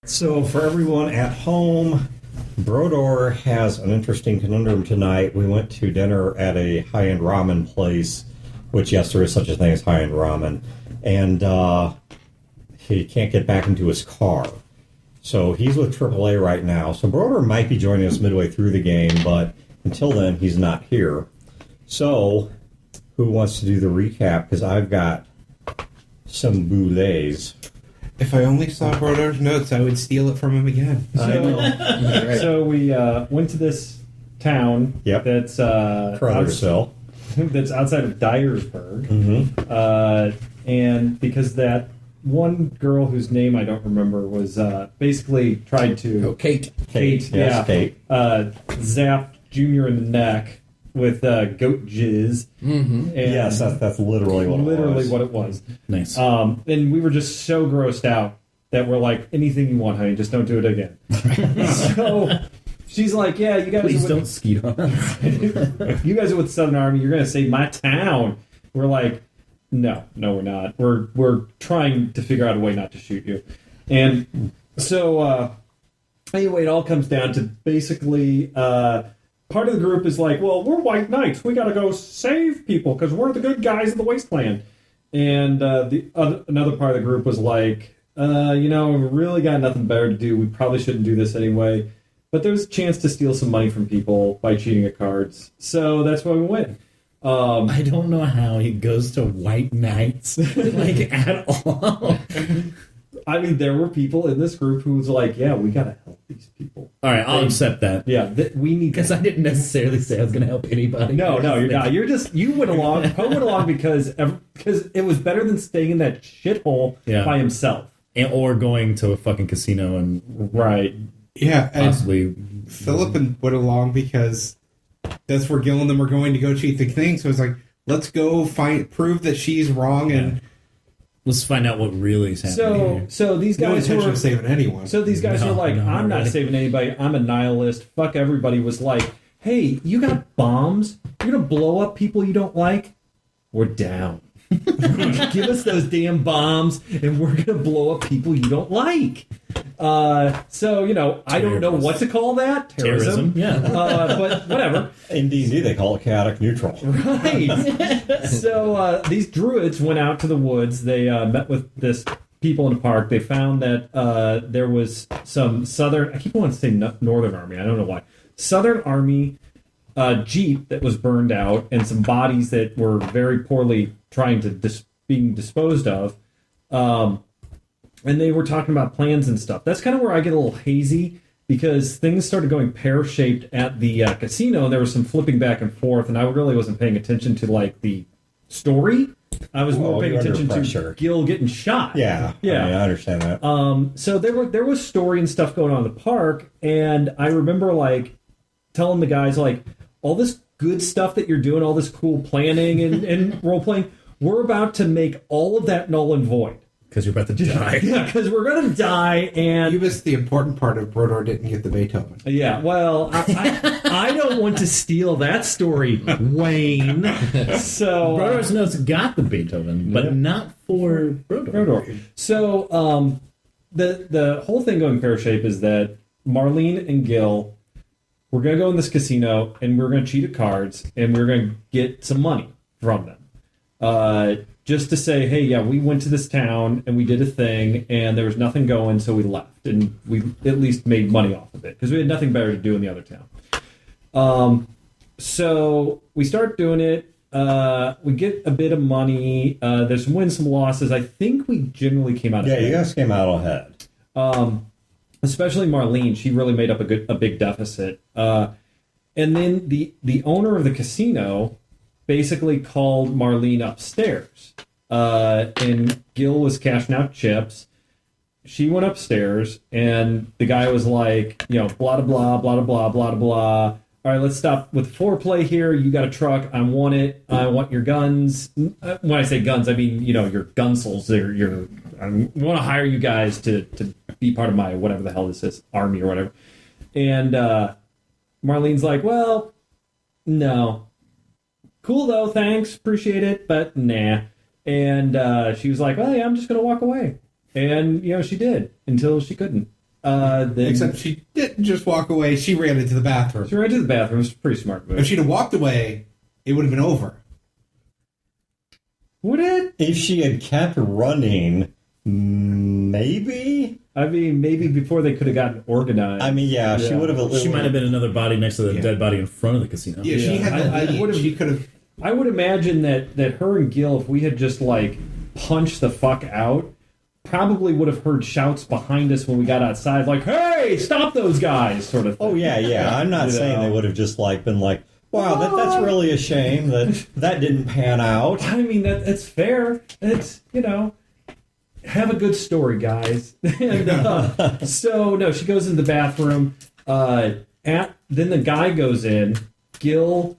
So, for everyone at home, Brodor has an interesting conundrum tonight. We went to dinner at a high-end ramen place, which, yes, there is such a thing as high-end ramen, and he can't get back into his car. So, he's with AAA right now. So, Brodor might be joining us midway through the game, but until then, he's not here. So, who wants to do the recap? Because I've got some boulets. If I only saw Brodor's notes, I would steal it from him again. So we went to this town that's Crothersville. That's outside of Dyersburg. And because that one girl whose name I don't remember was basically tried to... Kate. Kate. Zapped Junior in the neck with goat jizz. And yes, that's literally what it was. Literally what it was. Nice. And we were just so grossed out that we're like, anything you want, honey, just don't do it again. So she's like, yeah, you guys... Please don't skeet on us. You guys are with the Southern Army. You're going to save my town. We're like, no, we're not. We're trying to figure out a way not to shoot you. And so, anyway, it all comes down to basically... part of the group is like, well, we're white knights. We got to go save people because we're the good guys of the wasteland. And another part of the group was like, we really got nothing better to do. We probably shouldn't do this anyway. But there's a chance to steal some money from people by cheating at cards. So that's why we went. I don't know how he goes to white knights, like, at all. I mean, there were people in this group who was like, yeah, we got to help these people. All right, I'll accept that. Yeah, we need... Because I didn't necessarily say I was going to help anybody. No, you're not. You went along. Poe went along because it was better than staying in that shithole by himself. Or going to a fucking casino and... Right. Yeah, possibly... Philip went along because that's where Gil and them were going to go cheat the thing. So it's like, let's go prove that she's wrong and... Let's find out what really is happening here. So these guys no intention of saving anyone. So these guys are like, I'm not saving anybody. I'm a nihilist. Fuck everybody. Was like, hey, you got bombs? You're going to blow up people you don't like? We're down. Give us those damn bombs, and we're going to blow up people you don't like. So, I don't know what to call that. Terrorism. Yeah. But whatever. In D&D, they call it chaotic neutral. Right. So these druids went out to the woods. They met with this people in the park. They found that there was some Southern... I keep wanting to say Northern Army. I don't know why. Southern Army Jeep that was burned out and some bodies that were very poorly trying to being disposed of. And they were talking about plans and stuff. That's kind of where I get a little hazy because things started going pear-shaped at the casino, and there was some flipping back and forth, and I really wasn't paying attention to, like, the story. I was more paying attention to Gil getting shot. Yeah. I understand that. So there was story and stuff going on in the park, and I remember, like, telling the guys, like, all this good stuff that you're doing, all this cool planning and role-playing, we're about to make all of that null and void. Because you're about to die. Yeah, because we're going to die, and... You missed the important part of Brodor didn't get the Beethoven. Yeah, well, I don't want to steal that story, Wayne. So Brodor's notes got the Beethoven, but not for Brodor. So the whole thing going pear-shaped is that Marlene and Gil, we're going to go in this casino, and we're going to cheat at cards, and we're going to get some money from them. Just to say, hey, yeah, we went to this town and we did a thing and there was nothing going, so we left. And we at least made money off of it because we had nothing better to do in the other town. So we start doing it. We get a bit of money. There's some wins, some losses. I think we generally came out ahead. Yeah, you guys came out ahead. Especially Marlene. She really made up a big deficit. And then the owner of the casino basically called Marlene upstairs. And Gil was cashing out chips. She went upstairs, and the guy was like, blah, blah, blah, blah, blah, blah, blah. All right, let's stop with foreplay here. You got a truck. I want it. I want your guns. When I say guns, I mean, your gunsels. I want to hire you guys to be part of my whatever the hell this is, army or whatever. And Marlene's like, well, no. Cool, though, thanks, appreciate it, but nah. And she was like, well, yeah, I'm just going to walk away. And, she did, until she couldn't. Then Except she didn't just walk away. She ran into the bathroom. she ran to the bathroom. It was a pretty smart move. If she'd have walked away, it would have been over. Would it? If she had kept running, maybe? I mean, maybe before they could have gotten organized. I mean, yeah, she would have... She might have been another body next to the dead body in front of the casino. Yeah, she had the I lead. would've- She could have... I would imagine that her and Gil, if we had just, like, punched the fuck out, probably would have heard shouts behind us when we got outside, like, hey, stop those guys, sort of thing. Oh, yeah. I'm not You saying know. they would have just, like, been like, wow, that's really a shame that didn't pan out. I mean, that's fair. It's, have a good story, guys. And, so, no, she goes into the bathroom. Then the guy goes in. Gil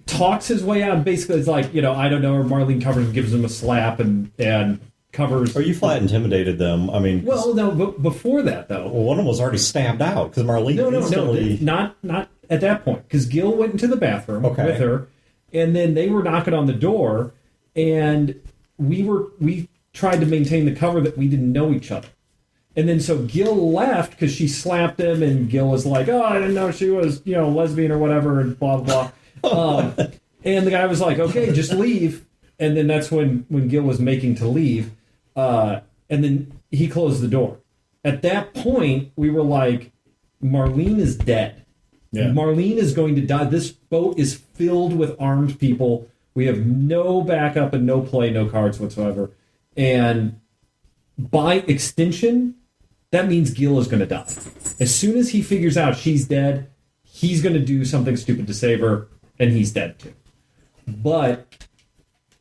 talks his way out. Basically, it's like, I don't know, or Marlene covers and gives him a slap and covers. Or you flat intimidated them. I mean... Well, no, but before that, though. Well, one of them was already stabbed out, because Marlene instantly... Not at that point, because Gil went into the bathroom Okay. with her, and then they were knocking on the door, and we tried to maintain the cover that we didn't know each other. And then so Gil left because she slapped him, and Gil was like, "Oh, I didn't know she was, lesbian or whatever," and blah blah blah. And the guy was like, "Okay, just leave." And then that's when Gil was making to leave, and then he closed the door. At that point, we were like, "Marlene is dead. Yeah. Marlene is going to die. This boat is filled with armed people. We have no backup and no play, no cards whatsoever." And by extension, that means Gil is going to die. As soon as he figures out she's dead, he's going to do something stupid to save her, and he's dead too. But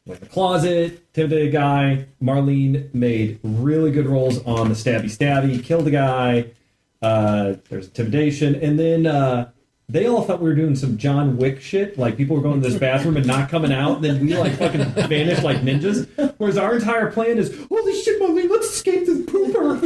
like the closet, intimidated guy, Marlene made really good rolls on the stabby, killed the guy. There's intimidation, and then they all thought we were doing some John Wick shit. Like, people were going to this bathroom and not coming out, and then we, like, fucking vanished like ninjas. Whereas our entire plan is, holy shit, Marlene, let's escape this pooper.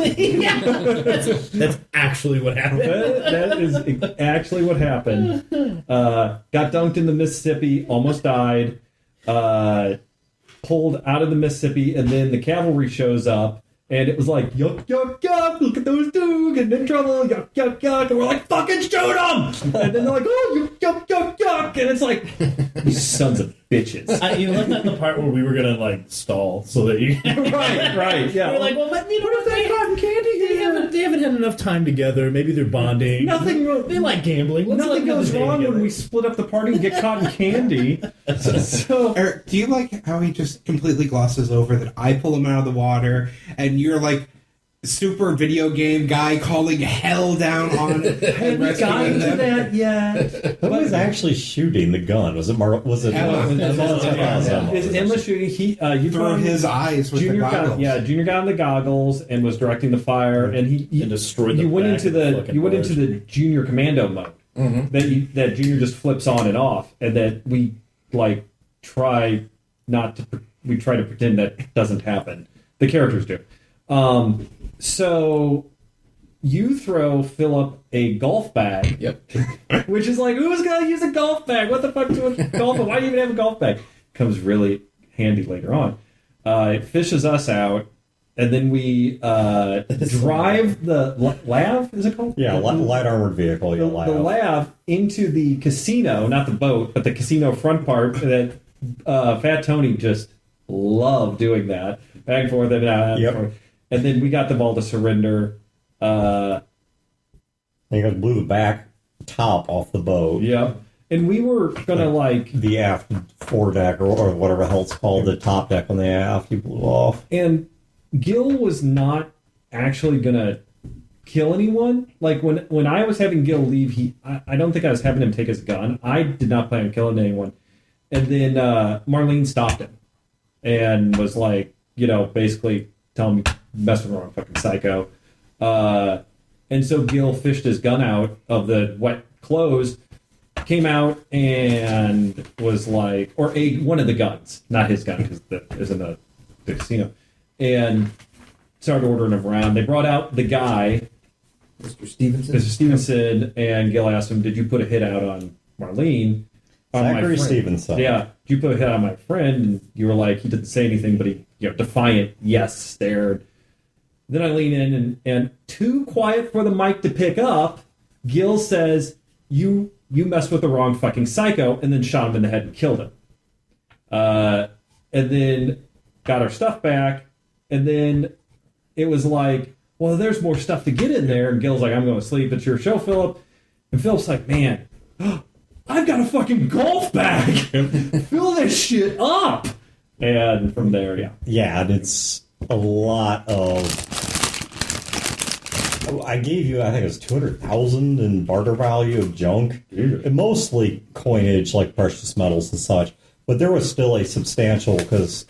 That's actually what happened. That is actually what happened. Got dunked in the Mississippi, almost died, pulled out of the Mississippi, and then the cavalry shows up. And it was like, yuck, yuck, yuck, look at those two, getting in trouble, yuck, yuck, yuck. And we're like, fucking shoot them! And then they're like, oh, yuck, yuck, yuck. And it's like, you sons of bitches. You left that in the part where we were going to, stall so that you... right, yeah. We're like, well, but, what if they cotton candy they haven't had enough time together. Maybe they're bonding. They like gambling. Nothing goes wrong when we split up the party and get cotton candy. So Eric, do you like how he just completely glosses over that I pull him out of the water and you're like super video game guy calling hell down on it and we got rescuing into them? that yet. Who was actually shooting the gun? Was it Emma. Is Emma shooting? You Through his eyes with the goggles. Junior got in the goggles and was directing the fire, and he destroyed the You went back into of the the fucking you went barge. into the Junior Commando mode that Junior just flips on and off, and that we try to pretend that doesn't happen. The characters do. So you throw Philip a golf bag. Yep. Which is like, who's going to use a golf bag? What the fuck do a golf bag? Why do you even have a golf bag? Comes really handy later on. It fishes us out, and then we drive the LAV, is it called? Yeah, light armored vehicle. The LAV into the casino, not the boat, but the casino front part that Fat Tony just loved doing that. Back and forth, and then we got them all to surrender. And you guys blew the back top off the boat. Yep. And we were gonna the aft foredeck or whatever the hell it's called, the top deck on the aft, you blew off. And Gil was not actually gonna kill anyone. Like when I was having Gil leave, I don't think I was having him take his gun. I did not plan on killing anyone. And then Marlene stopped him and was like, basically telling me mess with the wrong fucking psycho. And so Gil fished his gun out of the wet clothes, came out and was like, one of the guns, not his gun because it was in the casino, and started ordering him around. They brought out the guy, Mr. Stevenson, and Gil asked him, "Did you put a hit out on Marlene?" On my Zachary friend?" Stevenson. Yeah. "Did you put a hit on my friend?" And you were like, he didn't say anything, but he, defiant, yes, stared. Then I lean in, and too quiet for the mic to pick up, Gil says, you messed with the wrong fucking psycho, and then shot him in the head and killed him. And then got our stuff back, and then it was like, well, there's more stuff to get in there, and Gil's like, I'm going to sleep. It's your show, Philip. And Philip's like, man, I've got a fucking golf bag. Fill this shit up. And from there, yeah. Yeah, and it's a lot of... I gave you, I think it was 200,000 in barter value of junk. And mostly coinage, like precious metals and such. But there was still a substantial, because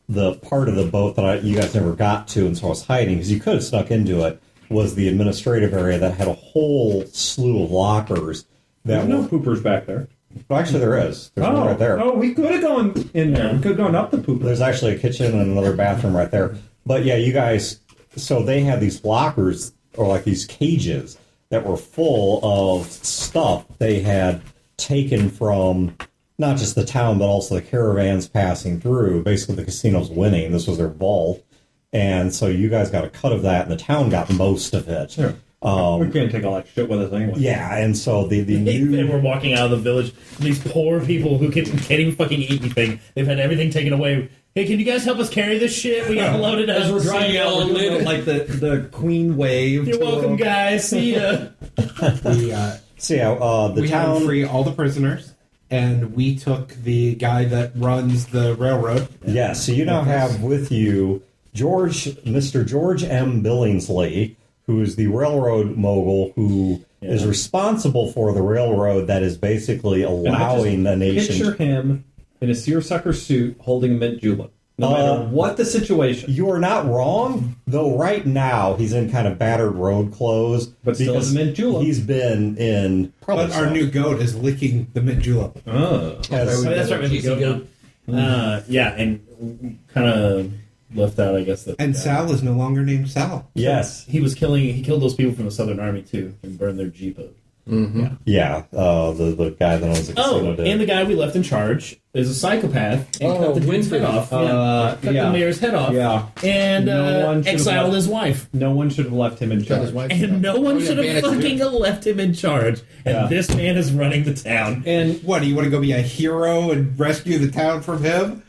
the part of the boat that you guys never got to, and so I was hiding, because you could have snuck into it, was the administrative area that had a whole slew of lockers. There's no poopers back there. Well, actually, there is. There's one right there. Oh, we could have gone in there. We could have gone up the pooper. There's actually a kitchen and another bathroom right there. But yeah, you guys... So they had these lockers, or like these cages, that were full of stuff they had taken from not just the town, but also the caravans passing through. Basically, the casino's winning. This was their vault. And so you guys got a cut of that, and the town got most of it. Sure. We can't take all that shit with us anyway. Yeah, and so the new... They were walking out of the village. These poor people who can't even fucking eat anything. They've had everything taken away. Hey, can you guys help us carry this shit? We got loaded up. As we're driving out, we're doing like the Queen wave. You're welcome, guys. See ya. We had to free all the prisoners, and we took the guy that runs the railroad. Yeah, so you now have with you Mr. George M. Billingsley, who is the railroad mogul who is responsible for the railroad that is basically allowing the nation... Picture him in a seersucker suit holding a mint julep. No matter what the situation. You are not wrong, though right now he's in kind of battered road clothes. But still has a mint julep. He's been in... But our new goat is licking the mint julep. Oh. That's right, with the goat. Yeah, and kind of left out, I guess. That Sal is no longer named Sal. Yes. He killed those people from the Southern Army, too, and burned their Jeep up. Mm-hmm. Yeah, the guy that owns the casino did. And the guy we left in charge is a psychopath and cut the dude's head off. Cut the mayor's head off. Yeah. And exiled his wife. No one should have left him in charge. And no one should have fucking left him in charge. And this man is running the town. And what, do you want to go be a hero and rescue the town from him?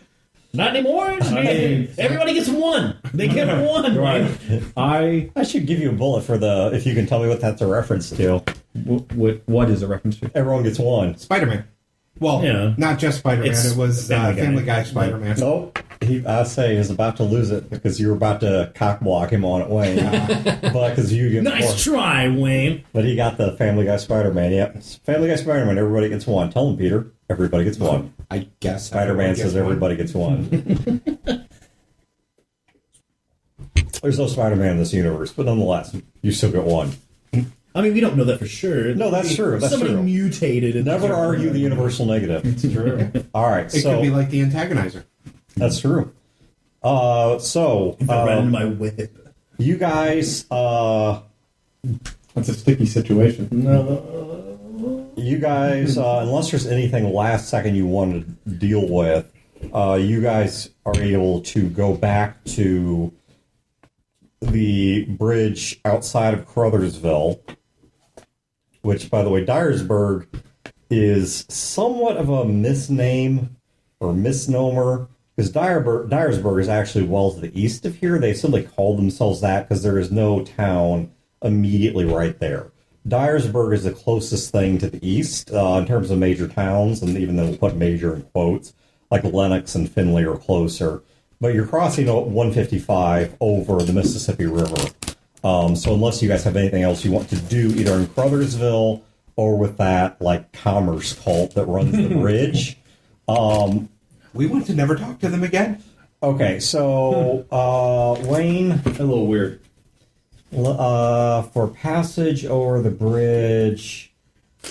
Not anymore. Everybody gets one. They get one. Right. I should give you a bullet for if you can tell me what that's a reference to. What is a reference to? Everyone gets one. Spider-Man. Well, not just Spider-Man. It was Family Guy Spider-Man. Nope. I say he's about to lose it because you were about to cock block him on it, Wayne. But because you get nice try, Wayne. But he got the Family Guy Spider-Man. Yep, Family Guy Spider-Man. Everybody gets one. Tell him, Peter. Everybody gets one. I guess Spider-Man says everybody gets one. There's no Spider-Man in this universe, but nonetheless, you still get one. I mean, we don't know that for sure. No, that's true. That's somebody true. Mutated. Never argue the universal negative. It's true. All right, it could be like the antagonizer. That's true. Around my whip. You guys. That's a sticky situation. No. You guys, unless there's anything last second you want to deal with, you guys are able to go back to the bridge outside of Crothersville, which, by the way, Dyersburg is somewhat of a misname or misnomer, because Dyersburg is actually well to the east of here. They simply call themselves that because there is no town immediately right there. Dyersburg is the closest thing to the east in terms of major towns, and even then we'll put major in quotes, like Lenox and Findlay are closer. But you're crossing 155 over the Mississippi River. So unless you guys have anything else you want to do, either in Crothersville or with that like commerce cult that runs the bridge. We want to never talk to them again. Okay, so Wayne, a little weird. For passage over the bridge,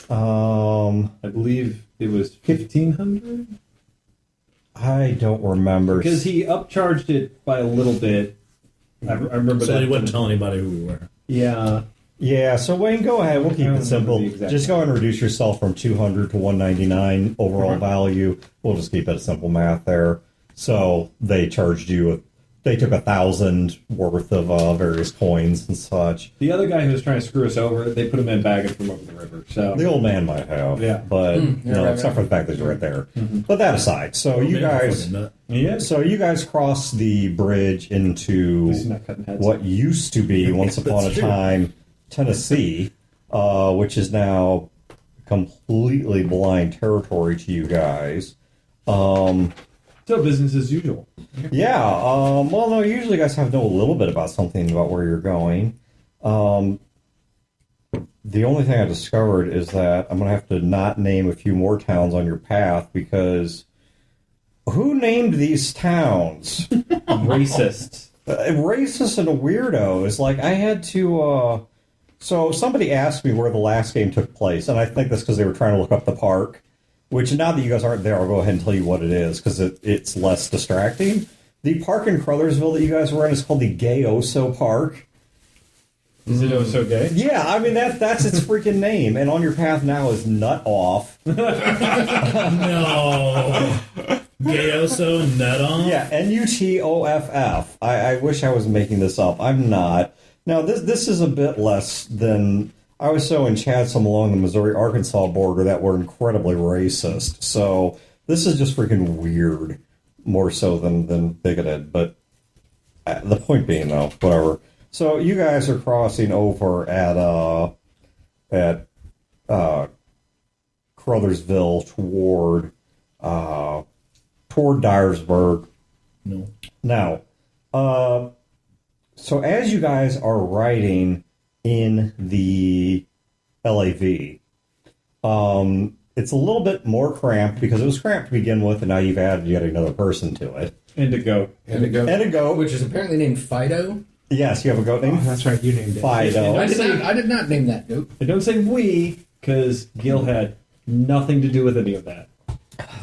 I believe it was 1,500. I don't remember because he upcharged it by a little bit. I remember so that. So he wouldn't tell anybody who we were. Yeah. So Wayne, go ahead. We'll keep it simple. Just go ahead and reduce yourself from 200 to 199 overall value. We'll just keep it a simple math there. So they charged you they took 1,000 worth of various coins and such. The other guy who was trying to screw us over, they put him in baggage from over the river. So The old man might have, Yeah. but right, except for the fact that he's right there. But that aside, so you guys, cross the bridge into He's not cutting heads. what used to be once upon a time Tennessee, which is now completely blind territory to you guys. So business as usual. Yeah, well, no, usually you guys have to know a little bit about something about where you're going. The only thing I discovered is that I'm going to have to not name a few more towns on your path because who named these towns? Racists. Racist and weirdos. Like, I had to, so somebody asked me where the last game took place, and I think that's because they were trying to look up the park, which now that you guys aren't there, I'll go ahead and tell you what it is, because it's less distracting. The park in Crothersville that you guys were in is called the Gay Oso Park. Is it so gay? Yeah, I mean, that's its freaking name, and on your path now is Nut Off. No. Gayoso Nut On? Yeah, Nutoff. I wish I was making this up. I'm not. Now, this is a bit less than... I was so in Chatham along the Missouri-Arkansas border that we're incredibly racist. So this is just freaking weird, more so than bigoted. But the point being, though, whatever. So you guys are crossing over at Crothersville toward Dyersburg. No. Now, so as you guys are riding in the LAV, it's a little bit more cramped because it was cramped to begin with, and now you've added yet another person to it. And a goat. And a goat. And a goat. Which is apparently named Fido. Yes, you have a goat named That's right, you named it. Fido. I did not name that goat. I don't say we, because Gil had nothing to do with any of that.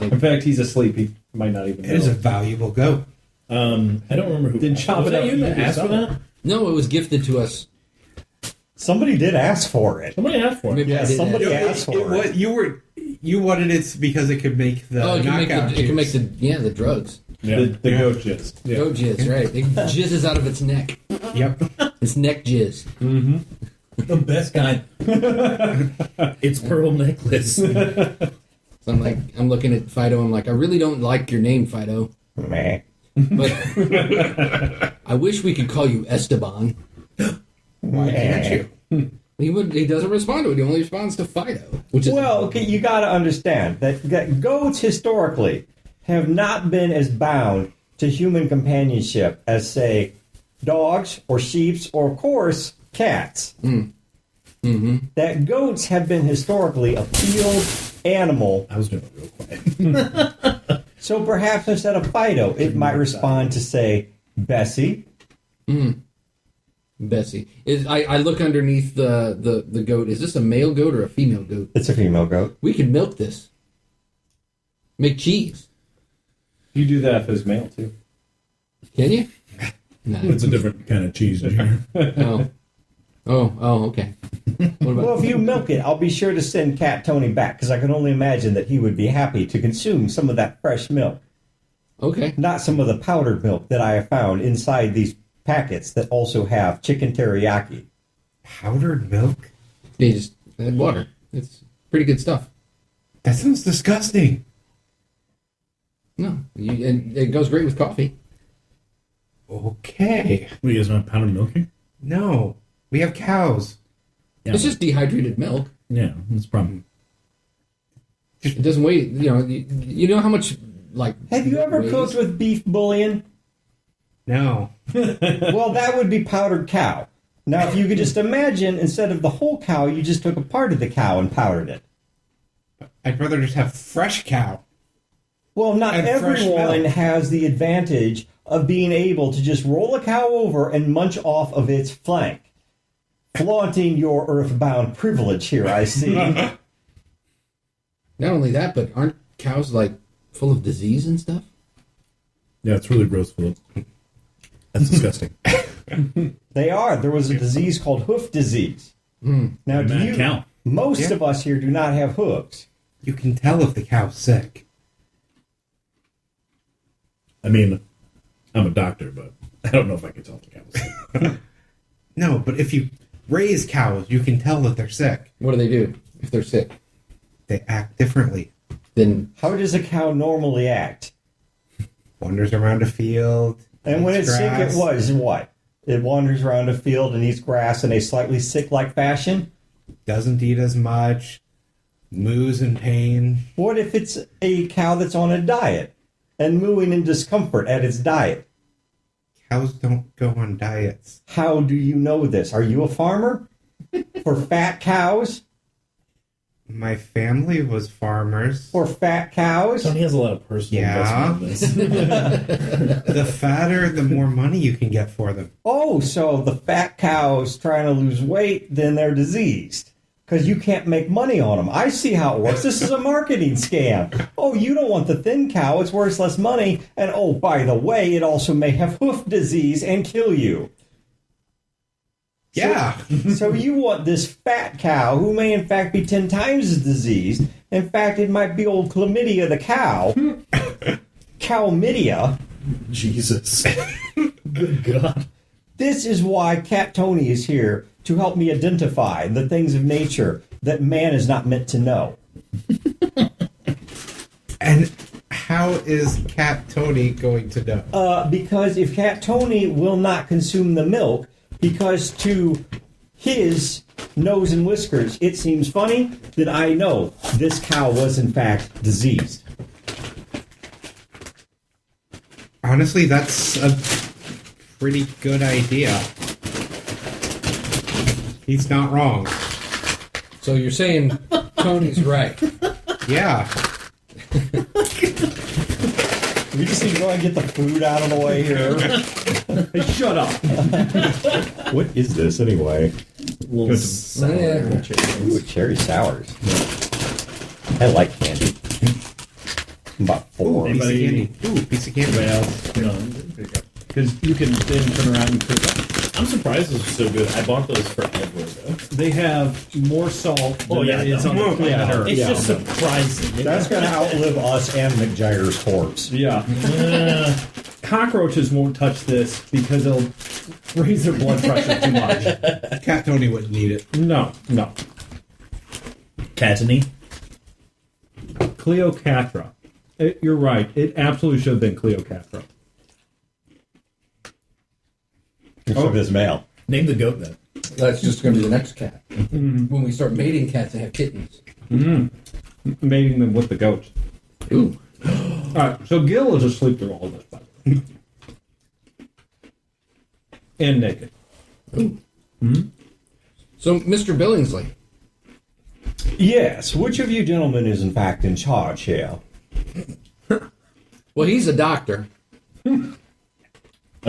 In fact, he's asleep. He might not even know. It is a valuable goat. I don't remember who. Didn't chop was it that up you that and eat asked for yourself. that? No, it was gifted to us. Somebody did ask for it. Somebody asked for it. Maybe I Yeah, did somebody that. asked for it. You wanted it because it could make the Oh, it can knockout make juice. the drugs. Yeah. The goat jizz. Yeah. Goat jizz, right? It jizzes out of its neck. Yep. It's neck jizz. The best kind. It's pearl necklace. So I'm looking at Fido. I'm like, I really don't like your name, Fido. Meh. But I wish we could call you Esteban. Why can't you? He doesn't respond to it. He only responds to Fido. Which is Well, okay, you got to understand that goats historically have not been as bound to human companionship as, say, dogs or sheep or, of course, cats. That goats have been historically a field animal. I was doing it real quiet. So perhaps instead of Fido, it might respond to, say, Bessie. Bessie. I look underneath the goat. Is this a male goat or a female goat? It's a female goat. We could milk this. Make cheese. You do that if it's male, too. Can you? No. It's a different kind of cheese in here. Oh, okay. What about Well, if you milk it, I'll be sure to send Cat Tony back, because I can only imagine that he would be happy to consume some of that fresh milk, okay? not some of the powdered milk that I have found inside these packets that also have chicken teriyaki. Powdered milk? You just add water. It's pretty good stuff. That sounds disgusting. No, and it goes great with coffee. Okay. You guys want powdered milking? No. We have cows. Yeah. It's just dehydrated milk. Yeah, that's the problem. It doesn't weigh. You know how much like. Have you ever weighs? cooked with beef bouillon? No. Well, that would be powdered cow. Now, if you could just imagine, instead of the whole cow, you just took a part of the cow and powdered it. I'd rather just have fresh cow. Well, not And fresh everyone milk. has the advantage of being able to just roll a cow over and munch off of its flank. Flaunting your earthbound privilege here, I see. Not only that, but aren't cows like full of disease and stuff? Yeah, it's really gross food. That's disgusting. They are. There was a disease called hoof disease. Now, Mad cow. Most of us here do not have hooves. You can tell if the cow's sick. I mean, I'm a doctor, but I don't know if I can tell the cows. No, but if you raise cows, you can tell that they're sick. What do they do if they're sick? They act differently. Then How does a cow normally act? Wanders around a field. And when eats it's sick, grass. it was what? It wanders around a field and eats grass in a slightly sick-like fashion? Doesn't eat as much. Moos in pain. What if it's a cow that's on a diet and mooing in discomfort at its diet? Cows don't go on diets. How do you know this? Are you a farmer? For fat cows? My family was farmers. For fat cows? Tony has a lot of personal Yeah. investment in this. The fatter, the more money you can get for them. Oh, so the fat cows trying to lose weight, then they're diseased. Because you can't make money on them. I see how it works. This is a marketing scam. Oh, you don't want the thin cow. It's worth less money. And oh, by the way, it also may have hoof disease and kill you. Yeah. So you want this fat cow who may in fact be 10 times as diseased. In fact, it might be old chlamydia the cow. Cowmidia. Jesus. Good God. This is why Cat Tony is here, to help me identify the things of nature that man is not meant to know. And how is Cat Tony going to know? Because if Cat Tony will not consume the milk, because to his nose and whiskers it seems funny, then I know this cow was in fact diseased. Honestly, that's a pretty good idea. He's not wrong. so you're saying Tony's right. Yeah. We just need to go and get the food out of the way here. Hey, shut up. What is this anyway? Little Yeah. Ooh, cherry sours. I like candy. About four. Piece of Anybody- candy. Ooh, piece of candy. Well, no. Because you can then turn around and cook them. I'm surprised those are so good. I bought those forever ago. They have more salt than Oh, yeah, there is no. on the planet Earth. It's Yeah. just surprising. That's going to outlive us and McGyre's corpse. Yeah. Cockroaches won't touch this because it'll raise their blood pressure too much. Cat Tony wouldn't need it. No. Catany. Cleopatra. You're right. It absolutely should have been Cleopatra. From his mail. Name the goat then. That's just going to be the next cat. When we start mating cats and have kittens. Mating them with the goats. Ooh. All right. So Gil is asleep through all this, by the way. And naked. So, Mr. Billingsley, Yes, which of you gentlemen is in fact in charge here? well, he's a doctor. I'm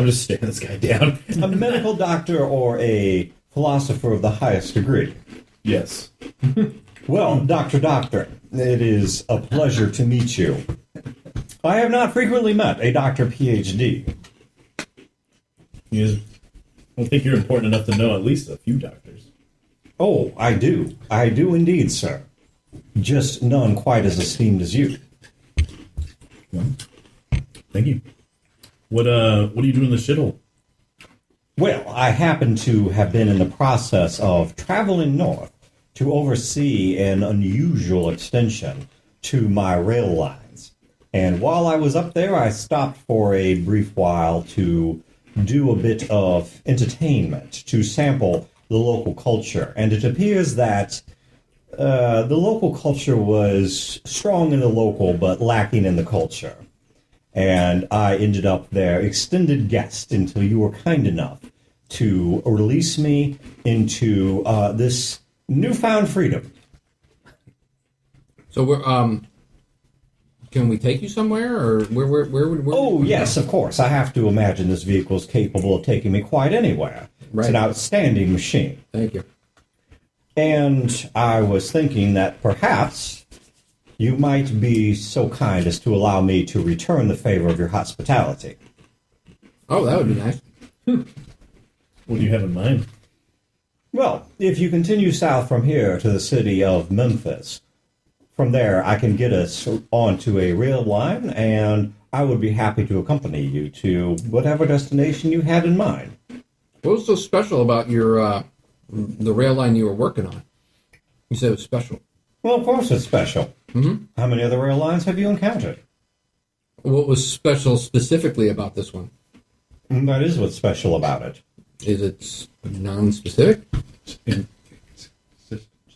just staring this guy down. A medical doctor or a philosopher of the highest degree? Yes. Well, Doctor, it is a pleasure to meet you. I have not frequently met a Dr. PhD. I don't think you're important enough to know at least a few doctors. Oh, I do. I do indeed, sir. Just none quite as esteemed as you. Well, thank you. What are you doing in the shithole? Well, I happen to have been in the process of traveling north to oversee an unusual extension to my rail lines. And while I was up there, I stopped for a brief while to do a bit of entertainment, to sample the local culture. And it appears that the local culture was strong in the local, but lacking in the culture. And I ended up their extended guest until you were kind enough to release me into this newfound freedom. So, we're, can we take you somewhere, or where would... Oh, yes, of course. I have to imagine this vehicle is capable of taking me quite anywhere. It's an Right. outstanding machine. Thank you. And I was thinking that perhaps you might be so kind as to allow me to return the favor of your hospitality. Oh, that would be nice. What do you have in mind? Well, if you continue south from here to the city of Memphis, from there I can get us onto a rail line, and I would be happy to accompany you to whatever destination you had in mind. What was so special about your the rail line you were working on? You said it was special. Well, of course it's special. Mm-hmm. How many other rail lines have you encountered? What was special specifically about this one? That is what's special about it. Is it non-specific?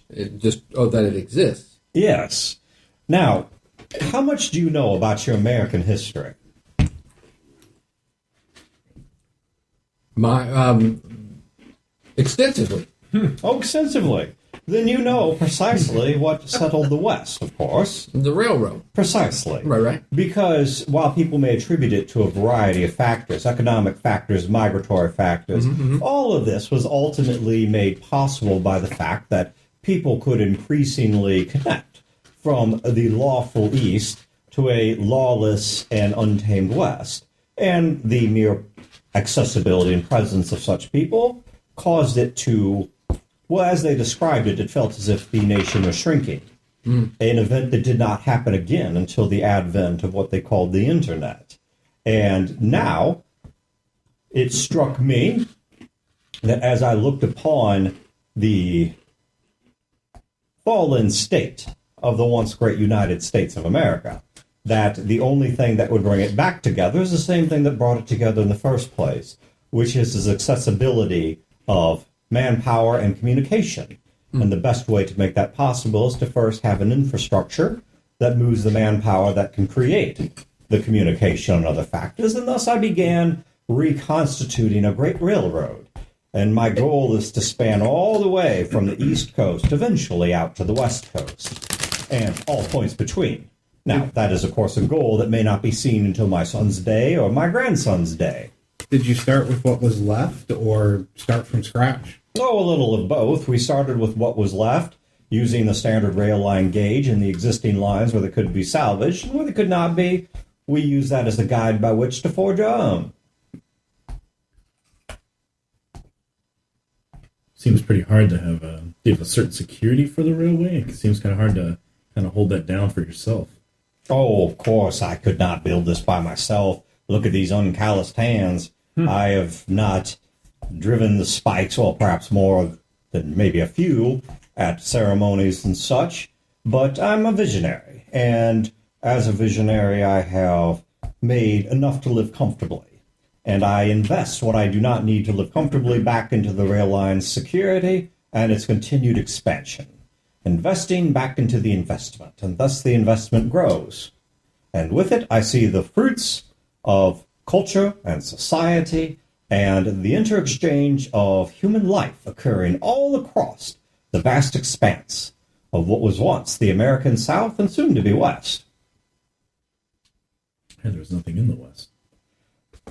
It just that it exists. Yes. Now, how much do you know about your American history? My extensively. Oh, extensively. Then you know precisely what settled the West, of course. The railroad. Precisely. Right. Because while people may attribute it to a variety of factors, economic factors, migratory factors, all of this was ultimately made possible by the fact that people could increasingly connect from the lawful East to a lawless and untamed West. And the mere accessibility and presence of such people caused it to, well, as they described it, it felt as if the nation was shrinking. An event that did not happen again until the advent of what they called the internet. And now, it struck me that as I looked upon the fallen state of the once great United States of America, that the only thing that would bring it back together is the same thing that brought it together in the first place, which is its accessibility of manpower and communication. And the best way to make that possible is to first have an infrastructure that moves the manpower that can create the communication and other factors. And thus I began reconstituting a great railroad. And my goal is to span all the way from the East Coast, eventually out to the West Coast, and all points between. Now, that is, of course, a goal that may not be seen until my son's day or my grandson's day. Did you start with what was left or start from scratch? Oh, a little of both. We started with what was left, using the standard rail line gauge and the existing lines where they could be salvaged, and where they could not be, we use that as the guide by which to forge our own. Seems pretty hard to have a certain security for the railway. It seems kind of hard to kind of hold that down for yourself. Oh, of course, I could not build this by myself. Look at these uncalloused hands. I have not driven the spikes, well, perhaps more than maybe a few, at ceremonies and such, but I'm a visionary, and as a visionary, I have made enough to live comfortably, and I invest what I do not need to live comfortably back into the rail line's security and its continued expansion, investing back into the investment, and thus the investment grows, and with it, I see the fruits of culture and society and the interexchange of human life occurring all across the vast expanse of what was once the American South and soon to be West. And there was nothing in the West.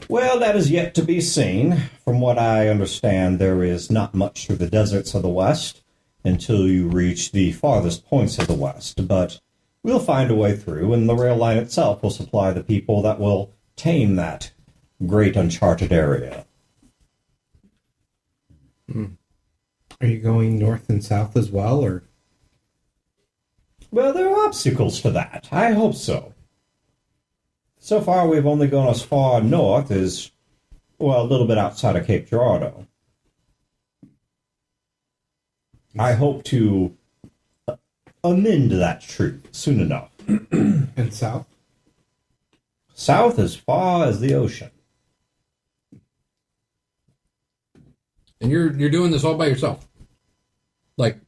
Well, that is yet to be seen. From what I understand, there is not much through the deserts of the West until you reach the farthest points of the West, but we'll find a way through, and the rail line itself will supply the people that will tame that great uncharted area. Are you going north and south as well, or? Well, there are obstacles to that. I hope so. So far, we've only gone as far north as, well, a little bit outside of Cape Girardeau. I hope to amend that truth soon enough. And south? South as far as the ocean. And you're doing this all by yourself? Like,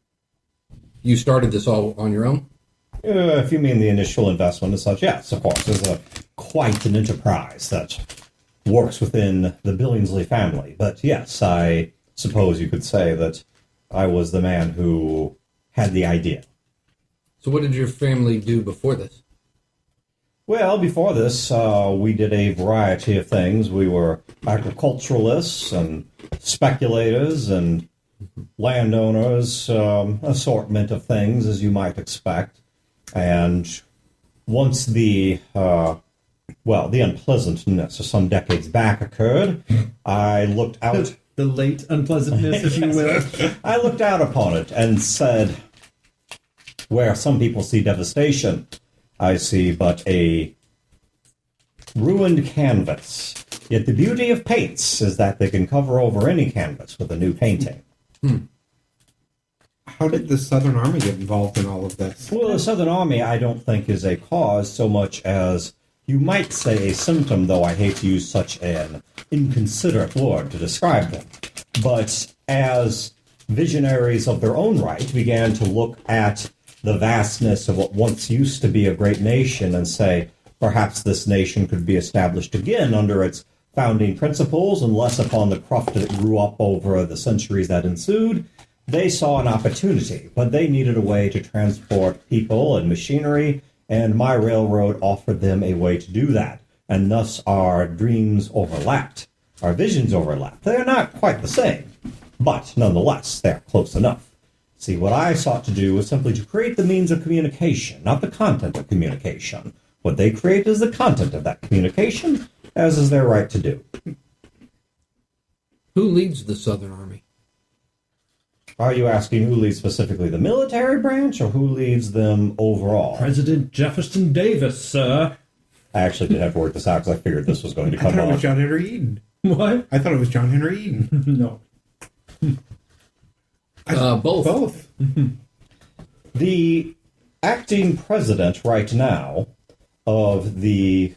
you started this all on your own? If you mean the initial investment and such, yes, of course. There's quite an enterprise that works within the Billingsley family. But yes, I suppose you could say that I was the man who had the idea. So what did your family do before this? Well, before this, we did a variety of things. We were agriculturalists and speculators and landowners, assortment of things, as you might expect. And once the unpleasantness of some decades back occurred, I looked out... The late unpleasantness, if you will. I looked out upon it and said, where some people see devastation, I see but a ruined canvas. Yet the beauty of paints is that they can cover over any canvas with a new painting. How did the Southern Army get involved in all of this? Well, the Southern Army, I don't think, is a cause so much as, you might say, a symptom, though I hate to use such an inconsiderate word to describe them. But as visionaries of their own right began to look at the vastness of what once used to be a great nation and say, perhaps this nation could be established again under its founding principles and less upon the cruft that grew up over the centuries that ensued, they saw an opportunity, but they needed a way to transport people and machinery, and my railroad offered them a way to do that. And thus our dreams overlapped. Our visions overlapped. They are not quite the same, but nonetheless, they are close enough. See, what I sought to do was simply to create the means of communication, not the content of communication. What they create is the content of that communication, as is their right to do. Who leads the Southern Army? Are you asking who leads specifically the military branch, or who leads them overall? President Jefferson Davis, sir. I actually did have to work this out because I figured this was going to I come thought it was up. John Henry Eden. What? I thought it was John Henry Eden. No. Both. Both. The acting president right now of the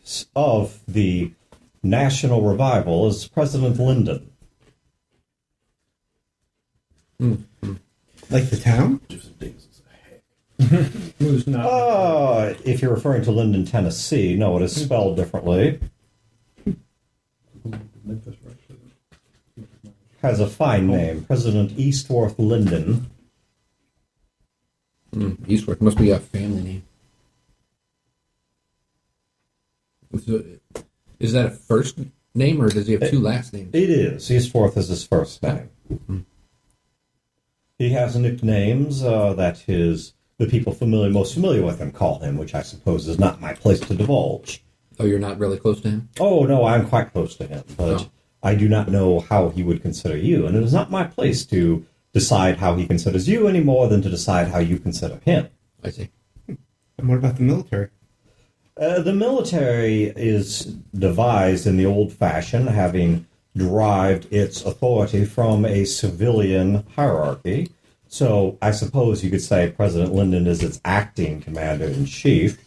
National Revival is President Lyndon. Like the town? Who's not? If you're referring to Lyndon, Tennessee, no, it is spelled differently. Has a fine name, President Eastworth Lyndon. Eastworth must be a family name. Is that a first name, or does he have two last names? It is. Eastworth is his first name. He has nicknames that the people most familiar with him call him, which I suppose is not my place to divulge. Oh, you're not really close to him? Oh, no, I'm quite close to him, but Oh. I do not know how he would consider you, and it is not my place to decide how he considers you any more than to decide how you consider him. I see. And what about the military? The military is devised in the old fashion, having derived its authority from a civilian hierarchy. So I suppose you could say President Lyndon is its acting commander-in-chief.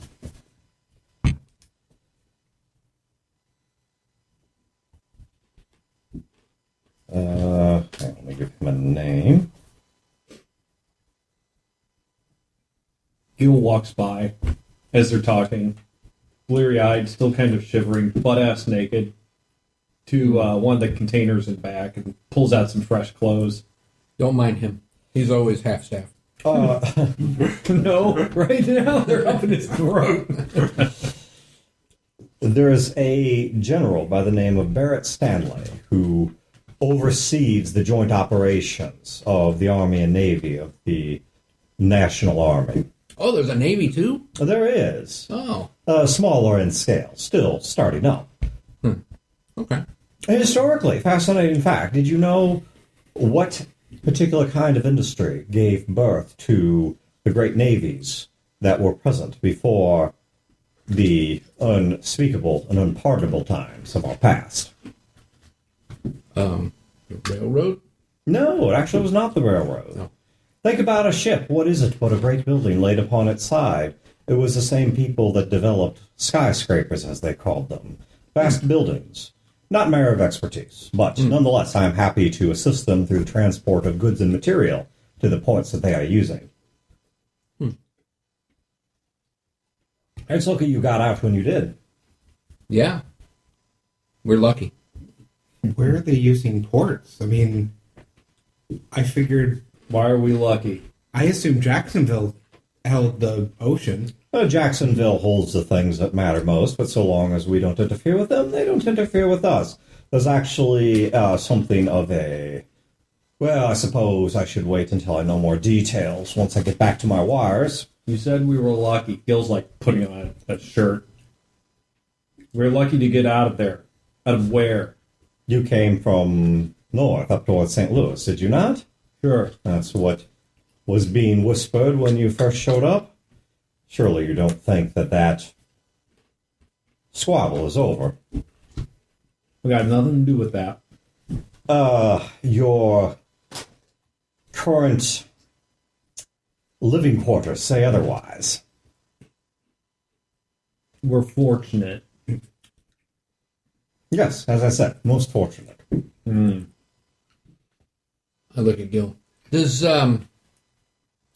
Let me give him a name. Gil walks by as they're talking, bleary-eyed, still kind of shivering, butt-ass naked, to one of the containers in back and pulls out some fresh clothes. Don't mind him. He's always half-staffed. No, right now they're up in his throat. There is a general by the name of Barrett Stanley who oversees the joint operations of the Army and Navy of the National Army. Oh, there's a Navy, too? There is. Oh, Smaller in scale, still starting up. okay. Historically, fascinating fact. Did you know what particular kind of industry gave birth to the great navies that were present before the unspeakable and unpardonable times of our past? The railroad? No, it actually was not the railroad. No. Think about a ship. What is it but a great building laid upon its side? It was the same people that developed skyscrapers, as they called them. Vast buildings. Not my area of expertise, but nonetheless, I am happy to assist them through the transport of goods and material to the points that they are using. It's lucky you got out when you did. Yeah. We're lucky. Where are they using ports? I mean, I figured, Why are we lucky? I assumed Jacksonville held the ocean. Jacksonville holds the things that matter most, but so long as we don't interfere with them, they don't interfere with us. There's actually something of a... Well, I suppose I should wait until I know more details once I get back to my wires. You said we were lucky. Gil's like putting on a shirt. We're lucky to get out of there. Out of where? You came from north up towards St. Louis, did you not? Sure. That's what was being whispered when you first showed up? Surely you don't think that squabble is over. We got nothing to do with that. Your current living quarters say otherwise. We're fortunate. Yes, as I said, most fortunate. Mm. I look at Gil. Does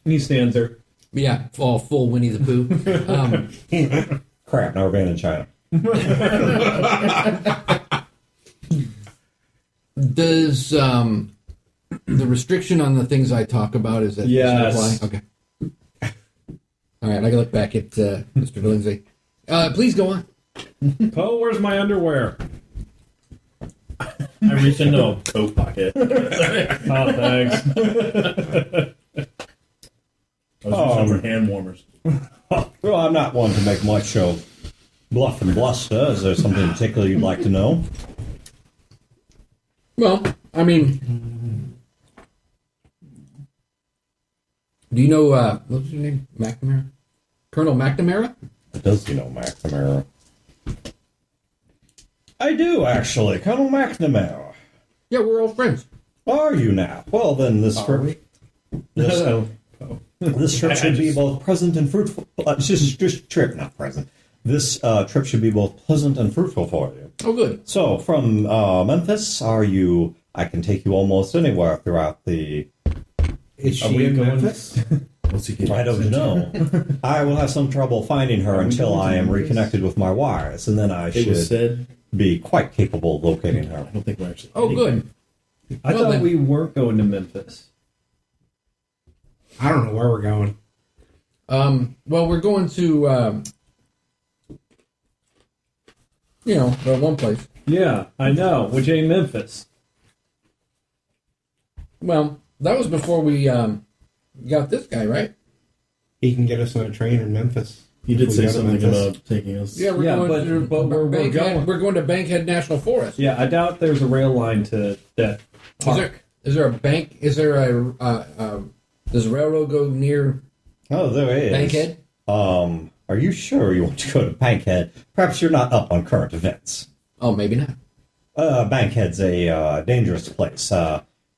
He stands there. yeah, all full Winnie the Pooh. Crap, never been in China. Does the restriction on the things I talk about is that Yes. apply? Okay. All right, I can look back at Mr. Lindsay. Please go on. Poe, where's my underwear? I reached into a coat pocket. Oh, thanks. I was using for hand warmers. Well, I'm not one to make much of bluff and bluster. Is there something in particular you'd like to know? Well, I mean, do you know what was your name? McNamara? Colonel McNamara? Does he know McNamara? I do, actually. Colonel McNamara. Yeah, we're old friends. Are you now? Well, then this trip... This, this trip should be both pleasant and fruitful. Just trip, not present. This trip should be both pleasant and fruitful for you. Oh, good. So, from Memphis, are you... I can take you almost anywhere throughout the... Is Are she we in going- Memphis? What's he getting? I don't know. I will have some trouble finding her until I am reconnected with my wires, and then I It was should said. be quite capable of locating I her. don't think we're actually. Oh, good. I Well, thought then- we weren't going to Memphis. I don't know where we're going. Well, we're going to, the one place. Yeah, I know, which ain't Memphis. Well, that was before we got this guy, right? He can get us on a train in Memphis. You did If we say go to something Memphis. about taking us. Yeah, we're Yeah, going but where we're Bankhead, going- we're going to Bankhead National Forest. Yeah, I doubt there's a rail line to that park. Is there a bank? Is there does the railroad go near Oh, there is. Bankhead? Are you sure you want to go to Bankhead? Perhaps you're not up on current events. Oh, maybe not. Bankhead's a dangerous place.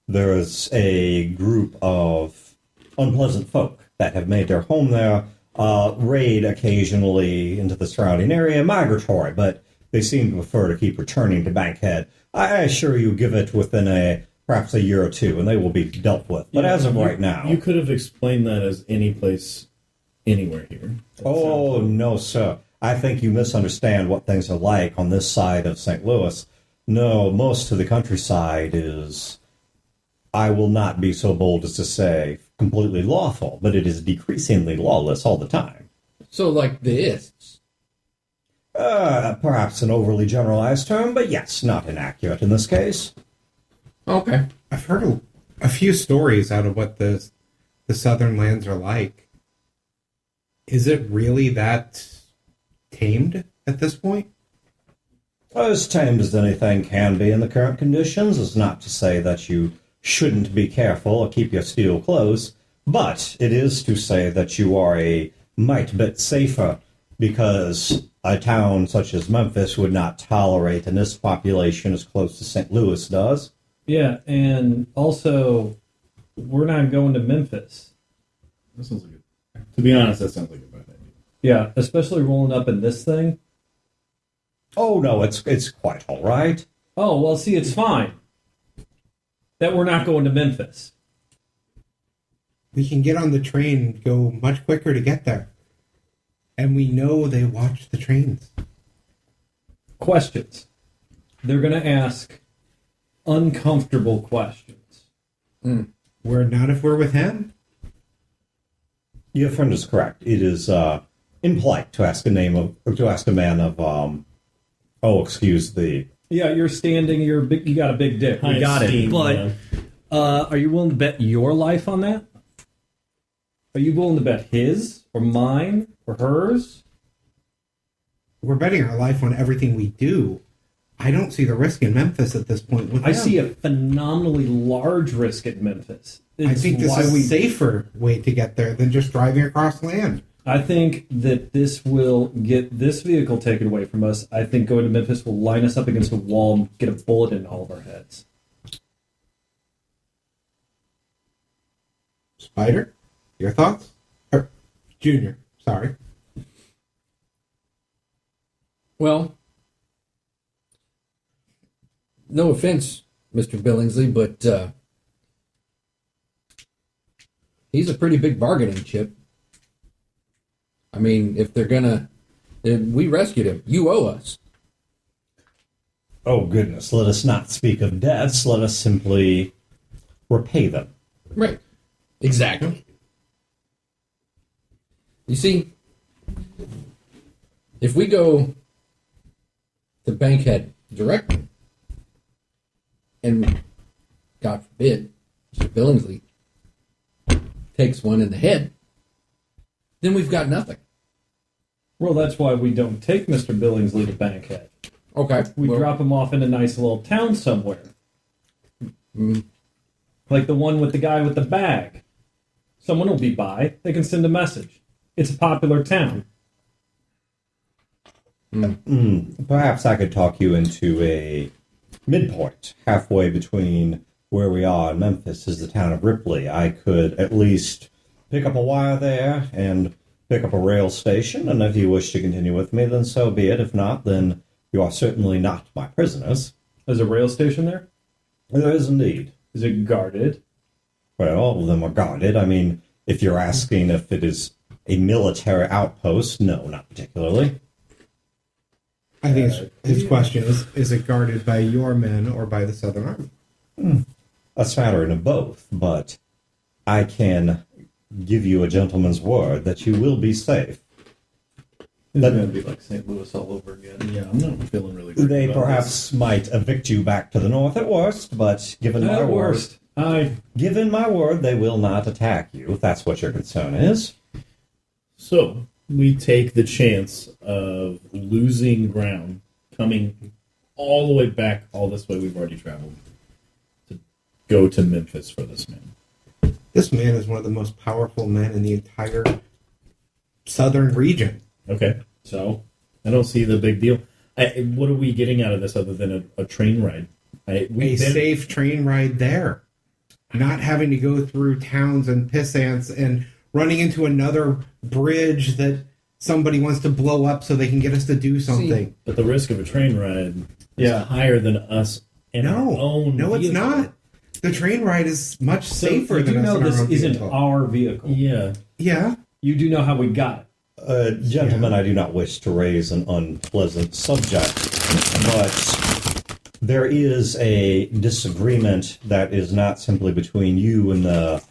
There's a group of unpleasant folk that have made their home there, raid occasionally into the surrounding area, migratory, but they seem to prefer to keep returning to Bankhead. I assure you, give it within perhaps a year or two, and they will be dealt with. But as of right now... You could have explained that as any place, anywhere here. Oh, no, sir. I think you misunderstand what things are like on this side of St. Louis. No, most of the countryside is, I will not be so bold as to say, completely lawful, but it is decreasingly lawless all the time. So, like the Ists. Perhaps an overly generalized term, but yes, not inaccurate in this case. Okay. I've heard a few stories out of what the southern lands are like. Is it really that tamed at this point? As tamed as anything can be in the current conditions is not to say that you shouldn't be careful or keep your steel close, but it is to say that you are a mite bit safer because a town such as Memphis would not tolerate an ISP population as close to St. Louis does. Yeah, and also, we're not going to Memphis. That sounds like to be honest, that sounds like a bad idea. Yeah, especially rolling up in this thing. Oh, no, it's quite all right. Oh, well, see, it's fine that we're not going to Memphis. We can get on the train and go much quicker to get there. And we know they watch the trains. Questions. They're going to ask uncomfortable questions. We're not if we're with him. Your friend is correct. It is impolite to ask a man of excuse the... Yeah, you're standing. You got a big dick. High We got esteem, it. But man. are you willing to bet your life on that? Are you willing to bet his or mine or hers? We're betting our life on everything we do. I don't see the risk in Memphis at this point with I him. see a phenomenally large risk at Memphis. I think this why is we a safer way to get there than just driving across land. I think that this will get this vehicle taken away from us. I think going to Memphis will line us up against a wall and get a bullet in all of our heads. Spider, your thoughts? Or Junior, sorry. Well, no offense, Mr. Billingsley, but he's a pretty big bargaining chip. I mean, if they're gonna... We rescued him. You owe us. Oh, goodness. Let us not speak of debts. Let us simply repay them. Right. Exactly. You see, if we go to Bankhead directly, and God forbid, Mr. Billingsley takes one in the head, then we've got nothing. Well, that's why we don't take Mr. Billingsley to Bankhead. Okay. We drop him off in a nice little town somewhere. Like the one with the guy with the bag. Someone will be by. They can send a message. It's a popular town. Perhaps I could talk you into a midpoint. Halfway between where we are and Memphis is the town of Ripley. I could at least pick up a wire there and pick up a rail station, and if you wish to continue with me, then so be it. If not, then you are certainly not my prisoners. There's a rail station there? There is indeed. Is it guarded? Well, all of them are guarded. I mean, if you're asking if it is a military outpost, no, not particularly. I think his question is it guarded by your men or by the Southern Army? A smattering of both, but I can give you a gentleman's word that you will be safe. It's going to be like St. Louis all over again. Yeah, I'm not feeling really great They about perhaps might evict you back to the north at worst, but given my At word, worst. given my word, they will not attack you, if that's what your concern is. So, we take the chance of losing ground, coming all the way back, all this way we've already traveled, to go to Memphis for this man. This man is one of the most powerful men in the entire southern region. Okay, so I don't see the big deal. What are we getting out of this other than a train ride? Safe train ride there. Not having to go through towns and pissants and running into another bridge that somebody wants to blow up so they can get us to do something. But the risk of a train ride is higher than us in our own No, it's vehicle. not. The train ride is much safer you than do us know in our this own isn't vehicle. our vehicle. Yeah. Yeah. You do know how we got it. Gentlemen, I do not wish to raise an unpleasant subject, but there is a disagreement that is not simply between you and the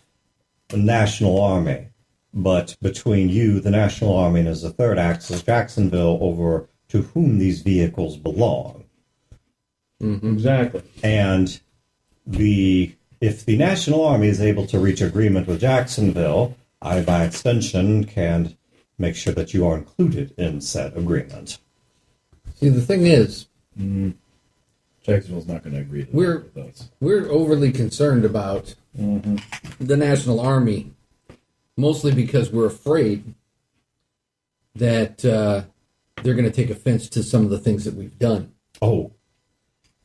National Army, but between you, the National Army, and as the third axis, Jacksonville, over to whom these vehicles belong. Exactly. And if the National Army is able to reach agreement with Jacksonville, I, by extension, can make sure that you are included in said agreement. See, the thing is, Jacksonville's not going to agree to We're- that with us. we're overly concerned about the National Army, mostly because we're afraid that they're going to take offense to some of the things that we've done. Oh,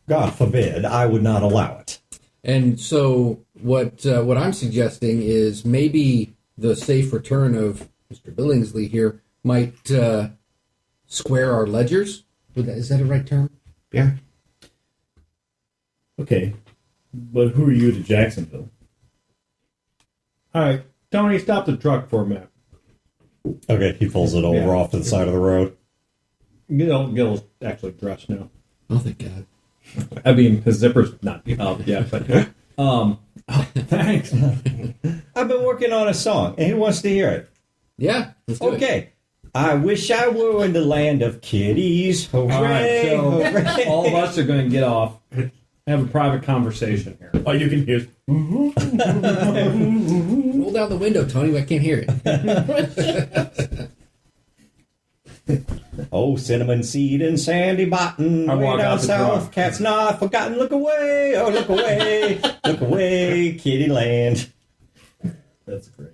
God forbid, I would not allow it. And so what I'm suggesting is maybe the safe return of Mr. Billingsley here might square our ledgers. Is that a right term? Yeah. Okay, but who are you to Jacksonville? All right, Tony, stop the truck for a minute. Okay, he pulls it over off to the side of the road. Gil's actually dressed now. Oh, thank God. I mean, his zipper's not up yet, but thanks. I've been working on a song, and he wants to hear it. Yeah, let's do it. Okay. I wish I were in the land of kitties. Hooray, All right, so hooray. all of us are going to get off, have a private conversation here. All you can hear is, Roll down the window, Tony. I can't hear it. Oh, cinnamon seed and sandy bottom. I Way walk down out the south, truck. cat's not forgotten. Look away, oh, look away, look away, kitty land. that's great.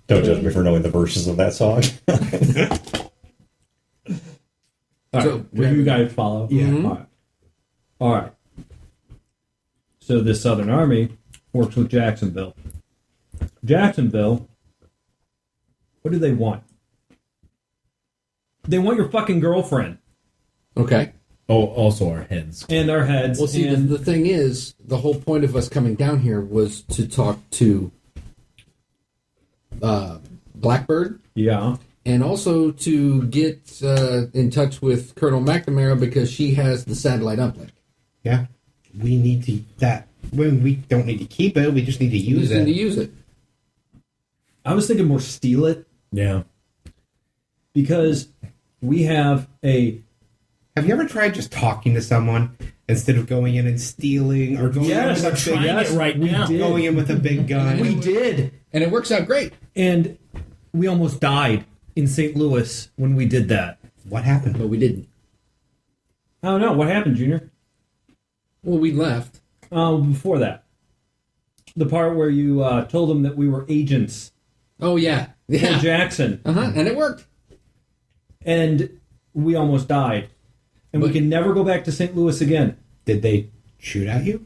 Don't judge me for knowing the verses of that song. All right. So, Will you guys follow? Yeah. Mhm. All right. So this Southern Army works with Jacksonville. Jacksonville, what do they want? They want your fucking girlfriend Okay. Oh, also our heads. and our heads. Well, see, and the thing is, the whole point of us coming down here was to talk to Blackbird yeah. and also to get in touch with Colonel McNamara because she has the satellite uplink. Yeah. We need to that. We don't need to keep it. We just need to You use just need to it. use it. I was thinking more steal it Yeah. because we have a Have you ever tried just talking to someone instead of going in and stealing or going Yes, in we're with a big, trying it right we now. did. going in with a big gun? We did. And it works out great. And we almost died in St. Louis when we did that. What happened? But we didn't. I don't know. What happened, Junior? Well, we left. Before that. The part where you told them that we were agents Oh, yeah. for Yeah. Jackson. And it worked. And we almost died. And we But- can never go back to St. Louis again. Did they shoot at you?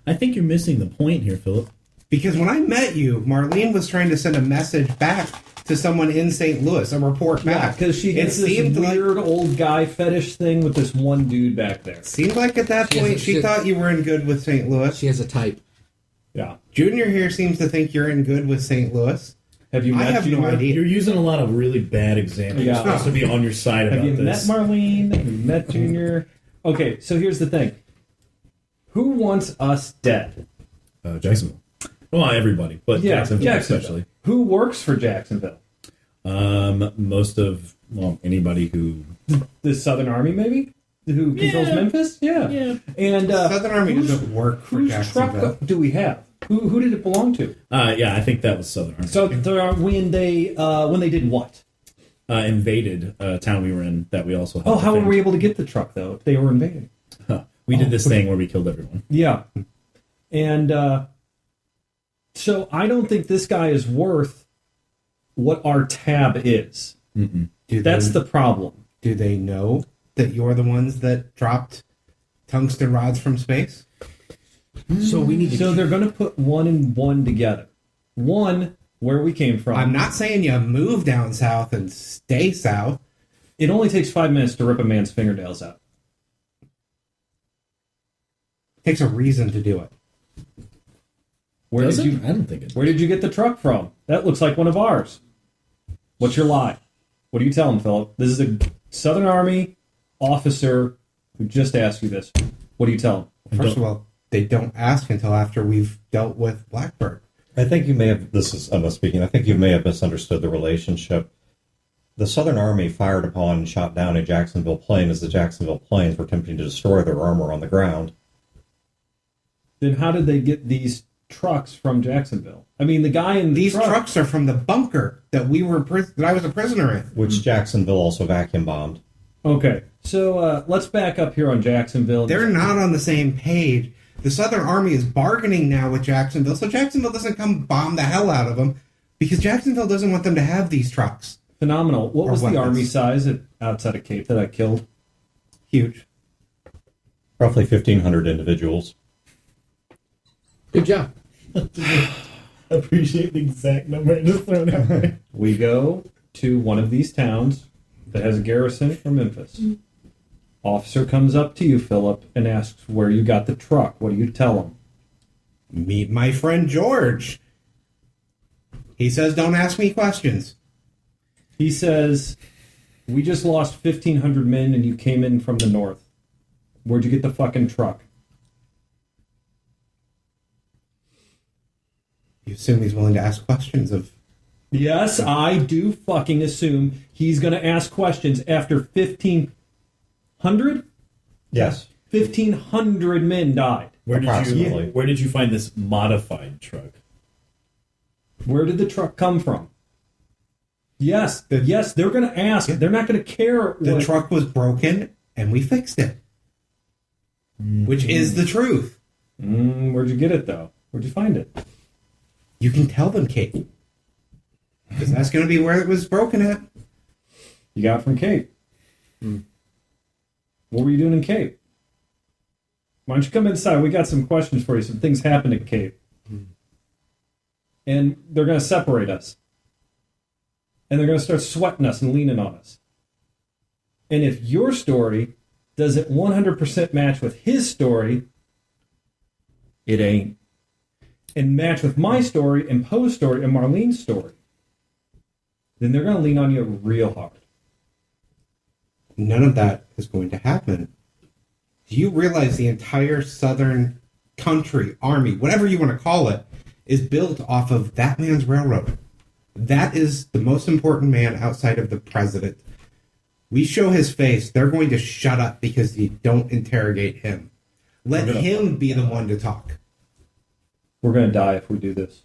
I think you're missing the point here, Philip. Because when I met you, Marlene was trying to send a message back to someone in St. Louis, a report back. Because she gets this weird old guy fetish thing with this one dude back there. Seemed like at that She has point a she shit- thought you were in good with St. Louis. She has a type. Yeah. Junior here seems to think you're in good with St. Louis. Have you I met have no Junior? idea. You're using a lot of really bad examples. Yeah. You're supposed to be on your side Have about you this. met Marlene? Have you met Junior? Okay, so here's the thing. Who wants us dead? Jacksonville. Well, everybody, but Jacksonville especially. Who works for Jacksonville? Most of anybody who The Southern Army, maybe? Who controls Memphis? Yeah. And Southern Army whose- doesn't work for whose Jacksonville. truck do we have? Who did it belong to? yeah, I think that was Southern Army. So when they did what? Invaded a town we were in that we also helped. Oh, how were defend. we able to get the truck though? If they were invading? We did this thing where we killed everyone. Yeah, and so I don't think this guy is worth what our tab is. That's the problem. Do they know that you're the ones that dropped tungsten rods from space? So we need to. So they're going to put one and one together. One where we came from. I'm not saying you move down south and stay south. It only takes 5 minutes to rip a man's fingernails out. It takes a reason to do it. Where Does did it? you? I don't think it. Where did you get the truck from? That looks like one of ours. What's your lie? What do you tell him, Philip? This is a Southern Army officer who just asked you this. What do you tell him? First of all, they don't ask until after we've dealt with Blackbird. I think you may have, this is Emma speaking, I think you may have misunderstood the relationship. The Southern Army fired upon and shot down a Jacksonville plane as the Jacksonville planes were attempting to destroy their armor on the ground. Then how did they get these trucks from Jacksonville? I mean, the guy in the These truck, trucks are from the bunker that that I was a prisoner in. Which Jacksonville also vacuum bombed. Okay, so let's back up here on Jacksonville. They're not on the same page. The Southern Army is bargaining now with Jacksonville, so Jacksonville doesn't come bomb the hell out of them because Jacksonville doesn't want them to have these trucks. Phenomenal. What Or was the weapons. army size outside of Cape that I killed? Huge. Roughly 1,500 individuals. Good job. Appreciate the exact number I just thrown out there. We go to one of these towns that has a garrison from Memphis. Officer comes up to you, Philip, and asks where you got the truck. What do you tell him? Meet my friend George. He says, don't ask me questions. He says, we just lost 1,500 men and you came in from the north. Where'd you get the fucking truck? You assume he's willing to ask questions of... Yes, I do fucking assume he's going to ask questions after 1,500? Yes. 1,500 men died. Approximately. Where did you find this modified truck? Where did the truck come from? Yes, they're going to ask. They're not going to care. The truck was broken, and we fixed it. Which is the truth. Where'd you get it, though? Where'd you find it? You can tell them, Kate. Because that's going to be where it was broken at. You got it from Cape. What were you doing in Cape? Why don't you come inside? We got some questions for you. Some things happened at Cape. And they're going to separate us. And they're going to start sweating us and leaning on us. And if your story doesn't 100% match with his story, it ain't. And match with my story and Poe's story and Marlene's story, then they're going to lean on you real hard. None of that is going to happen. Do you realize the entire southern country, army, whatever you want to call it, is built off of that man's railroad? That is the most important man outside of the president. We show his face, they're going to shut up because you don't interrogate him. Let him be the one to talk. We're going to die if we do this.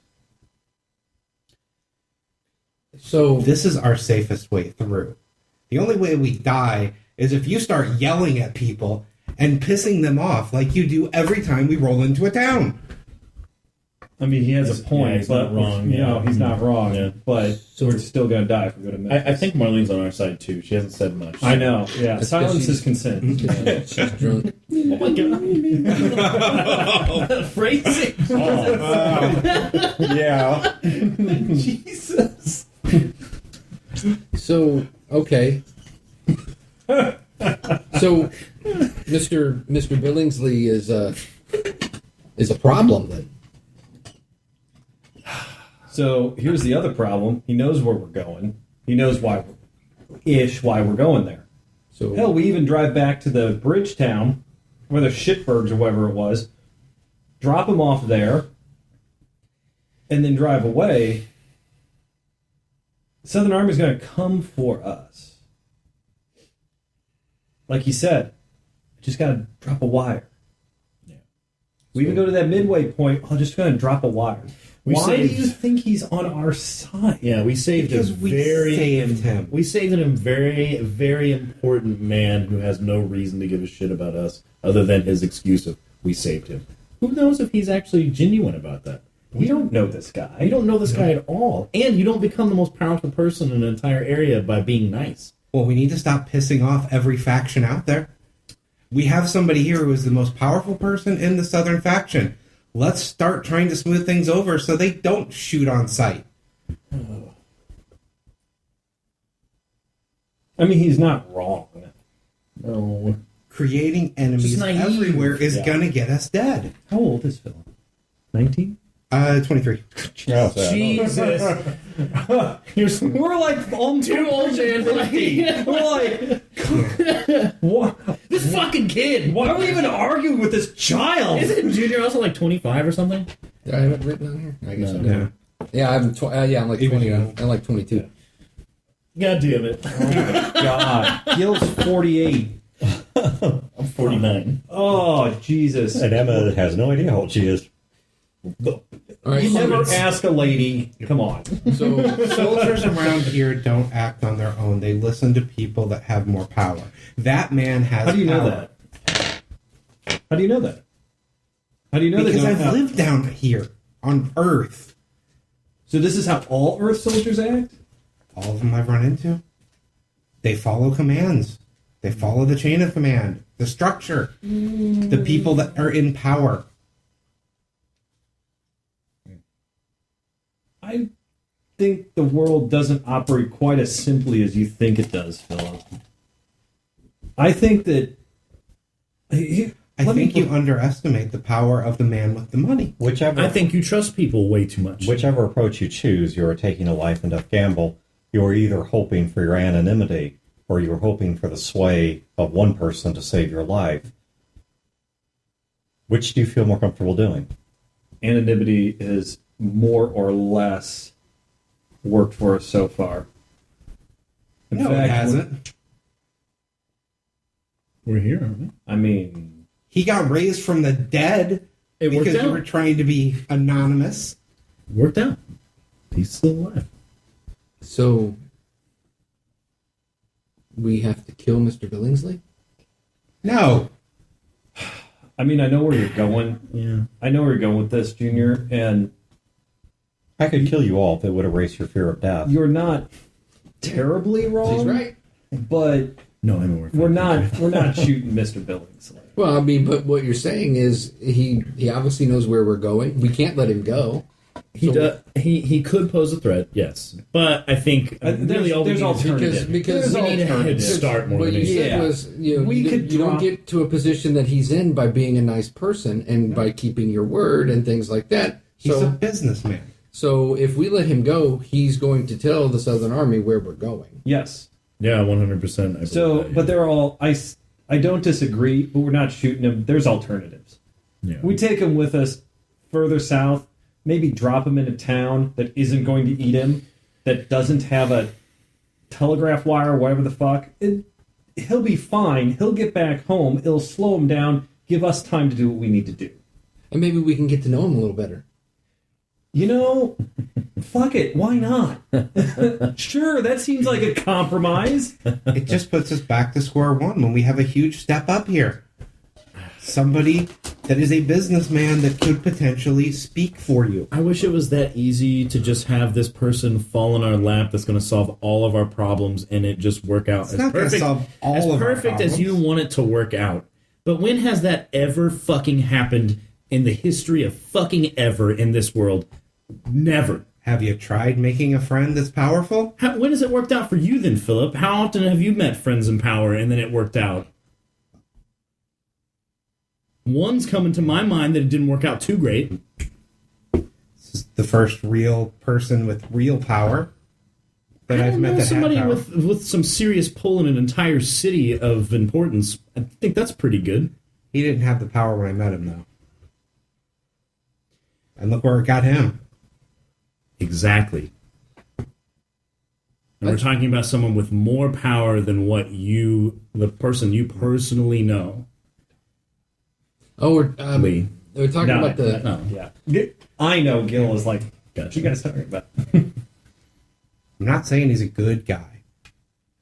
So This is our safest way through. The only way we die is if you start yelling at people and pissing them off like you do every time we roll into a town. I mean, he has a point, he's but not wrong. he's not wrong. Yeah. But we're still going to die if we go to Memphis. I think Marlene's on our side too. She hasn't said much. I know. Yeah, That's silence 'cause is consent. she's drunk. Oh my god! Phrasing. Yeah. Jesus. So okay. So Mr. Billingsley is a problem then. So here's the other problem. He knows where we're going. He knows why we're going there. So Hell, we even drive back to the bridge town, where the Shitbergs or whatever it was, drop him off there, and then drive away. The Southern Army's going to come for us. Like he said, just got to drop a wire. Yeah. We even go to that midway point, just going to drop a wire. We Why do saved- you think he's on our side? Yeah, we saved Because a we very saved him. We saved a very, very important man who has no reason to give a shit about us other than his excuse of we saved him. Who knows if he's actually genuine about that? We don't know this guy. You don't know this guy at all, and you don't become the most powerful person in an entire area by being nice. Well, we need to stop pissing off every faction out there. We have somebody here who is the most powerful person in the southern faction. Let's start trying to smooth things over so they don't shoot on sight. I mean, he's not wrong. No. Creating enemies Just naive. everywhere is Yeah. gonna get us dead. How old is Phil? 19? 23. Yeah, so- Jesus. We're like almost Too old and We're like, what? This fucking kid. Why are we even arguing with this child? Isn't Junior also like 25 or something? Did I have it written on here? I guess I No. did. Yeah, I'm. I'm like Even 20. you. I'm like 22. God damn it. God, Gil's 48. I'm 49. Oh, Jesus. And Emma has no idea how old she is. All right. You never hundreds. ask a lady. Come on. So Soldiers around here don't act on their own. They listen to people that have more power. That man has How do you know power. that? How do you know that? How do you know they Because don't I've have... lived down here on Earth. So this is how all Earth soldiers act? All of them I've run into. They follow commands. They follow the chain of command, the structure, the people that are in power. I think the world doesn't operate quite as simply as you think it does, Philip. I think that... I think you underestimate the power of the man with the money. I think you trust people way too much. Whichever approach you choose, you are taking a life and death gamble. You are either hoping for your anonymity or you're hoping for the sway of one person to save your life. Which do you feel more comfortable doing? Anonymity is more or less worked for us so far. In No, it hasn't. We're here, aren't we? I mean, He got raised from the dead It worked because out. you were trying to be anonymous. Worked out. He's still alive. So we have to kill Mr. Billingsley? No. I mean, I know where you're going. Yeah. I know where you're going with this, Junior, and I could kill you all if it would erase your fear of death. you're not terribly wrong. He's right. But No, I know we're not shooting Mr. Billings. Well, I mean, but what you're saying is he obviously knows where we're going. We can't let him go. He could pose a threat, yes, but I think There's alternatives. because There's we need a alternatives. head start more What than you anything. said Yeah. was, you know, We you, could you don't drop- get to a position that he's in by being a nice person and by keeping your word and things like that. He's a So, businessman. so if we let him go, he's going to tell the Southern Army where we're going. Yes. Yeah, 100%. So, but they're all. I don't disagree, but we're not shooting him. There's alternatives. yeah. We take him with us further south. Maybe drop him in a town that isn't going to eat him, that doesn't have a telegraph wire, or whatever the fuck. He'll be fine. He'll get back home. It'll slow him down. Give us time to do what we need to do. And maybe we can get to know him a little better. You know, fuck it. Why not? Sure, that seems like a compromise. It just puts us back to square one when we have a huge step up here. Somebody that is a businessman that could potentially speak for you. I wish it was that easy to just have this person fall in our lap that's going to solve all of our problems and it just work out It's as not going to perfect, solve all of our perfect as problems. you want it to work out. But when has that ever fucking happened in the history of fucking ever in this world? Never. Have you tried making a friend that's powerful? When has it worked out for you then, Philip? How often have you met friends in power and then it worked out? One's coming to my mind that it didn't work out too great. This is the first real person with real power that I I've don't met know that somebody had power. with some serious pull in an entire city of importance. I think that's pretty good. He didn't have the power when I met him, though. And look where it got him. Exactly. And we're talking about someone with more power than what the person you personally know. Oh, we're Lee. talking No, about the. No. Yeah. I know Gil is like, Gotcha. what you guys talking about? I'm not saying he's a good guy. I'm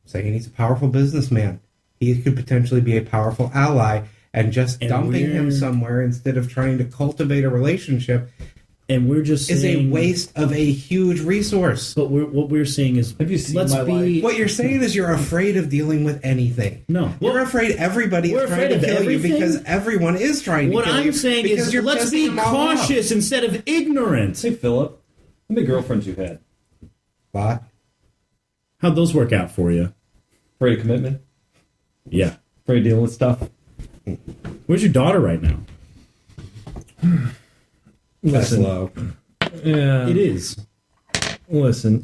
saying he's a powerful businessman. He could potentially be a powerful ally, and just And dumping him we're- somewhere instead of trying to cultivate a relationship And we're just is a saying, waste of a huge resource. But what we're saying is, Have you seen let's my be life? What you're saying is you're afraid of dealing with anything. No. You're Well, afraid everybody we're is trying to afraid of kill you everything? because everyone is trying to what kill you. I'm saying because is, you're let's pissing be them all off. cautious instead of ignorant. Hey, Philip, how many girlfriends you had? But How'd those work out for you? Afraid of commitment? Yeah. Afraid of dealing with stuff? Where's your daughter right now? that's low. Yeah. It is. Listen,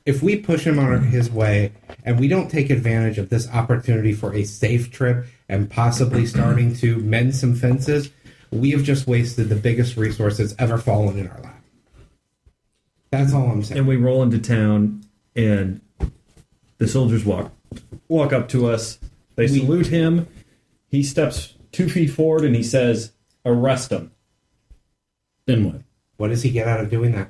If we push him on his way and we don't take advantage of this opportunity for a safe trip and possibly starting to mend some fences, we have just wasted the biggest resource that's ever fallen in our lap. That's all I'm saying. and we roll into town, and the soldiers walk up to us. They salute him. He steps 2 feet forward, and he says, "Arrest him." Then what? What does he get out of doing that?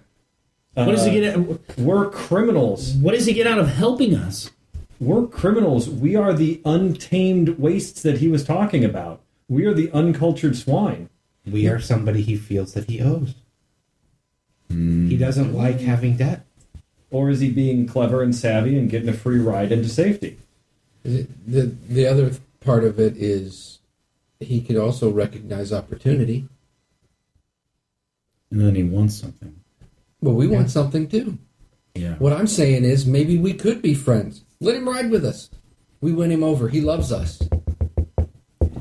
What does he get? We're criminals. What does he get out of helping us? We're criminals. We are the untamed wastes that he was talking about. We are the uncultured swine. We are somebody he feels that he owes. He doesn't like having debt. Or is he being clever and savvy and getting a free ride into safety? The other part of it is he could also recognize opportunity. And then he wants something. Well, we want something too. Yeah. What I'm saying is maybe we could be friends. Let him ride with us. We win him over. He loves us.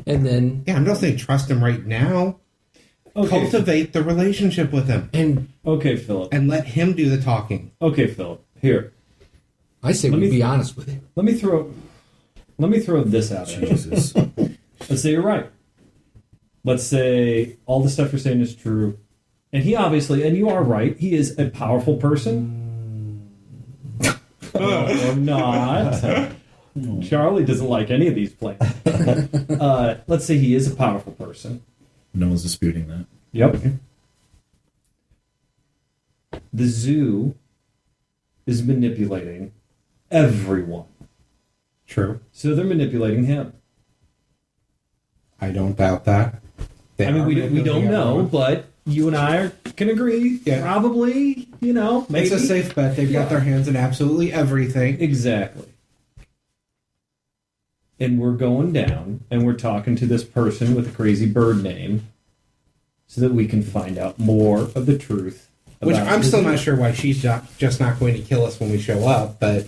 And then Yeah, I'm not saying trust him right now. Okay. Cultivate the relationship with him Okay, Philip. and let him do the talking. Okay, Philip. Here. I say Let we me- be honest with him. Let me throw this out at you. Jesus. Let's say you're right. Let's say all the stuff you're saying is true. And he obviously, and you are right, he is a powerful person. Or not. Charlie doesn't like any of these plans. Let's say he is a powerful person. No one's disputing that. Yep. The zoo is manipulating everyone. True. So they're manipulating him. I don't doubt that. I mean, we don't know, but you and I can agree. Yeah. Probably, maybe. It's a safe bet. They've got their hands in absolutely everything. Exactly. And we're going down, and we're talking to this person with a crazy bird name so that we can find out more of the truth. Which I'm still not sure why she's just not going to kill us when we show up, but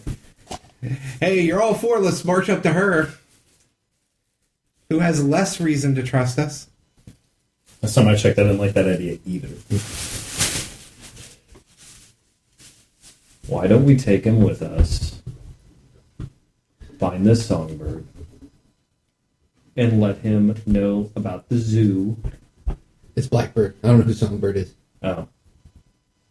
hey, you're all four. Let's march up to her. Who has less reason to trust us? Last time I checked, I didn't like that idea either. Why don't we take him with us, find this songbird, and let him know about the zoo? It's Blackbird. I don't know who Songbird is. Oh.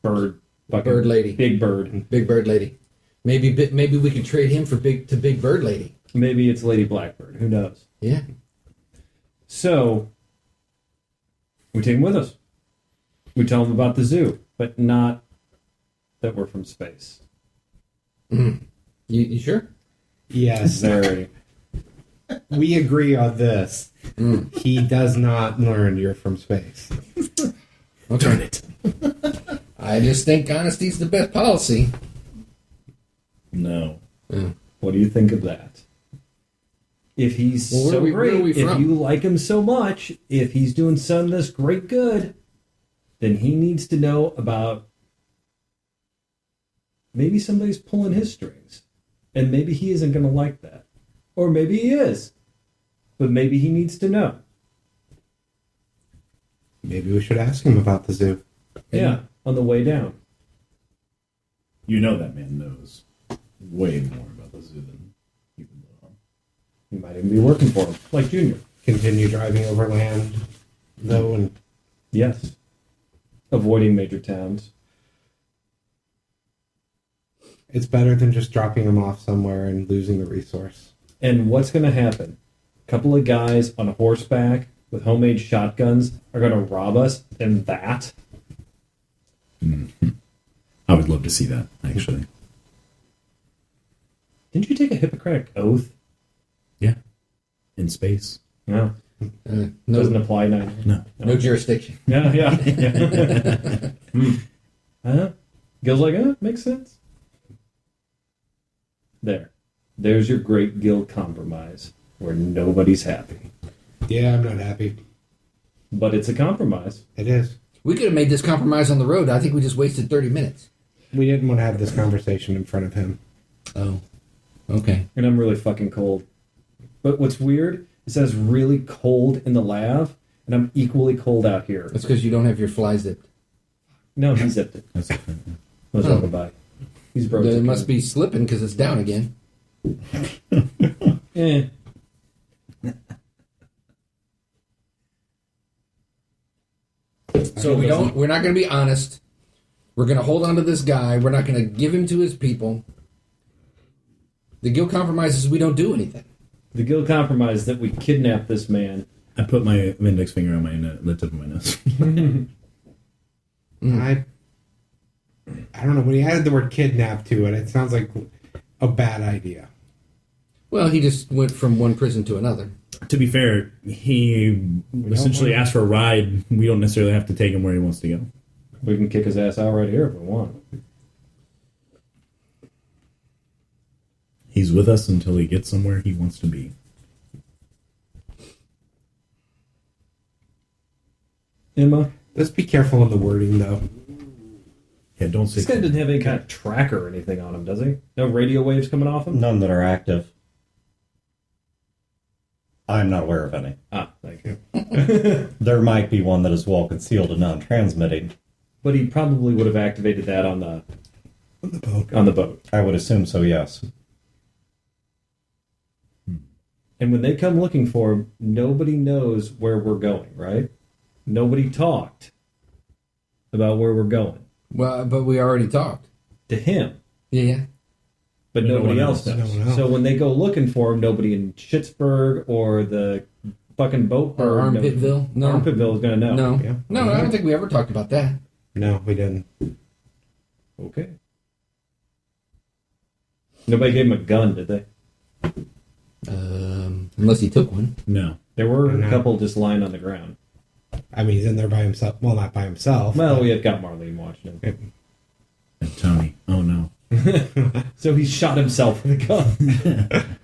Bird. Bird lady. Big bird. Big Bird lady. Maybe we could trade him for Big Bird lady. Maybe it's Lady Blackbird. Who knows? Yeah. So, we take him with us. We tell him about the zoo, but not that we're from space. You sure? Yes. Very. We agree on this. He does not learn you're from space. Okay. Darn it. I just think honesty's the best policy. No. What do you think of that? If he's Well, so where great, are we if from? you like him so much, if he's doing some of this great good, then he needs to know about maybe somebody's pulling his strings. And maybe he isn't going to like that. Or maybe he is. But maybe he needs to know. Maybe we should ask him about the zoo. Yeah, on the way down. You know that man knows way more about the zoo than you can know. He might even be working for him, like Junior. Continue driving overland, though, and Yes. Avoiding major towns. it's better than just dropping him off somewhere and losing the resource. And what's going to happen? A couple of guys on horseback with homemade shotguns are going to rob us, and that? I would love to see that, actually. Didn't you take a Hippocratic oath? Yeah. In space. No. No, Doesn't apply now. no jurisdiction. Yeah. Huh? Gil's like, makes sense. There's your great guild compromise where nobody's happy. Yeah, I'm not happy. But it's a compromise. It is. We could have made this compromise on the road. I think we just wasted 30 minutes. We didn't want to have this conversation in front of him. Oh. Okay. And I'm really fucking cold. But what's weird is that it's really cold in the lab, and I'm equally cold out here. That's because you don't have your fly zipped. No, he zipped it. That's okay. I was walking by. He's broke. It must be slipping because it's down again. Eh. So we're not going to be honest. We're going to hold on to this guy. We're not going to give him to his people. The guild compromise is we don't do anything. The guild compromise that we kidnapped this man. I put my index finger on the tip of my nose. I don't know. When he added the word kidnap to it, it sounds like a bad idea. Well, he just went from one prison to another. To be fair, he essentially asked for a ride. We don't necessarily have to take him where he wants to go. We can kick his ass out right here if we want. He's with us until he gets somewhere he wants to be. Emma? Let's be careful of the wording, though. Yeah, don't say This guy doesn't have any kind of tracker or anything on him, does he? No radio waves coming off him? None that are active. I'm not aware of any. Ah, thank you. There might be one that is well concealed and non-transmitting. But he probably would have activated that on the boat. On the boat. I would assume so, yes. And when they come looking for him, nobody knows where we're going, right? Nobody talked about where we're going. Well, but we already talked. To him. Yeah. But No nobody one else else. knows. No one else. So when they go looking for him, nobody in Schittsburg or the fucking boat Or Armpitville? No. Armpitville is going to know. No. Yeah. No, I don't think we ever talked about that. No, we didn't. Okay. Nobody gave him a gun, did they? Unless he took one. No. There were And a couple just lying on the ground. I mean, he's in there by himself. Well, not by himself. Well, but- we have got Marlene watching him. And Tony. Oh no. So he shot himself with a gun.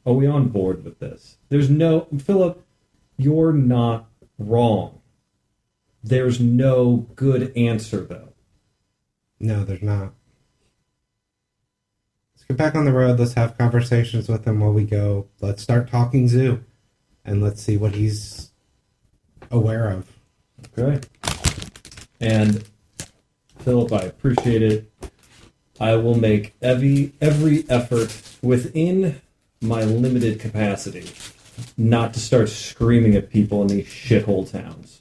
Are we on board with this? There's no... Philip, you're not wrong. There's no good answer, though. No, there's not. Let's get back on the road. Let's have conversations with him while we go. Let's start talking zoo. And let's see what he's aware of. Okay. And, Philip, I appreciate it. I will make every effort within my limited capacity not to start screaming at people in these shithole towns.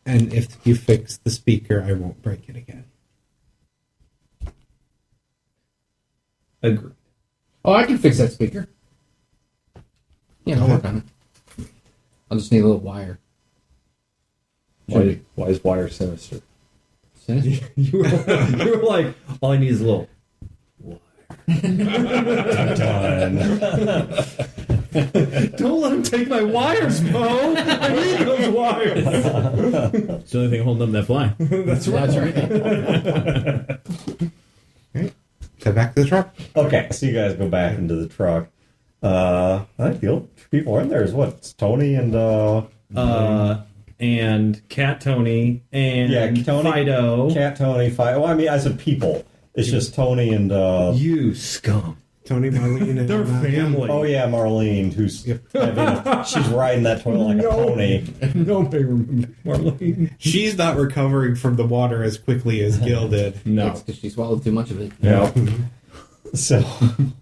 And if you fix the speaker, I won't break it again. Agreed. Oh, I can fix that speaker. Yeah, I'll work on it. I'll just need a little wire. Why is wire sinister? Sinister? You were like, all I need is a little. Done. Don't let him take my wires, Mo. I need those wires. It's the only thing holding them that fly. That's right. That's right. So back to the truck. Okay, so you guys go back into the truck. I think the old people in there is what? It's Tony and And Cat Tony and Tony, Fido. Cat Tony, Fido. Well, I mean, I said people. It's just Tony and You scum. Tony, Marlene, and They're family. oh yeah, Marlene, who's she's riding that toilet like a pony. Nobody remembers Marlene. She's not recovering from the water as quickly as Gil did. No. That's because she swallowed too much of it. Yeah. So,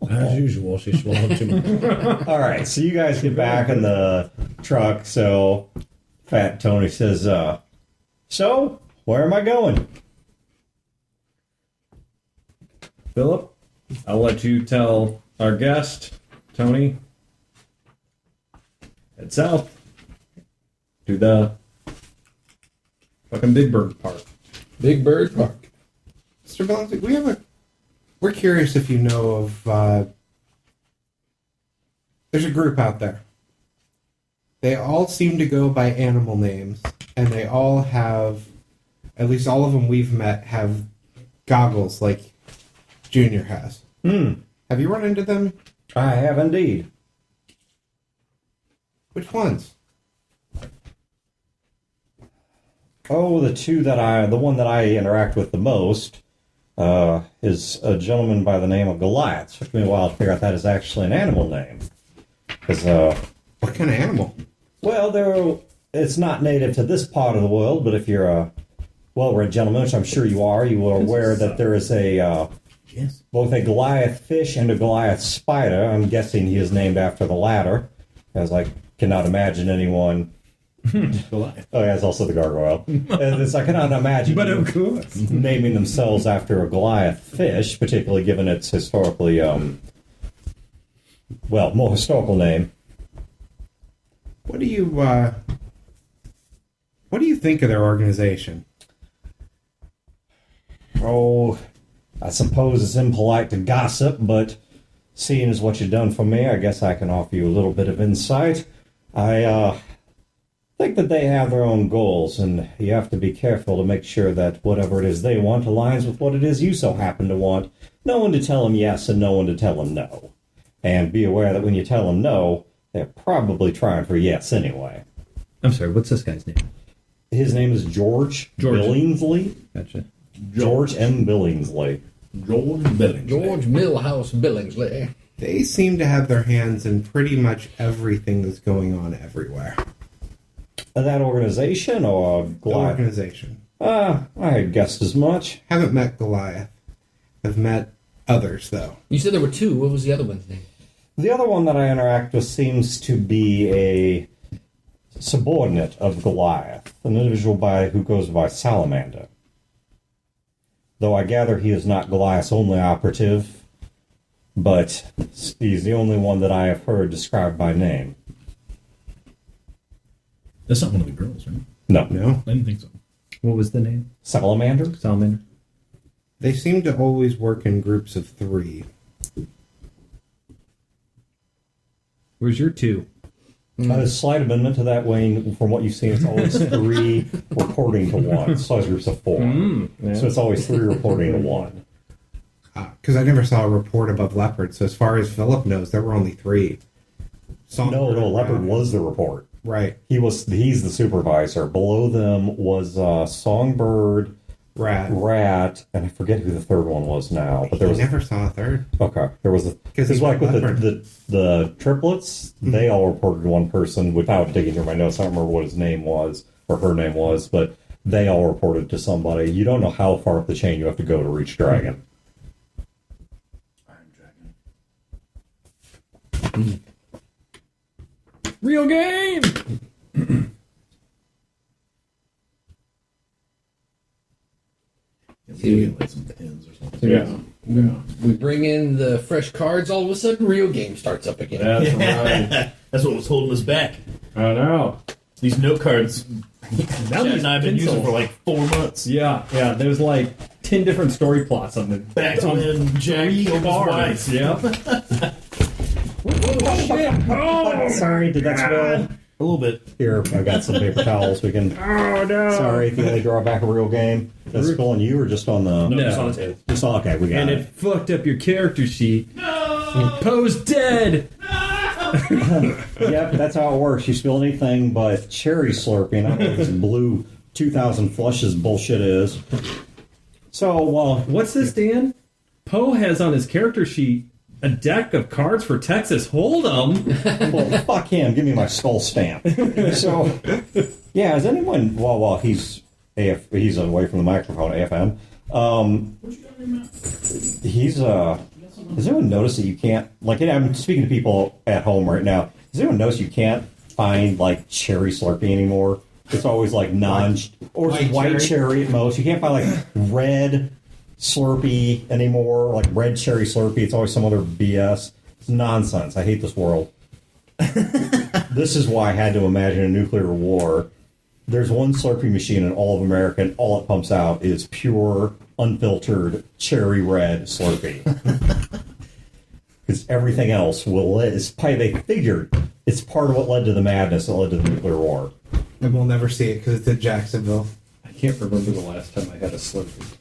As usual, she swallowed too much. all right. So you guys get back in the truck. So, Fat Tony says, "So, where am I going?" Philip, I'll let you tell our guest, Tony. Head south to the fucking Big Bird Park. Big Bird Park. Mr. Bellingsley, we're curious if you know of, there's a group out there. They all seem to go by animal names, and they all have, at least all of them we've met, have goggles like Junior has. Have you run into them? I have indeed. Which ones? Oh, the one that I interact with the most is a gentleman by the name of Goliath. It took me a while to figure out that is actually an animal name. Because, What kind of animal? well, it's not native to this part of the world, but if you're a well-read gentleman, which I'm sure you are aware that there is both a Goliath fish and a Goliath spider. I'm guessing he is named after the latter, as I cannot imagine anyone. Goliath. Oh, yeah, it's also the gargoyle. I cannot imagine But of course. naming themselves after a Goliath fish, particularly given its historically, more historical name. What do you think of their organization? Oh, I suppose it's impolite to gossip, but seeing as what you've done for me, I guess I can offer you a little bit of insight. I think that they have their own goals, and you have to be careful to make sure that whatever it is they want aligns with what it is you so happen to want. No one to tell them yes and no one to tell them no. And be aware that when you tell them no, they're probably trying for yes anyway. I'm sorry, what's this guy's name? His name is George Billingsley. Gotcha. George M. Billingsley. George Billings. George Millhouse Billingsley. They seem to have their hands in pretty much everything that's going on everywhere. That organization or The Goliath? organization. I had guessed as much. Haven't met Goliath. Have met others, though. You said there were two. What was the other one's name? The other one that I interact with seems to be a subordinate of Goliath, an individual who goes by Salamander. Though I gather he is not Goliath's only operative, but he's the only one that I have heard described by name. That's not one of the girls, right? No. No. I didn't think so. What was the name? Salamander? Salamander. They seem to always work in groups of 3. Where's your 2? A slight amendment to that, Wayne. From what you've seen, it's always 3 reporting to 1. Size groups of 4. Yeah. So it's always 3 reporting to 1. Because I never saw a report above Leopard, so as far as Philip knows, there were only 3. No, Leopard was the report. Right. He's the supervisor. Below them was Songbird, Rat, and I forget who the third one was now. But there was never saw a third. Okay, there was because like with the triplets, they all reported to one person without digging through my notes. I don't remember what his name was or her name was, but they all reported to somebody. You don't know how far up the chain you have to go to reach Dragon. Real game! Like some pins or something. Yeah. We bring in the fresh cards, all of a sudden, real game starts up again. That's right. That's what was holding us back. I know. These note cards, Now Chad and I have been using pencils. for like 4 months. Yeah. There's like 10 different story plots on the Back to when Jack killed his wife. Yeah. Oh, sorry, did that spill? A little bit. Here, I got some paper towels. We can. Oh no. Sorry, the only drawback of real game. That's spill on you or just on the? No. Just on the table. Just on. Okay, we got And it. it fucked up your character sheet. No. Poe's dead. Yep, that's how it works. You spill anything but cherry slurping. I don't know what this blue 2000 flushes bullshit is. So, well, What's this, Dan? Poe has on his character sheet a deck of cards for Texas Hold'em. well, fuck him. Give me my skull stamp. So, yeah, is anyone? Well, he's away from the microphone. AFM. Has anyone noticed that you can't I'm speaking to people at home right now. Has anyone noticed you can't find like cherry Slurpee anymore? It's always like white cherry at most. You can't find like red Slurpee anymore, like red cherry Slurpee. It's always some other BS. It's nonsense. I hate this world. This is why I had to imagine a nuclear war. There's one Slurpee machine in all of America, and all it pumps out is pure, unfiltered, cherry red Slurpee. Because everything else they figured it's part of what led to the madness that led to the nuclear war. And we'll never see it because it's in Jacksonville. I can't remember the last time I had a Slurpee.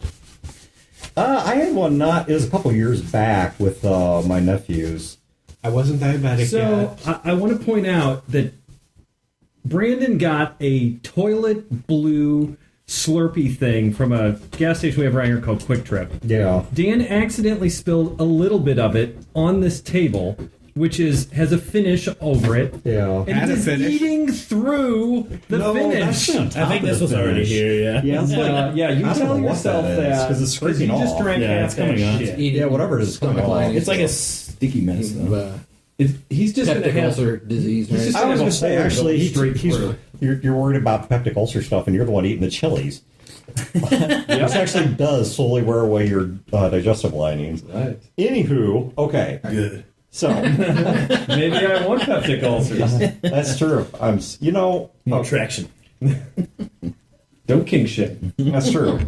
I had one it was a couple years back with my nephews. I wasn't diabetic So yet. I want to point out that Brandon got a toilet blue Slurpee thing from a gas station we have around here called Quick Trip. Yeah. Dan accidentally spilled a little bit of it on this table, which has a finish over it. Yeah. And he's eating through the finish. I think this was already here, Yeah, it's like, Yeah, you I don't tell know what yourself that is, that 'cause it's scraping you just off. drank Yeah, half it's coming that on. shit. Eating Yeah, whatever it is, it's stomach coming lining. off. It's like a sticky mess, though. He's just going to peptic have ulcer disease, he's right? just- I was going to say, actually, Straight through. you're worried about the peptic ulcer stuff, and you're the one eating the chilies. This actually does slowly wear away your digestive linings. Right. Anywho, okay. Good. So, Maybe I want peptic ulcers. that's true. No traction. Don't king shame. That's true.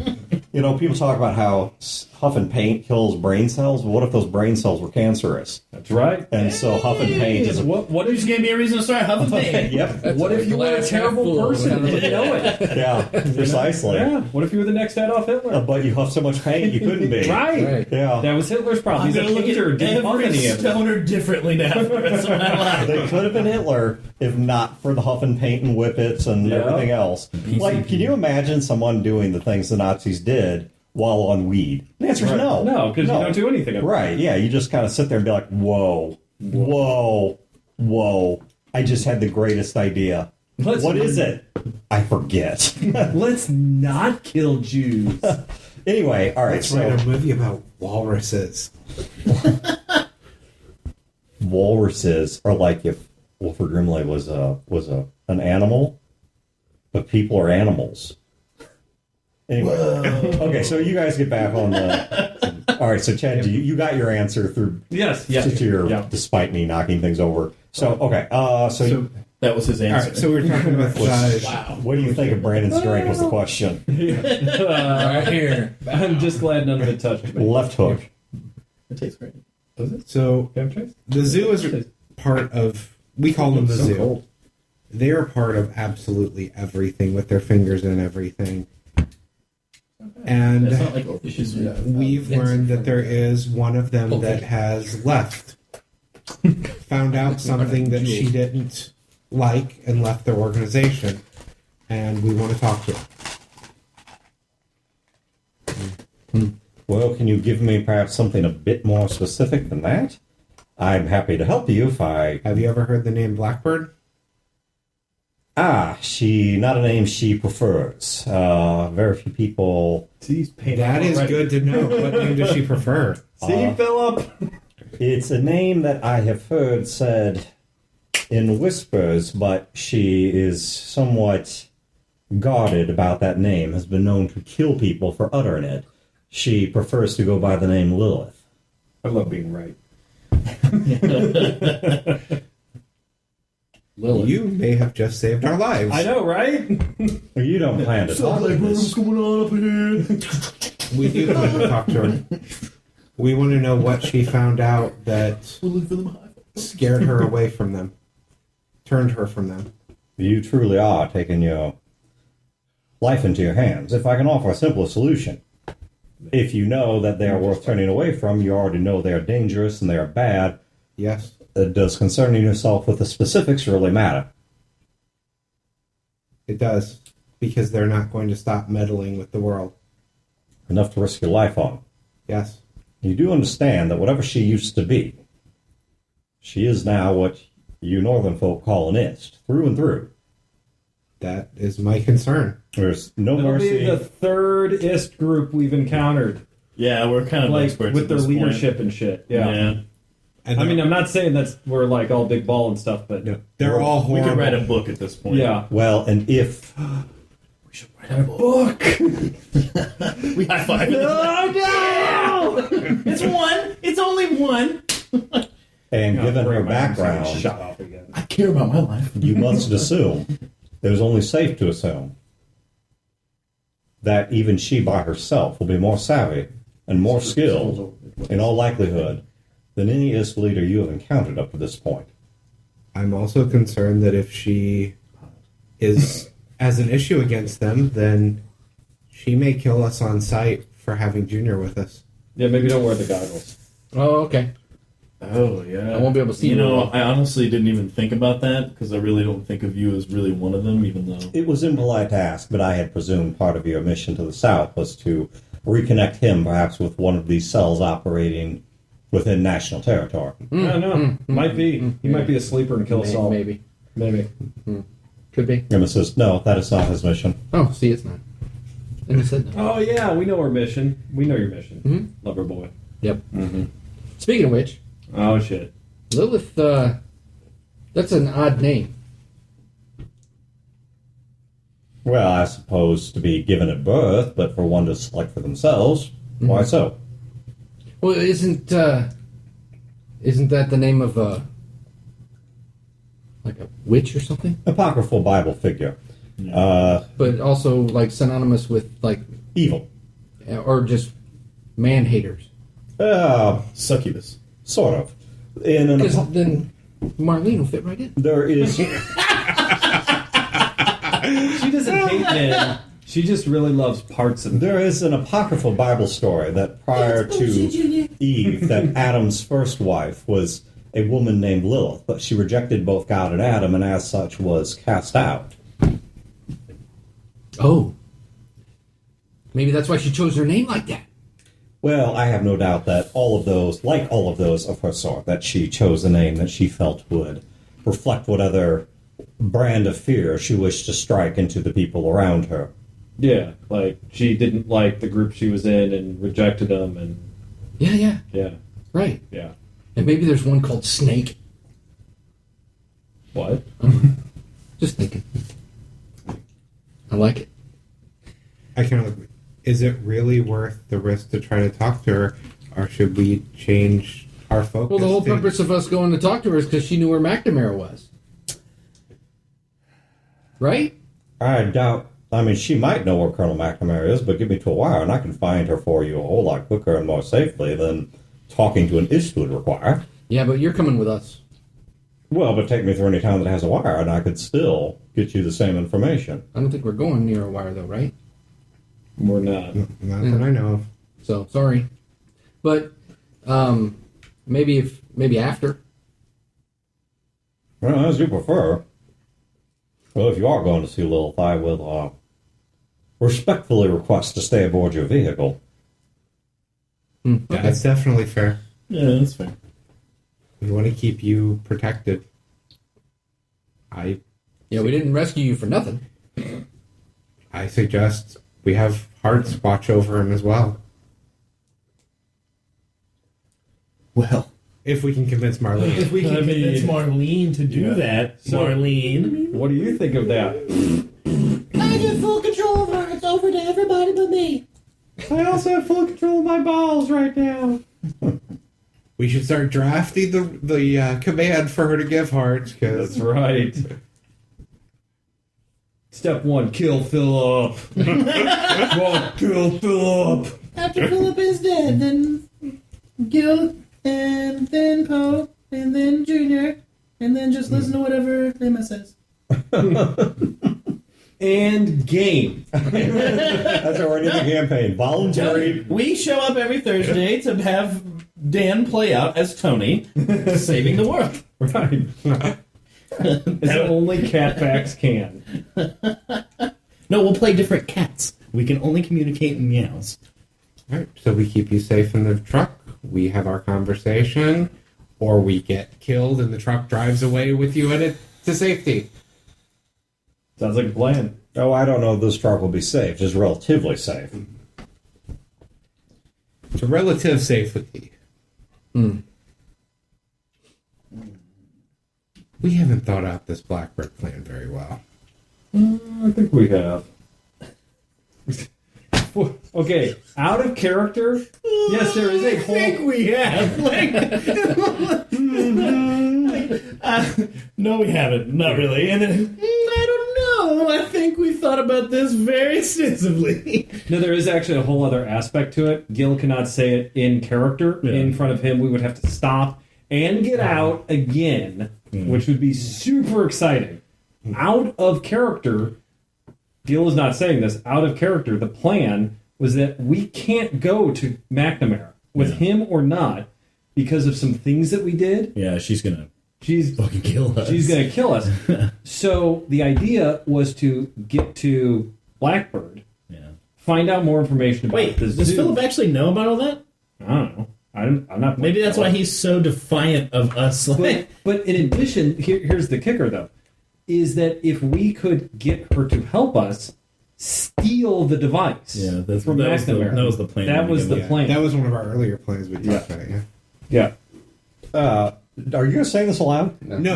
People talk about how huffing paint kills brain cells. But what if those brain cells were cancerous? That's right. And so huffing paint is What You if just gave me a reason to start huffing paint. Yep. what if you were a glass half terrible full person kind and of didn't know it? Yeah, precisely. Yeah. What if you were the next Adolf Hitler? But you huffed so much paint you couldn't be. Right. Yeah. That was Hitler's problem. I'm He's a going to look painter. at Didn't huff every any of it. stoner differently now for the rest of my life. They could have been Hitler if not for the huffing paint and whippets and Yeah. everything else. Like, can you imagine someone doing the things the Nazis did while on weed? The answer is no. No, because you don't do anything. Right, yeah. You just kind of sit there and be like, whoa, I just had the greatest idea. What is it? I forget. Let's not kill Jews. Anyway, all right. Let's So write a movie about walruses. walruses are like if Wilford Brimley was an animal, but people are animals. Anyway, okay. So you guys get back on the. All right. So Chad, you got your answer through Yes. despite me knocking things over. So okay. So That was his All answer. right, so we were talking about what do you think of Brandon's drink? Was the question. Right here. I'm just glad none of it touched me. Left hook. It tastes great. Was it? So Have a taste? the zoo is part of We call them the So zoo. cold. They're part of absolutely everything with their fingers and everything. And It's not like orphages. we've learned that there is one of them that has left. Found out something that she didn't like and left their organization. And we want to talk to her. Well, can you give me perhaps something a bit more specific than that? I'm happy to help you if I... Have you ever heard the name Blackbird? She... not a name she prefers. Very few people... That is good to know. What name does she prefer? See, Philip? It's a name that I have heard said in whispers, but she is somewhat guarded about that name, has been known to kill people for uttering it. She prefers to go by the name Lilith. I love being right. Lilith. You may have just saved our lives. I know, right? You don't plan to talk to this. going on up here? We do plan to talk to her. We want to know what she found out that We're looking for them high. scared her away from them, turned her from them. You truly are taking your life into your hands. If I can offer a simple solution, if you know that they are worth turning away from, you already know they are dangerous and they are bad. Yes. Does concerning yourself with the specifics really matter? It does, because they're not going to stop meddling with the world. Enough to risk your life on. Yes. You do understand that whatever she used to be, she is now what you northern folk call an ist, through and through. That is my concern. There's no It'll mercy. be the third ist group we've encountered, Yeah, we're kind of like experts with at their this leadership point. and shit. Yeah. And I mean, I'm not saying we're like all big ball and stuff, but they're all We horrible. could write a book at this point. yeah. Well, and if... We should write a book. We high five. Oh no! It's one. It's only one. And given her My arm's gonna background, shut off again. I care about my life. you must assume, it is only safe to assume, that even she by herself will be more savvy and more skilled, in all likelihood, than any ist leader you have encountered up to this point. I'm also concerned that if she is as an issue against them, then she may kill us on sight for having Junior with us. Yeah, maybe don't wear the goggles. Oh, okay. Oh yeah. I won't be able to see You you know, well. I honestly didn't even think about that because I really don't think of you as really one of them, even though. It was impolite to ask, but I had presumed part of your mission to the south was to reconnect him perhaps with one of these cells operating within national territory. I don't know. Might be. He might be a sleeper and kill us all. Maybe. Maybe. Could be. Nemesis, no, that is not his mission. Oh, see, it's not. And it said no. Oh yeah, we know our mission. We know your mission, Mhm. lover boy. Yep. Speaking of which, Oh shit. Lilith, that's an odd name. Well, I suppose to be given at birth, but for one to select for themselves, why so? Well, isn't that the name of like a witch or something? Apocryphal Bible figure. But also like synonymous with like, Evil. or just man haters. Succubus. Sort of. In an Because then Marlene will fit right in. there is... She doesn't hate men. She just really loves parts of them. There is an apocryphal Bible story that prior to Eve, that Adam's first wife was a woman named Lilith, but she rejected both God and Adam, and as such was cast out. Oh. Maybe that's why she chose her name like that. Well, I have no doubt that all of those, like all of those of her sort, that she chose a name that she felt would reflect what other brand of fear she wished to strike into the people around her. Yeah, like she didn't like the group she was in and rejected them, and Yeah. yeah, Right. yeah. And maybe there's one called Snake. What? Just thinking. I like it. I kind of. Is it really worth the risk to try to talk to her, or should we change our focus? Well, the whole to- purpose of us going to talk to her is because she knew where McNamara was. Right? I doubt... I mean, she might know where Colonel McNamara is, but give me to a wire, and I can find her for you a whole lot quicker and more safely than talking to an Ist would require. Yeah, but you're coming with us. Well, but take me through any town that has a wire, and I could still get you the same information. I don't think we're going near a wire, though, right? We're not. Not that I know of. So, sorry. But maybe after. Well, as you prefer. Well, if you are going to see Lilith, I will respectfully request to stay aboard your vehicle. Yeah, that's definitely fair. Yeah, that's fair. We want to keep you protected. Yeah, we didn't rescue you for nothing. I suggest we have Hearts watch over him as well. Well, If we can convince Marlene. if we can convince Marlene to do that, So- Marlene. What do you think of that? I get full control of her. It's over to everybody but me. I also have full control of my balls right now. We should start drafting the command for her to give Hearts, That's because right. Step 1, kill Philip. Kill Philip. After Philip is dead, then Gil, and then Poe, and then Junior, and then just listen to whatever Emma says. And game. That's already the campaign. Voluntary. We show up every Thursday to have Dan play out as Tony, saving the world. Right. As only Catfax can. No, we'll play different cats. We can only communicate in meows. Right. So we keep you safe in the truck. We have our conversation, or we get killed and the truck drives away with you in it to safety. Sounds like a plan. Oh, I don't know if this truck will be safe. Just relatively safe. It's a relative safety. We haven't thought out this Blackbird plan very well. I think we have. Okay, out of character. Yes, there is a whole. We have. No, we haven't. Not really. And then, I don't know. I think we thought about this very extensively. No, there is actually a whole other aspect to it. Gil cannot say it in character. Yeah. In front of him, we would have to stop and get out again, which would be super exciting. Out of character, Gil is not saying this. Out of character, the plan was that we can't go to McNamara with him or not because of some things that we did. Yeah, she's gonna She's fucking kill us. She's going to kill us. So the idea was to get to Blackbird, find out more information about Wait, the does zoo. Philip actually know about all that? I don't know. I'm not. Maybe that's why he's so defiant of us. But in addition, here's the kicker, though, is that if we could get her to help us steal the device from McNamara, that was the plan. That was the plan. That was one of our earlier plans we talked about. Yeah. Yeah. Are you going to say this aloud? No.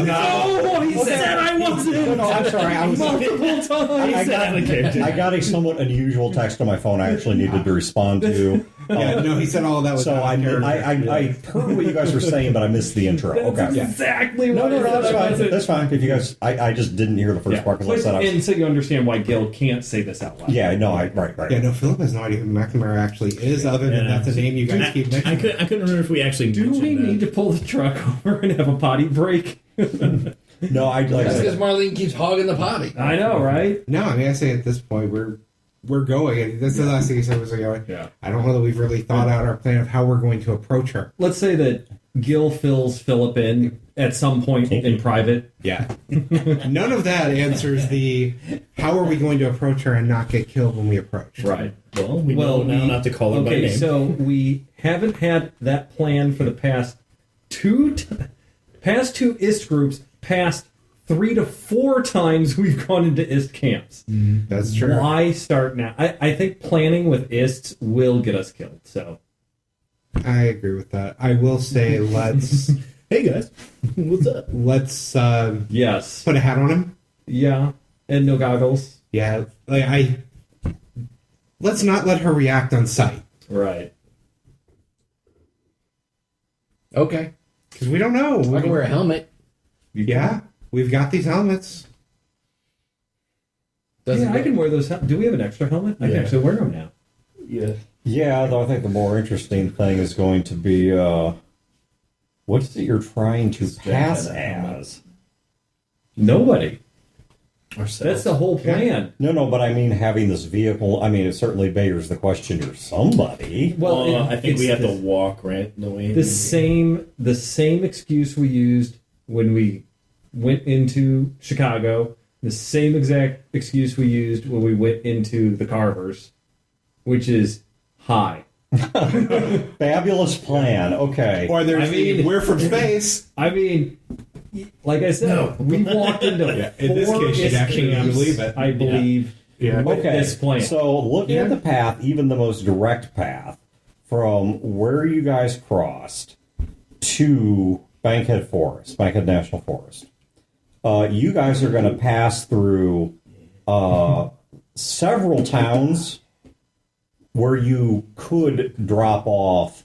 He said I wasn't. No, I'm sorry. I was Multiple times. I got a somewhat unusual text on my phone I actually needed to respond to. Yeah, no, he said all of that was So I heard what you guys were saying, but I missed the intro. That's Okay. exactly No, what that's fine. That's fine. If you guys, I just didn't hear the first part because I said I was. And so you understand why Gil can't say this out loud. Yeah, no, right. Yeah, no, Philip has no idea who McNamara actually is, other than that's a name you guys keep I mentioning. couldn't remember if we actually Do we mentioned need to pull the truck over and have a potty break? No, I like I That's because said, Marlene keeps hogging the potty. I know, right? No, I mean, I say at this point, we're going. And that's the last thing he said was, Yeah. I don't know that we've really thought out our plan of how we're going to approach her. Let's say that Gil fills Philip in at some point in private. Yeah. None of that answers the how are we going to approach her and not get killed when we approach. Right. Well, we know now not to call her by Okay, name. so we haven't had that plan for the past two IST groups, past 3 to 4 times we've gone into IST camps. That's true. Why start now? I think planning with ISTs will get us killed. So I agree with that. I will say let's Hey guys, what's up? yes, put a hat on him. yeah, and no goggles. Yeah, let's not let her react on sight Right. Okay. because we don't know. I can wear a helmet. Yeah, we've got these helmets. Doesn't I can wear those. Do we have an extra helmet? I can Yeah. actually wear them now. yeah. Though I think the more interesting thing is going to be what is it you're trying to pass that as? Nobody. Ourselves. That's the whole plan. No, but I mean having this vehicle. I mean, it certainly beggars the question: you're somebody. Well, I think we it's have to walk randomly. the same excuse we used when we went into Chicago. The same exact excuse we used when we went into the Carvers, which is hi. Fabulous plan. Okay. Or there's I mean- we're from space. I mean, like I said, we walked into in this four case, you'd actually issues, believe it. I believe. Yeah. With Okay. this plan. So looking at the path, even the most direct path from where you guys crossed to Bankhead Forest, Bankhead National Forest, you guys are going to pass through several towns where you could drop off.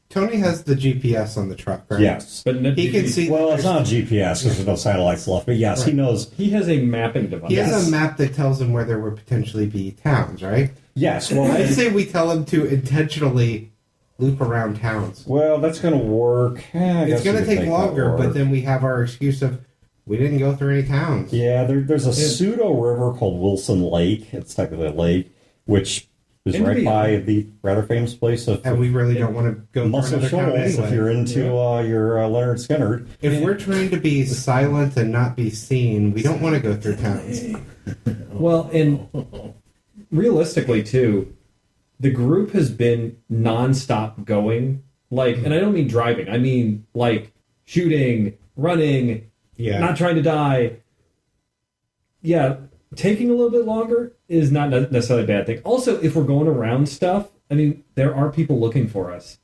Tony has the GPS on the truck, right? Yes. But He can see. Well, it's not GPS because there's no satellites left. But yes, he knows. He has a mapping device. He has a map that tells him where there would potentially be towns, right? Yes. Well, I'd say we tell him to intentionally loop around towns. well, that's going to work. It's going to take longer, but then we have our excuse of we didn't go through any towns. Yeah, there's a pseudo river called Wilson Lake. It's technically a lake, which is In right Indiana. by the rather famous place of And we really don't want to go through Muscle another town Shoals anyway. if you're into your Leonard Skinner. If we're trying to be silent and not be seen, we don't want to go through towns. Well, and realistically, too, the group has been nonstop going. Like, and I don't mean driving. I mean, like, shooting, running, Yeah. not trying to die. Yeah, taking a little bit longer is not necessarily a bad thing. Also, if we're going around stuff, I mean, there are people looking for us.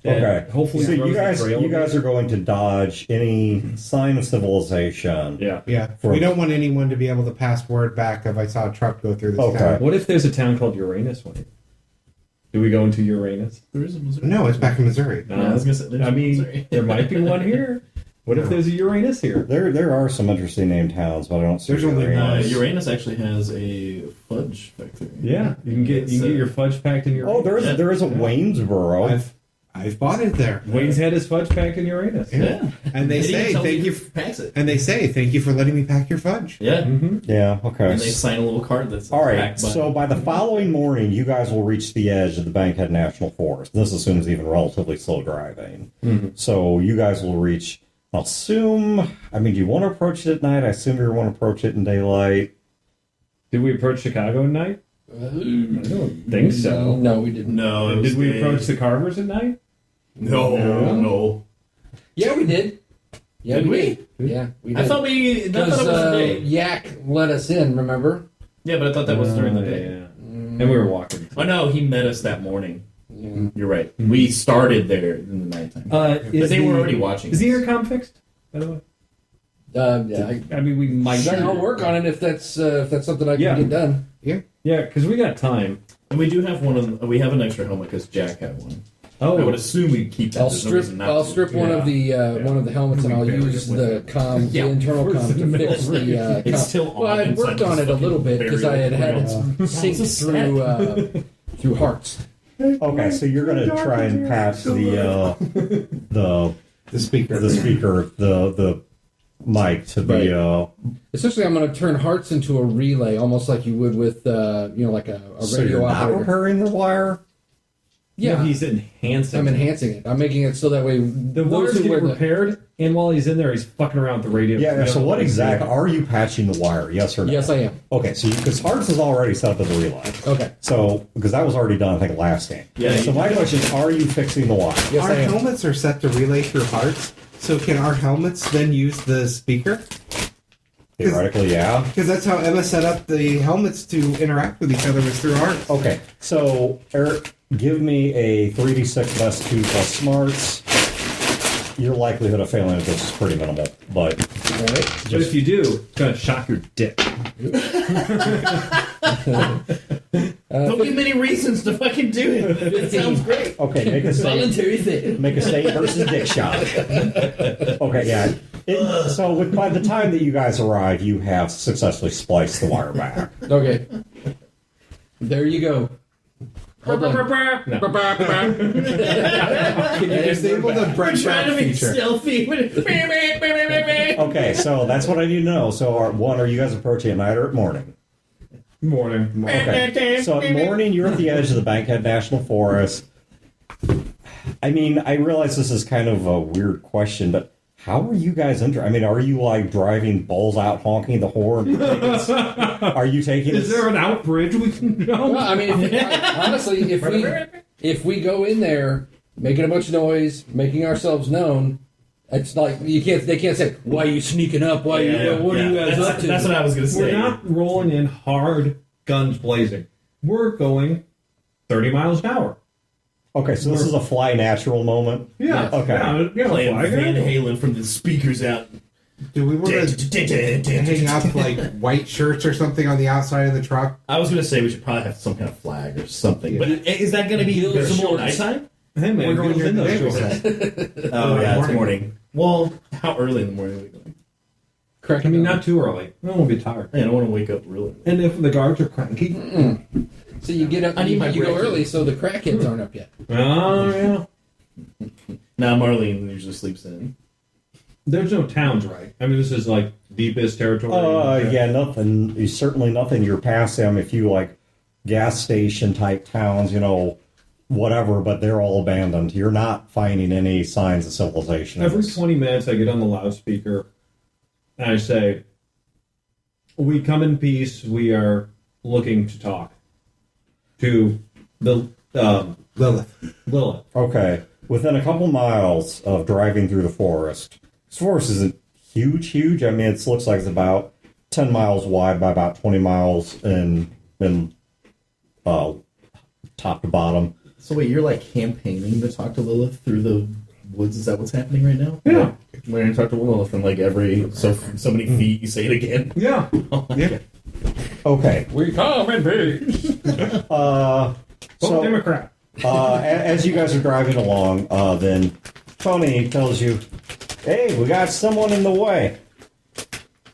And Okay. hopefully, So throws you the guys trail a bit. are going to dodge any sign of civilization. Yeah. Yeah. For- We don't want anyone to be able to pass word back of I saw a truck go through this Okay. town. What if there's a town called Uranus? Do we go into Uranus? There is a Missouri. No, it's back in Missouri. No, Yeah, I was gonna say, there's I mean, Missouri. there might be one here. What if there's a Uranus here? There are some interesting named towns, but I don't see There's only Uranus. Uranus actually has a fudge factory. Yeah, you can get your fudge packed in Uranus. Oh, there is a Waynesboro. I've bought it there. Wayne's had his fudge packed in Uranus. Yeah. And they say thank you. Packs it. And they say thank you for letting me pack your fudge. Yeah. Mm-hmm. Yeah, okay. And they sign a little card that's All right, packed by- so by the following morning, you guys will reach the edge of the Bankhead National Forest. This assumes even relatively slow driving. So you guys will reach, I'll assume, I mean, do you want to approach it at night? I assume you want to approach it in daylight. Did we approach Chicago at night? I don't think so. No, we didn't. No, it was Did we day. approach the Carvers at night? No. Yeah, we did. Yeah, Did we? Yeah, we did. I thought it was Because a day. Yak let us in, remember? Yeah, but I thought that was during the day. Yeah. And we were walking. Oh no, he met us that morning. Yeah. You're right. We started there in the nighttime. but they were already watching. Is the us. intercom fixed, by the way? Yeah, I mean, we might. I'll work on it if that's something I can Yeah. get done. Yeah, because we got time. And we do have one. We have an extra helmet because Jack had one. Oh, I would assume we'd keep that. I'll There's no strip. reason not I'll to. strip one of the helmets, and I'll We buried use it with the it. comm, Yeah, the internal first comm in the to middle. fix the. It's comm. still Well, I on worked inside on this it a little fucking bit because I had burial it ground. synced It's a through hearts. Okay, so you're going to try and patch the speaker. the mic to the Essentially, I'm going to turn hearts into a relay, almost like you would with like a so radio you're not operator. repairing the wire. Yeah, no, he's enhancing. I'm enhancing it. I'm making it so that way The those wire's who wear getting the repaired, and while he's in there, he's fucking around with the radio. Yeah. So what exactly are you patching the wire? Yes or no? Yes, I am. Okay, so because Hearts is already set up as a relay. Okay. So because that was already done, I think last game. Yeah, So you my did. question is, are you fixing the wire? Yes, Our I am. helmets are set to relay through hearts. So can our helmets then use the speaker? Theoretically, yeah. Because that's how Emma set up the helmets to interact with each other was through hearts. Okay, so Eric, give me a 3d6 best 2 plus smarts. Your likelihood of failing at this is pretty minimal, but All right. But if you do, it's gonna shock your dick. Don't give many reasons to fucking do it. It sounds great. okay, make a state, Voluntary thing. make a state versus dick shot. Okay, yeah. So by the time that you guys arrive, you have successfully spliced the wire back. Okay. There you go. Hold on. No. Can you disable the bread Trying to be feature? stealthy. Okay, so that's what I need to know. So, are you guys approaching at night or at morning? Morning. Okay. So at morning, you're at the edge of the Bankhead National Forest. I mean, I realize this is kind of a weird question, but how are you guys I mean, are you like driving balls out, honking the horn? Are you taking? Is there an out bridge we can go? Well, I mean, honestly, if we go in there making a bunch of noise, making ourselves known, it's like they can't say, "Why are you sneaking up? What are you guys up to?" That's what I was going to say. We're not rolling in hard, guns blazing. We're going 30 miles an hour. Okay, so this is a fly natural moment. Yeah. Okay. Yeah, Playing fly Van guy. Halen from the speakers out. Do we want to hang up like white shirts or something on the outside of the truck? I was going to say we should probably have some kind of flag or something. But is that going to be Gills visible at shorts. nighttime? Hey, man, We're going girls in during those the shorts. neighborhood. Oh, yeah, it's morning. morning. Well, how early in the morning are we going? Correct. I mean, not too early. I won't be tired. I don't want to wake up really. And if the guards are cranky. So you get up, I need my you go break. early, so the crackheads aren't up yet. Oh, yeah. Now Marlene usually sleeps in. There's no towns, right? I mean, this is like deepest territory. Yeah, nothing. Certainly nothing. You're past them if you like gas station type towns, whatever. But they're all abandoned. You're not finding any signs of civilization. Every 20 minutes, I get on the loudspeaker and I say, "We come in peace. We are looking to talk to the Lilith." Okay, within a couple miles of driving through the forest. This forest isn't huge. I mean, it looks like it's about 10 miles wide by about 20 miles in top to bottom. So wait, you're like campaigning to talk to Lilith through the woods? Is that what's happening right now? Yeah. We're going to talk to Lilith from like so many feet. You say it again. Yeah. Yeah. Okay, We come in peace. Vote so Democrat. as you guys are driving along, then Tony tells you, "Hey, we got someone in the way."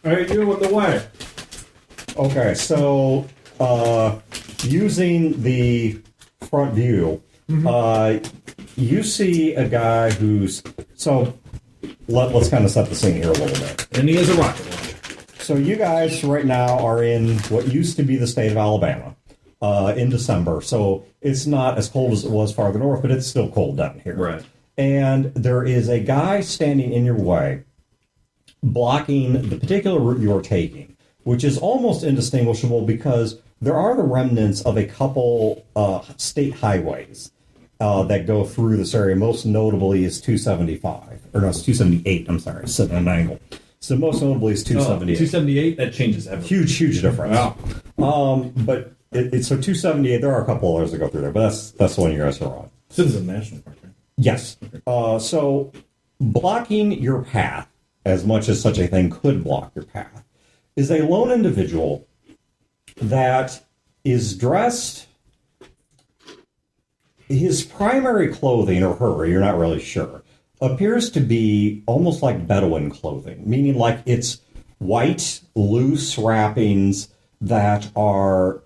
Hey, you in the way. Okay, so using the front view, you see a guy who's let's kind of set the scene here a little bit. And he has a rocket launcher. So you guys right now are in what used to be the state of Alabama in December. So it's not as cold as it was farther north, but it's still cold down here. Right. And there is a guy standing in your way, blocking the particular route you're taking, which is almost indistinguishable because there are the remnants of a couple state highways that go through this area. Most notably is 275, or no, it's 278. I'm sorry, sitting at an angle. So most notably is 278. 278, that changes everything. Huge difference. Wow. But it's so 278. There are a couple others that go through there, but that's the one you guys are on. Citizen National Park, right? Yes. So blocking your path, as much as such a thing could block your path, is a lone individual that is dressed. His primary clothing, or her, you're not really sure, appears to be almost like Bedouin clothing, meaning like it's white, loose wrappings that are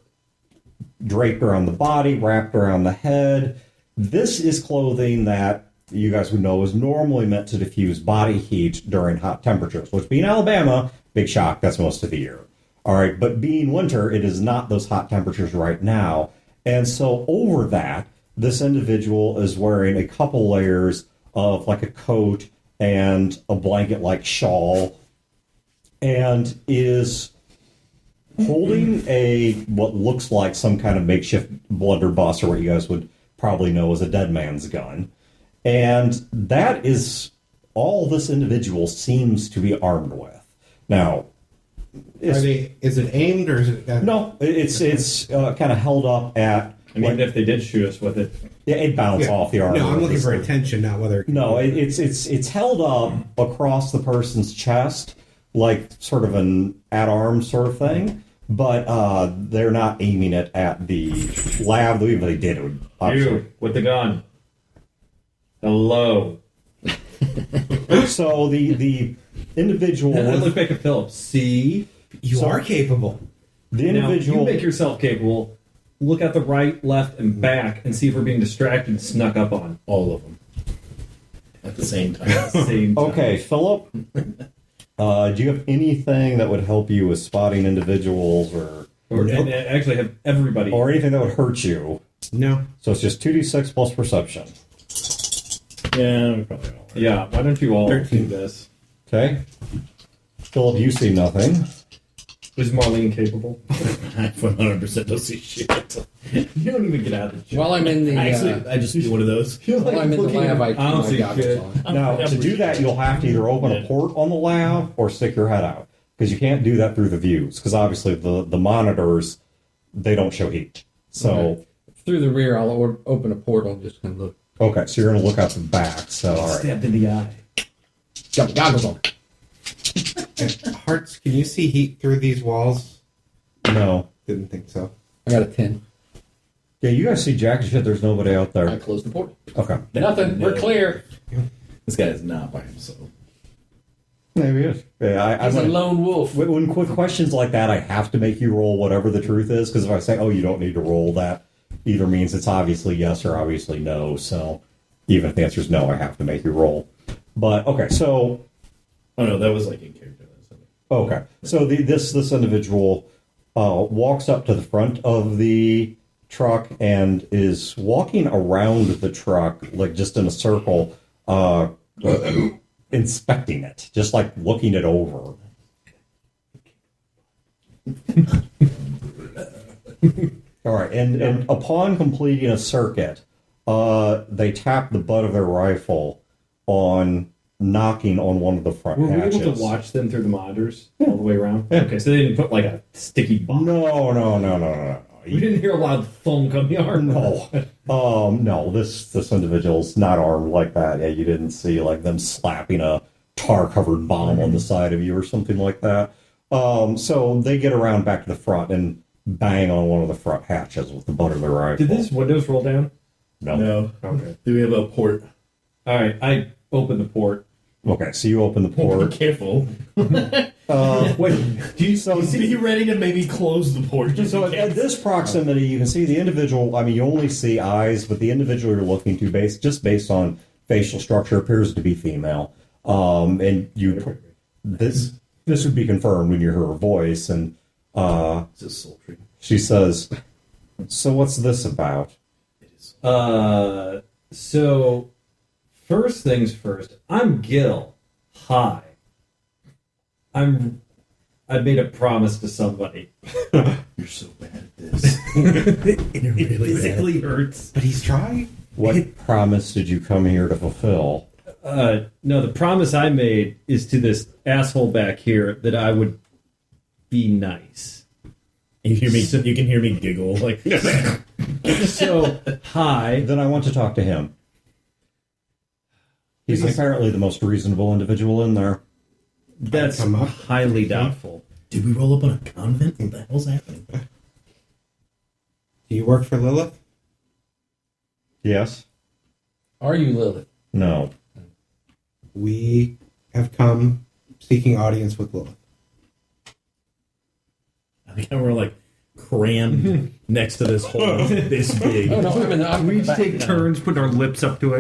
draped around the body, wrapped around the head. This is clothing that you guys would know is normally meant to diffuse body heat during hot temperatures, which being Alabama, big shock, that's most of the year. All right, but being winter, it is not those hot temperatures right now. And so over that, this individual is wearing a couple layers of like a coat and a blanket-like shawl, and is holding what looks like some kind of makeshift blunderbuss, or what you guys would probably know as a dead man's gun. And that is all this individual seems to be armed with. Now, Is it aimed or is it? no, it's kind of held up at. I mean, if they did shoot us with it. It bounced off the armor. No, I'm looking for It's- attention, not whether. No, it's held up across the person's chest, like sort of an at arms sort of thing. But they're not aiming it at the lab. Even if they did, it would obviously. You, with the gun. Hello. So the individual, I look back at Philip. See? You are capable. the Now, individual. you make yourself capable. look at the right, left, and back and see if we're being distracted and snuck up on. All of them. At the same time. Okay, Philip, do you have anything that would help you with spotting individuals And actually have everybody. or anything that would hurt you? No. So it's just 2d6 plus perception. Yeah, we probably all. Yeah, why don't you all 13. do this? Okay. Philip, you see nothing. Is Marlene capable? I 100% don't see shit. You don't even get out of the chair. While I'm in the Actually, I just do one of those. while I'm in the lab, I keep don't my see goggles shit. on. Now, to do that, you'll have to either open a port on the lab or stick your head out. Because you can't do that through the views. Because obviously the monitors, they don't show heat. So, Okay. Through the rear, I'll open a portal and just kind of look. okay, so you're going to look out the back. So, all right. Stabbed in the eye. Got my goggles on. Hearts, can you see heat through these walls? No. Didn't think so. I got a 10. Yeah, you guys see jack shit. There's nobody out I there. closed the portal. Okay. Nothing. We're clear. This guy is not by himself. Maybe it is. Yeah, He's a when, lone wolf. when quick questions like that, I have to make you roll whatever the truth is. Because if I say, oh, you don't need to roll, that either means it's obviously yes or obviously no. So even if the answer is no, I have to make you roll. But, okay, so... Oh no, that was like in character. Okay, so this individual walks up to the front of the truck and is walking around the truck, like just in a circle, inspecting it, just like looking it over. All right, and upon completing a circuit, they tap the butt of their rifle on knocking on one of the front Were we hatches. able to watch them through the monitors all the way around? Yeah. Okay, so they didn't put like a sticky bomb. No. We didn't hear a loud foam coming out. No, this individual's not armed like that. Yeah, you didn't see like them slapping a tar-covered bomb on the side of you or something like that. So they get around back to the front and bang on one of the front hatches with the butt of their rifle. Did these windows roll down? No. Okay. Do we have a port? All right, I opened the port. Okay, so you open the Be port. careful. Wait, do you So Be ready to maybe close the port. just So in at case. this proximity, you can see the individual. I mean, you only see eyes, but the individual you're looking to, based on facial structure, appears to be female. And this would be confirmed when you hear her voice, and It's just sultry. she says, "So what's this about?" It is. So first things first. I'm Gil. Hi. I made a promise to somebody. You're so bad at this. It really physically hurts. But he's trying. What promise did you come here to fulfill? No, the promise I made is to this asshole back here that I would be nice. You hear me? You can hear me giggle. Like So, hi. Then I want to talk to him. He's apparently the most reasonable individual in there. That's Come up. highly doubtful. did we roll up on a convent? What the hell's happening? Do you work for Lilith? Yes? Are you Lilith? No. We have come seeking audience with Lilith. I think we're like crammed next to this hole this big. Oh no, I'm We in each the take back now. turns putting our lips up to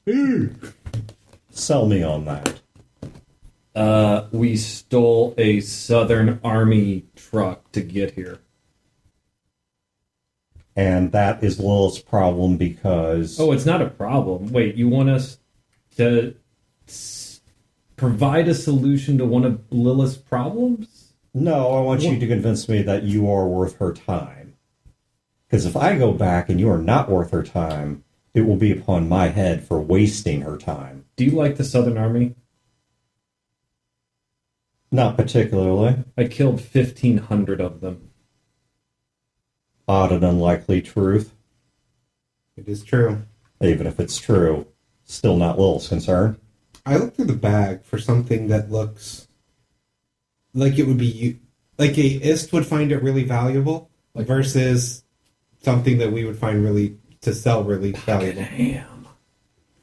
it. Sell me on that. We stole a Southern Army truck to get here. And that is Lilith's problem because... Oh, it's not a problem. Wait, you want us to provide a solution to one of Lilith's problems? No, I want you to convince me that you are worth her time. Because if I go back and you are not worth her time, it will be upon my head for wasting her time. Do you like the Southern Army? Not particularly. I killed 1,500 of them. Odd and unlikely truth. It is true. Even if it's true, still not Lilith's concern. I looked through the bag for something that looks like it would be like a ist would find it really valuable, versus something that we would find really to sell really valuable. Damn.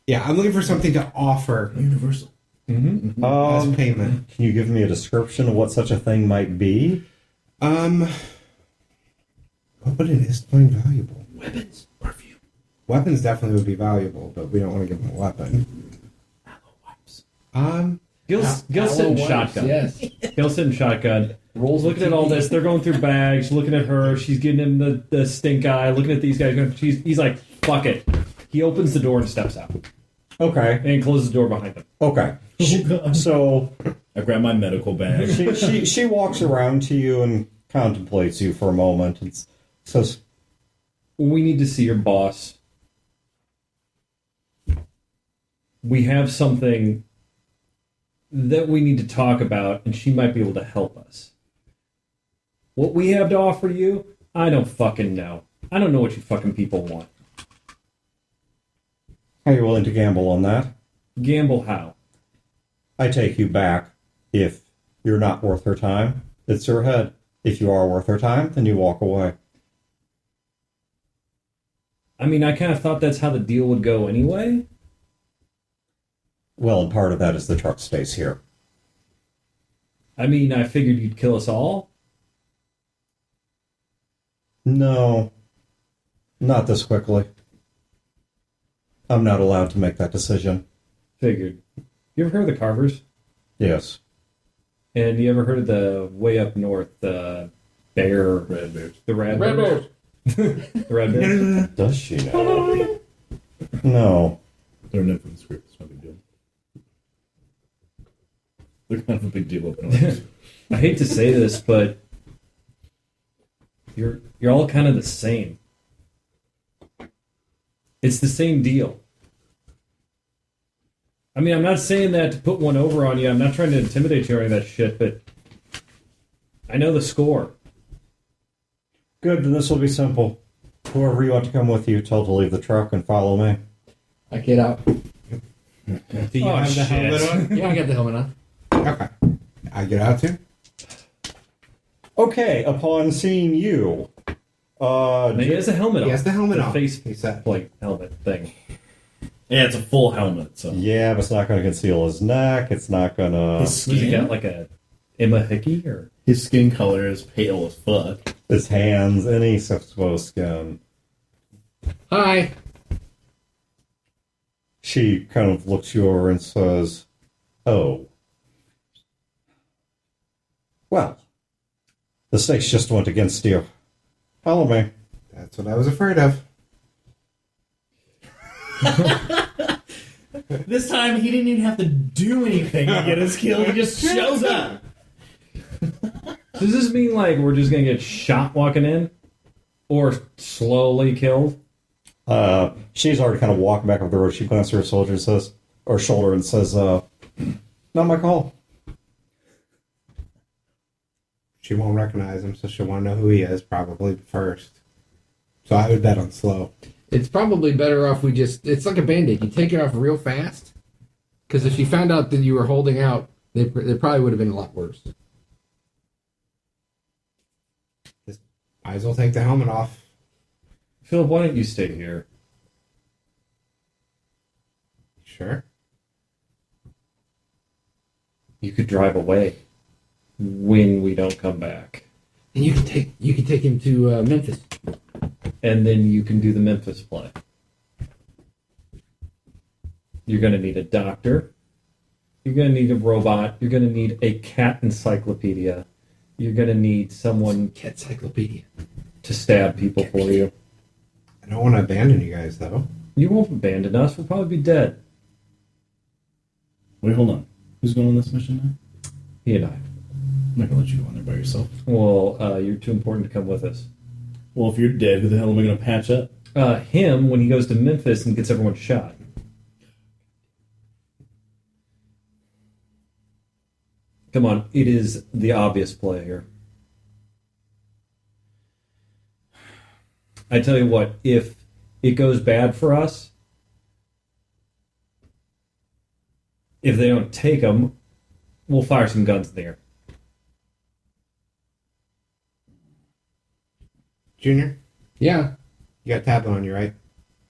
Yeah, I'm looking for something to offer Universal. as payment. Can you give me a description of what such a thing might be? Well, Oh, but it is plain valuable. Weapons. Perfume. Weapons definitely would be valuable, but we don't want to give him a weapon. Aloe wipes. Gil's Aloe sitting wipes, shotgun. Yes. Gil's sitting shotgun. Rolls Looking at all this, they're going through bags, looking at her, she's giving him the stink eye, looking at these guys, he's like, fuck it. He opens the door and steps out. Okay. And closes the door behind him. Okay. So I grab my medical bag. she walks around to you and contemplates you for a moment and says, We need to see your boss. We have something that we need to talk about, and she might be able to help us. What we have to offer you, I don't fucking know. I don't know what you fucking people want. are you willing to gamble on that? Gamble how? I take you back. If you're not worth her time, it's her head. If you are worth her time, then you walk away. I mean, I kind of thought that's how the deal would go anyway. Well, and part of that is the truck stays here. I mean, I figured you'd kill us all. No, not this quickly. I'm not allowed to make that decision. Figured. You ever heard of the Carvers? Yes. And you ever heard of the way up north, the bear... Red bears. The Red Red Bears? Bears. The Red Bears? Does she know? No. They're known from the script. It's no big deal. They're kind of a big deal up north. I hate to say this, but you're all kind of the same. It's the same deal. I mean, I'm not saying that to put one over on you. I'm not trying to intimidate you or any of that shit, but I know the score. Good, then this will be simple. Whoever you want to come with you, tell to leave the truck and follow me. I get out. Do you Oh, have the shit. helmet on? Yeah, I got the helmet on. Okay. I get out too? Okay, upon seeing you, He has a helmet on. He has the helmet on. Face He said. plate helmet thing. Yeah, it's a full helmet. So yeah, but it's not going to conceal his neck. It's not going to... his Does he got skin, like a Emma Hickey or? his skin color is pale as fuck. His hands, any exposed skin. Hi. She kind of looks you over and says, "Oh. Well, the stakes just went against you. Follow me." That's what I was afraid of. This time, he didn't even have to do anything to get his kill. He just shows up. Does this mean like we're just gonna get shot walking in, or slowly killed? She's already kind of walking back up the road. She glances at her shoulder and says, "Not my call." She won't recognize him, so she'll want to know who he is probably first. So I would bet on slow. It's probably better off we just... It's like a Band-Aid. You take it off real fast. Because if she found out that you were holding out, they probably would have been a lot worse. Might as well take the helmet off. Phil, why don't you stay here? Sure. You could drive away when we don't come back, And you can take him to Memphis. and then you can do the Memphis play. You're going to need a doctor. You're going to need a robot. You're going to need a cat encyclopedia. You're going to need someone Cat Encyclopedia. to stab people for you. I don't want to abandon you guys, though. You won't abandon us. We'll probably be dead. Wait, hold on. Who's going on this mission now? He and I. I'm not gonna let you go on there by yourself. Well, you're too important to come with us. Well, if you're dead, who the hell am I gonna patch up? Him when he goes to Memphis and gets everyone shot. Come on, it is the obvious play here. I tell you what, if it goes bad for us, if they don't take them, we'll fire some guns in the air. Junior, Yeah. you got tablet on you, right?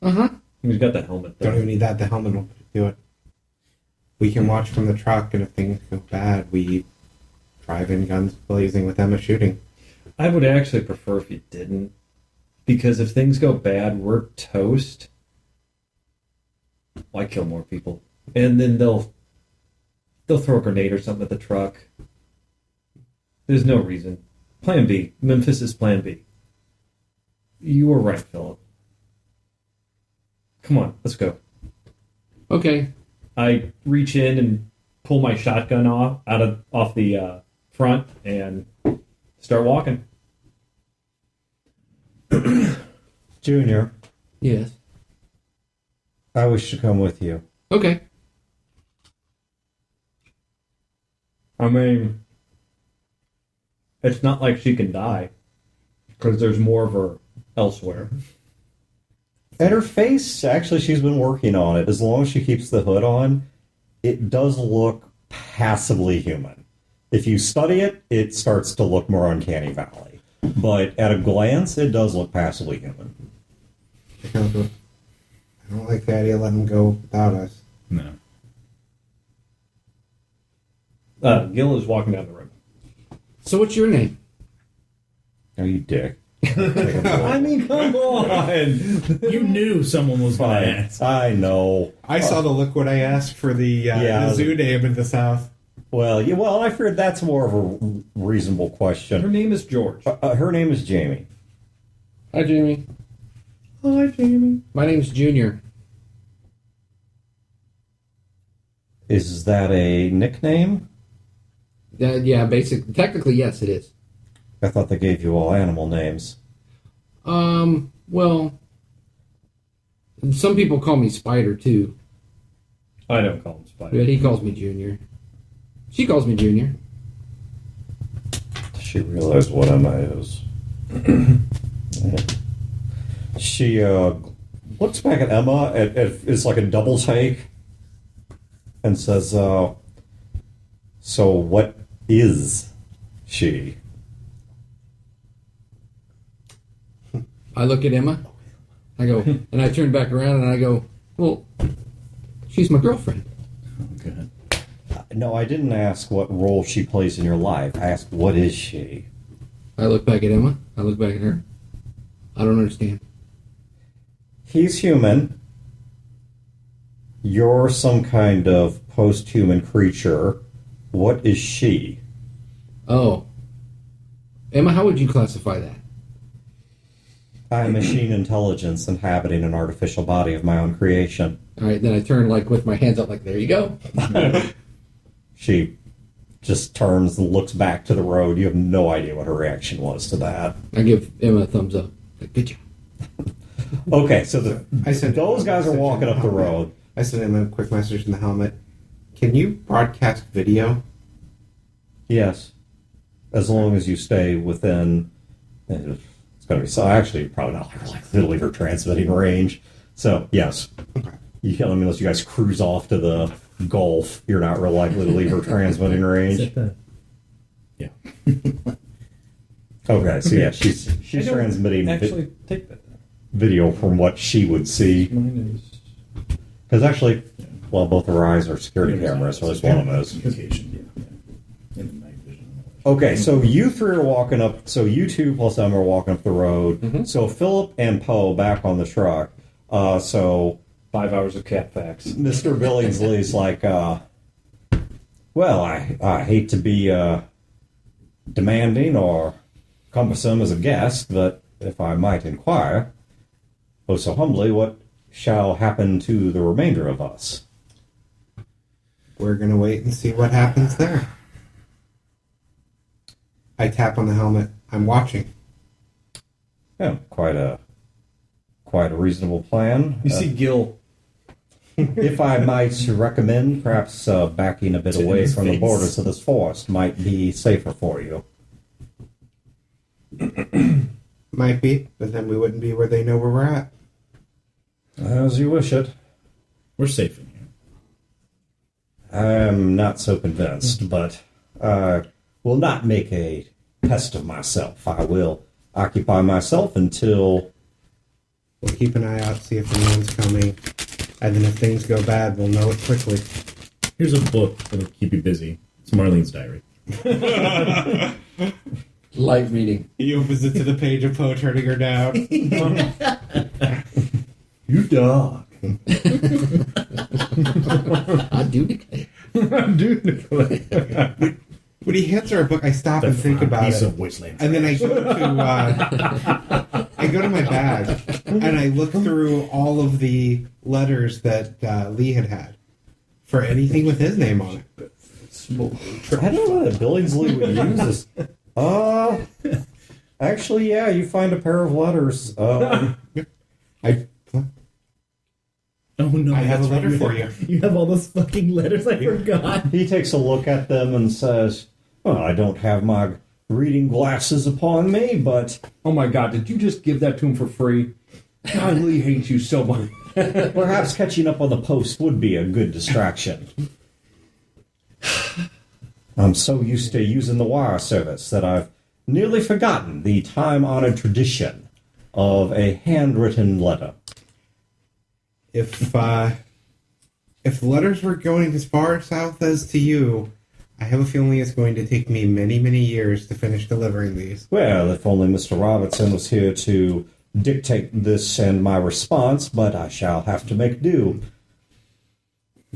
Uh-huh. He's got the helmet Don't there. even need that. The helmet will do it. We can watch from the truck, and if things go bad, we drive in guns blazing with Emma shooting. I would actually prefer if you didn't. because if things go bad, we're toast. Why kill more people? And then they'll throw a grenade or something at the truck. There's no reason. Plan B. Memphis is Plan B. You were right, Philip. Come on, let's go. Okay. I reach in and pull my shotgun off the front and start walking. Junior, Yes. I wish to come with you. Okay. I mean, it's not like she can die because there's more of her elsewhere. And her face, actually, she's been working on it. As long as she keeps the hood on, it does look passably human. If you study it, it starts to look more uncanny valley. But at a glance, it does look passably human. I don't like the idea of letting them go without us. No. Gil is walking down the road. So what's your name? Oh, you dick. I mean, come on! You knew someone was going to Fine. ask. I know. I saw the look when I asked for the zoo name in the South. Well, I figured that's more of a reasonable Her question. name is George. Her name is Jamie. Hi, Jamie. Hi, Jamie. My name's Junior. Is that a nickname? Yeah, technically, yes, it is. I thought they gave you all animal names. Well, some people call me Spider, too. I don't call him Spider. But he calls me Junior. She calls me Junior. Does she realize what Emma is? She looks back at Emma. It's like a double take. And says, so what is she? I look at Emma. I go, and I turn back around and I go, well, she's my girlfriend. Okay. No, I didn't ask what role she plays in your life. I asked, what is she? I look back at Emma. I look back at her. I don't understand. He's human. You're some kind of post-human creature. What is she? Oh. Emma, how would you classify that? I'm machine intelligence inhabiting an artificial body of my own creation. All right, then I turn with my hands up there you go. She just turns and looks back to the road. You have no idea what her reaction was to that. I give Emma a thumbs up. Good job. Okay, so I sent those guys are message walking in up the helmet. road. I sent him a quick message in the helmet. Can you broadcast video? Yes. As long as you stay within... It's going to be... So actually, you're probably not likely to leave her transmitting range. So, yes. Unless you guys cruise off to the Gulf, you're not real likely to leave her transmitting range. Yeah. Okay, so yeah, she's transmitting Actually, take that. video from what she would see. Mine is... Because actually, well, both her eyes are security cameras, or at least one of them is. Communication, yeah. And the night vision. Okay, so you three are walking up. So you two plus Emma are walking up the road. Mm-hmm. So Philip and Poe back on the truck. So 5 hours of cat facts. Mr. Billingsley's like, well, I hate to be demanding or cumbersome as a guest, but if I might inquire, oh so humbly, what shall happen to the remainder of us? We're going to wait and see what happens there. I tap on the helmet. I'm watching. Yeah, quite a reasonable plan. You see Gil. If I might recommend, perhaps backing a bit To away his from the face. borders of this forest might be safer for you. Might be, but then we wouldn't be where they know where we're at. As you wish it. We're safe in here. I'm not so convinced, but I will not make a pest of myself. I will occupy myself until... We'll keep an eye out, see if anyone's coming. And then if things go bad, we'll know it quickly. Here's a book that'll keep you busy. It's Marlene's diary. Light reading. He opens it to the page of Poe turning her down. You dog. I do declare. When he hands her a book, I stop and think about piece it. of wasteland. And then I go to my bag and I look through all of the letters that Lee had for anything with his name on it. I don't know that Billingsley would use this. Actually, yeah, you find a pair of letters. Oh no! I have a that's letter right. for you. You have all those fucking letters. I forgot. He takes a look at them and says, well, I don't have my reading glasses upon me, but Oh my god, did you just give that to him for free? God, Lee hates you so much. perhaps catching up on the post would be a good distraction. I'm so used to using the wire service that I've nearly forgotten the time-honored tradition of a handwritten letter. If the letters were going as far south as to you, I have a feeling it's going to take me many, many years to finish delivering these. Well, if only Mr. Robertson was here to dictate this and my response, but I shall have to make do.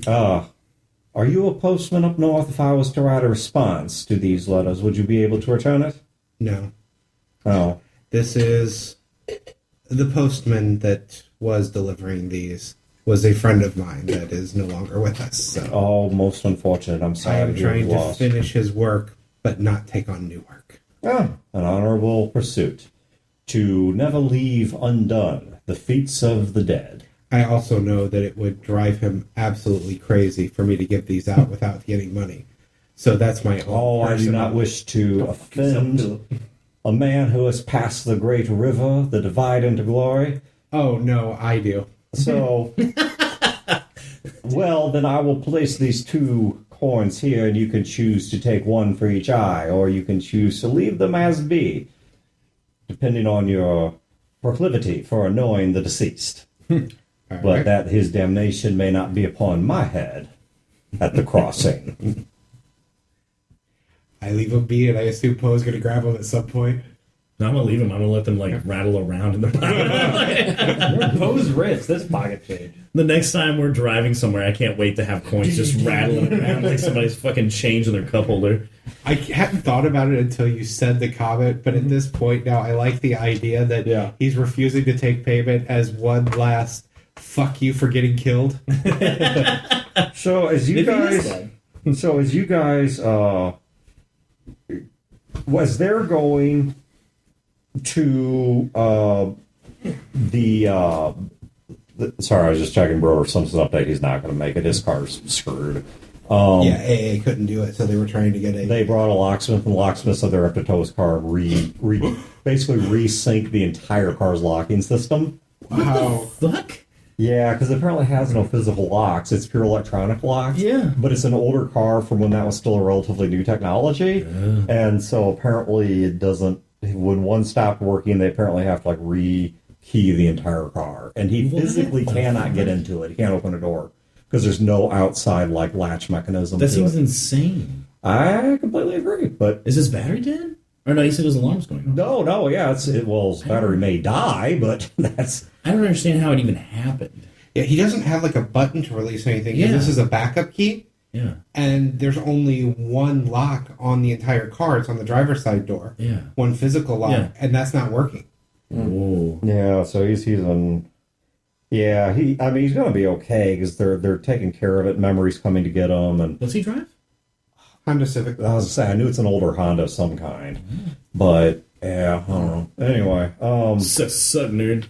Are you a postman up north? If I was to write a response to these letters, would you be able to return it? No. Oh. This is the postman that was delivering these was a friend of mine that is no longer with us. So Oh, most unfortunate. I'm I sorry am to hear trying you to lost. finish his work, but not take on new work. Ah, an honorable pursuit. To never leave undone the feats of the dead. I also know that it would drive him absolutely crazy for me to give these out without getting money. So that's my own Oh, I do personal- not wish to offend a man who has passed the great river, the divide into glory. Oh, no, I do. So, well, then I will place these 2 coins here, and you can choose to take 1 for each eye, or you can choose to leave them as be, depending on your proclivity for annoying the deceased. All But right. that his damnation may not be upon my head at the crossing. I leave him be, and I assume Poe's going to grab him at some point. No, I'm gonna leave them. I'm gonna let them like rattle around in the pocket. Poe's rich. This pocket change. The next time we're driving somewhere, I can't wait to have coins just rattling around like somebody's fucking change in their cup holder. I hadn't thought about it until you said the comment, but at this point now, I like the idea that he's refusing to take payment as one last fuck you for getting killed. So as you guys, was there going to sorry, I was just checking Broder Simpson update. He's not going to make it. His car's screwed. Yeah, AA couldn't do it, so they were trying to get a... They brought a locksmith, and the locksmith said they're up to tow his car and basically resync the entire car's locking system. Wow. Fuck. Yeah, because it apparently has no physical locks. It's pure electronic locks. Yeah. But it's an older car from when that was still a relatively new technology. And so apparently it doesn't... When one stopped working, they apparently have to, like, re-key the entire car. And he physically cannot get into it. He can't open a door. Because there's no outside, like, latch mechanism That to seems it. insane. I completely agree, but... Is his battery dead? Or no, you said his alarm's going off. No, yeah, well, his battery may die, but that's... I don't understand how it even happened. Yeah, he doesn't have, like, a button to release anything. Yeah. This is a backup key, Yeah. and there's only one lock on the entire car. It's on the driver's side door. Yeah. One physical lock, Yeah. and that's not working. Whoa. Yeah, so he's in... Yeah, he's going to be okay, because they're taking care of it. Memory's coming to get him, and... Does he drive? Honda Civic. I was going to say, I knew it's an older Honda of some kind. But, yeah, I don't know. Anyway, Suck, nerd.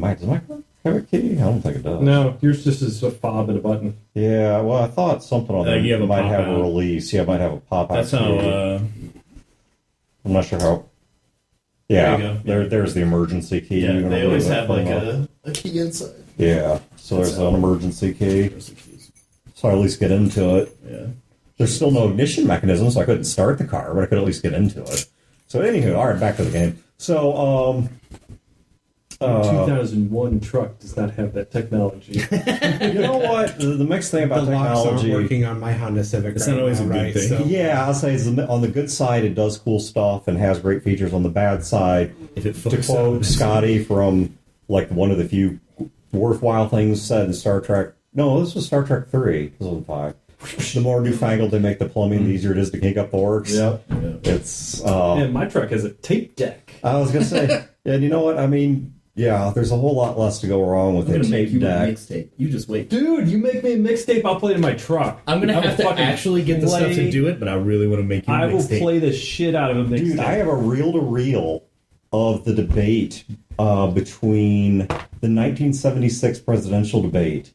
Mike, does Mike have a key? I don't think it does. No, yours just is a fob and a button. Yeah, well, I thought something on you have there a might have a pop-out. release. Yeah, it might have a pop-out. That's how. key. I'm not sure how. Yeah, There you go. there's the emergency key. Yeah, You can they always remove it have from like the- a key inside. Yeah, so there's an emergency key. So I at least get into it. Yeah. There's still no ignition mechanism, so I couldn't start the car, but I could at least get into it. So anywho, all right, back to the game. So 2001 truck does not have that technology. You know what? The mixed thing about The locks aren't technology. working on my Honda Civic. It's right not always now, a good right? thing. So, Yeah, I'll say on the good side, it does cool stuff and has great features. On the bad side, If it to fucks quote up. Scotty from like one of the few worthwhile things said in Star Trek. No, this was Star Trek 3, 2005. The more newfangled they make the plumbing, the easier it is to kink up the works. Yep. It's. And my truck has a tape deck. I was gonna say, and you know what? I mean, yeah, there's a whole lot less to go wrong with I'm a gonna make tape you a deck. mixtape. You just wait. Dude, you make me a mixtape, I'll play it in my truck. I'm gonna I will have to fucking actually get the stuff to play- do it, but I really want to make you a I will mixtape. play the shit out of a mixtape. Dude, I have a reel-to-reel of the debate between the 1976 presidential debate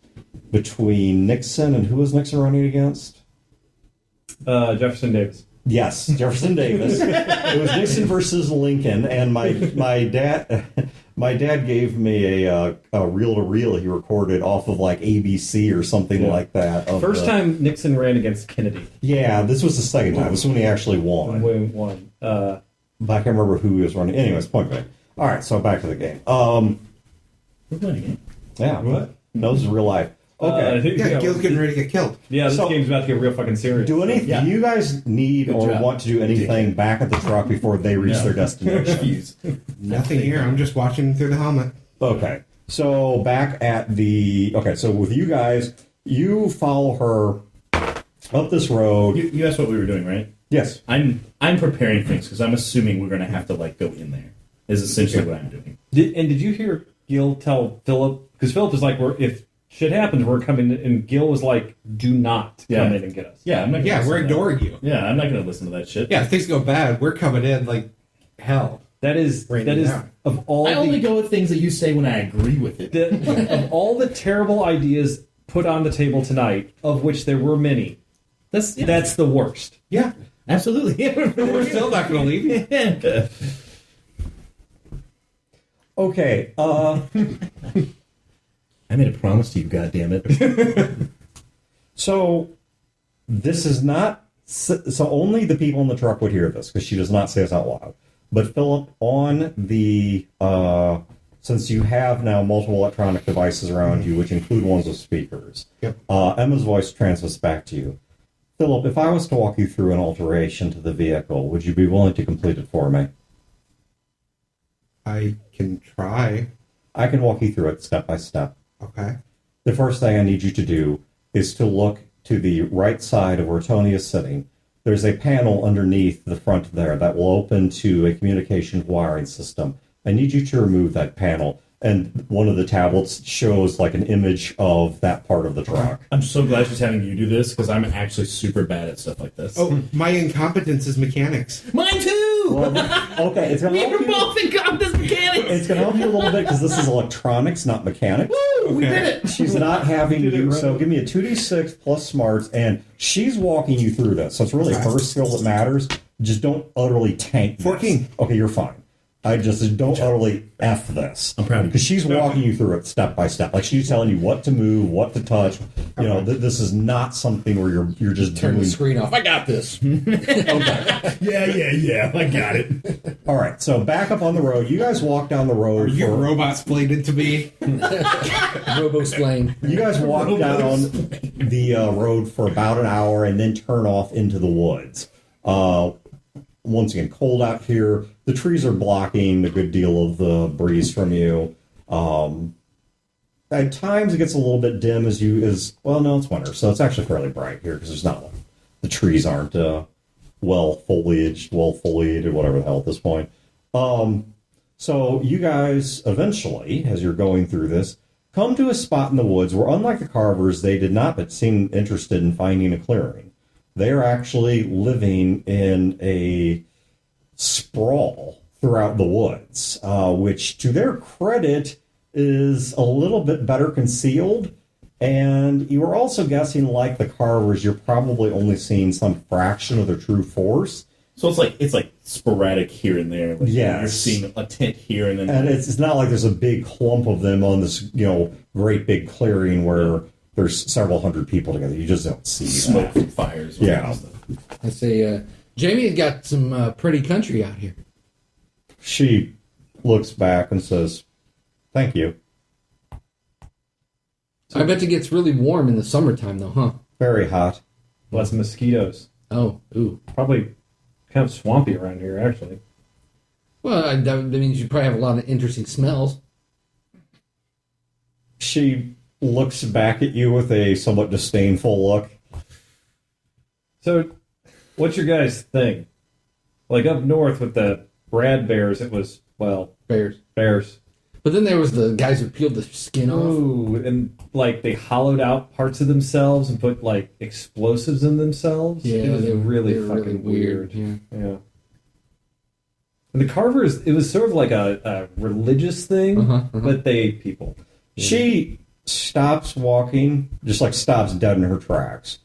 between Nixon and who was Nixon running against? Jefferson Davis. Yes, Jefferson Davis. It was Nixon versus Lincoln, and my dad gave me a reel-to-reel he recorded off of like ABC or something like that. First time Nixon ran against Kennedy. Yeah, this was the second time. This is when he actually won. Won. But I can't remember who he was running. Anyways, point being. All right, so back to the game. We're playing a game. Yeah, what? No, this is real life. Okay. yeah, Gil's getting ready to get killed. Yeah, this So- game's about to get real fucking serious. Do you guys need Good or job. want to do anything back at the truck before they reach their destination? Refuse. Nothing here. I'm just watching through the helmet. Okay. So back at the so with you guys, you follow her up this road. You asked what we were doing, right? Yes. I'm preparing things because I'm assuming we're gonna have to like go in there. Is essentially what I'm doing. Did you hear Gil tell Philip? Because Philip was like, if shit happens, we're coming in. And Gil was like, do not come in and get us. Yeah, I'm not. Gonna Yeah, listen we're to that. ignoring you. Yeah, I'm not going to listen to that shit. Yeah, if things go bad, we're coming in like hell. That is Raining down. of all I only the, go with things that you say when I agree with it. of all the terrible ideas put on the table tonight, of which there were many. That's That's the worst. Yeah, absolutely. we're still not going to leave you. Okay. I made a promise to you, goddammit. So this is not. So only the people in the truck would hear this because she does not say this out loud. But Philip, on the since you have now multiple electronic devices around you, which include ones with speakers, Yep. Emma's voice transmits back to you. Philip, if I was to walk you through an alteration to the vehicle, would you be willing to complete it for me? I can try. I can walk you through it step by step. Okay. The first thing I need you to do is to look to the right side of where Tony is sitting. There's a panel underneath the front there that will open to a communications wiring system. I need you to remove that panel. And one of the tablets shows like an image of that part of the truck. I'm so glad she's having you do this because I'm actually super bad at stuff like this. Oh, my incompetence is mechanics. Mine too! Okay, it's going to help you. incompetent mechanics! It's going to help you a little bit because this is electronics, not mechanics. Woo! We did it! She's not having Did it you, right. so give me a 2d6 plus smarts, and she's walking you through this. So it's really her skill that matters. Just don't utterly tank this. 14. Okay, you're fine. I just don't utterly F this. I'm proud of you. Because she's walking you through it step by step. Like she's telling you what to move, what to touch. You know, this is not something where you're just Turn the doing. screen off. I got this. Yeah, I got it. All right, so back up on the road. You guys walk down the road. You for- robots played into me. Robo-splain. You guys walk down the road for about an hour and then turn off into the woods. Once again, cold out here. The trees are blocking a good deal of the breeze from you. At times it gets a little bit dim as well, no, it's winter, so it's actually fairly bright here because there's not the trees aren't well foliaged, or whatever the hell at this point. So you guys eventually, as you're going through this, come to a spot in the woods where, unlike the Carvers, they did not seem interested in finding a clearing. They are actually living in a sprawl throughout the woods, which, to their credit, is a little bit better concealed. And you are also guessing, like the Carvers, you're probably only seeing some fraction of their true force. So it's like sporadic here and there. Like Yes. You're seeing a tent here and then. And it's not like there's a big clump of them on this, great big clearing where there's several hundred people together. You just don't see smoke that. and fires. Yeah. I say, Jamie's got some pretty country out here. She looks back and says, Thank you. I bet it gets really warm in the summertime, though, huh? Very hot. Less mosquitoes. Oh, ooh. Probably kind of swampy around here, actually. Well, that means you probably have a lot of interesting smells. She looks back at you with a somewhat disdainful look. So, what's your guys' thing? Like up north with the Brad Bears, it was, well... Bears. But then there was the guys who peeled the skin off. Ooh, and like they hollowed out parts of themselves and put like explosives in themselves. Yeah, it was they were really fucking weird. Yeah. And the Carvers, it was sort of like a religious thing, but they people. Yeah. She stops walking, just like stops dead in her tracks,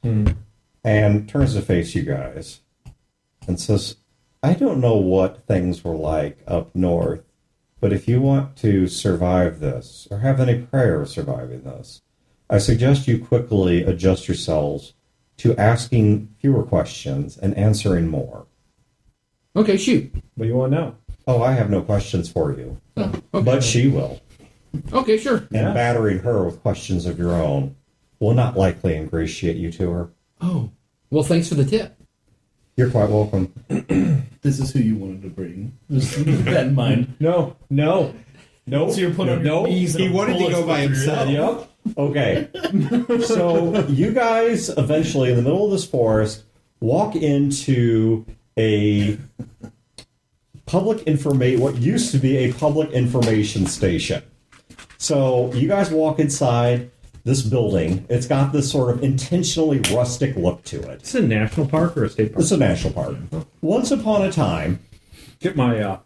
and turns to face you guys and says, I don't know what things were like up north, but if you want to survive this, or have any prayer of surviving this, I suggest you quickly adjust yourselves to asking fewer questions and answering more. Okay, shoot. What do you want to know? Oh, I have no questions for you. Oh, okay. But she will. Okay, sure. And battering her with questions of your own will not likely ingratiate you to her. Oh, well, thanks for the tip. You're quite welcome. This is who you wanted to bring. Just keep that in mind. No. So you're putting on your knees and he wanted to go by himself. Yep. Okay. So you guys eventually, in the middle of this forest, walk into a what used to be a public information station. So you guys walk inside this building. It's got this sort of intentionally rustic look to it. It's a national park or a state park? It's a national park. Once upon a time, get my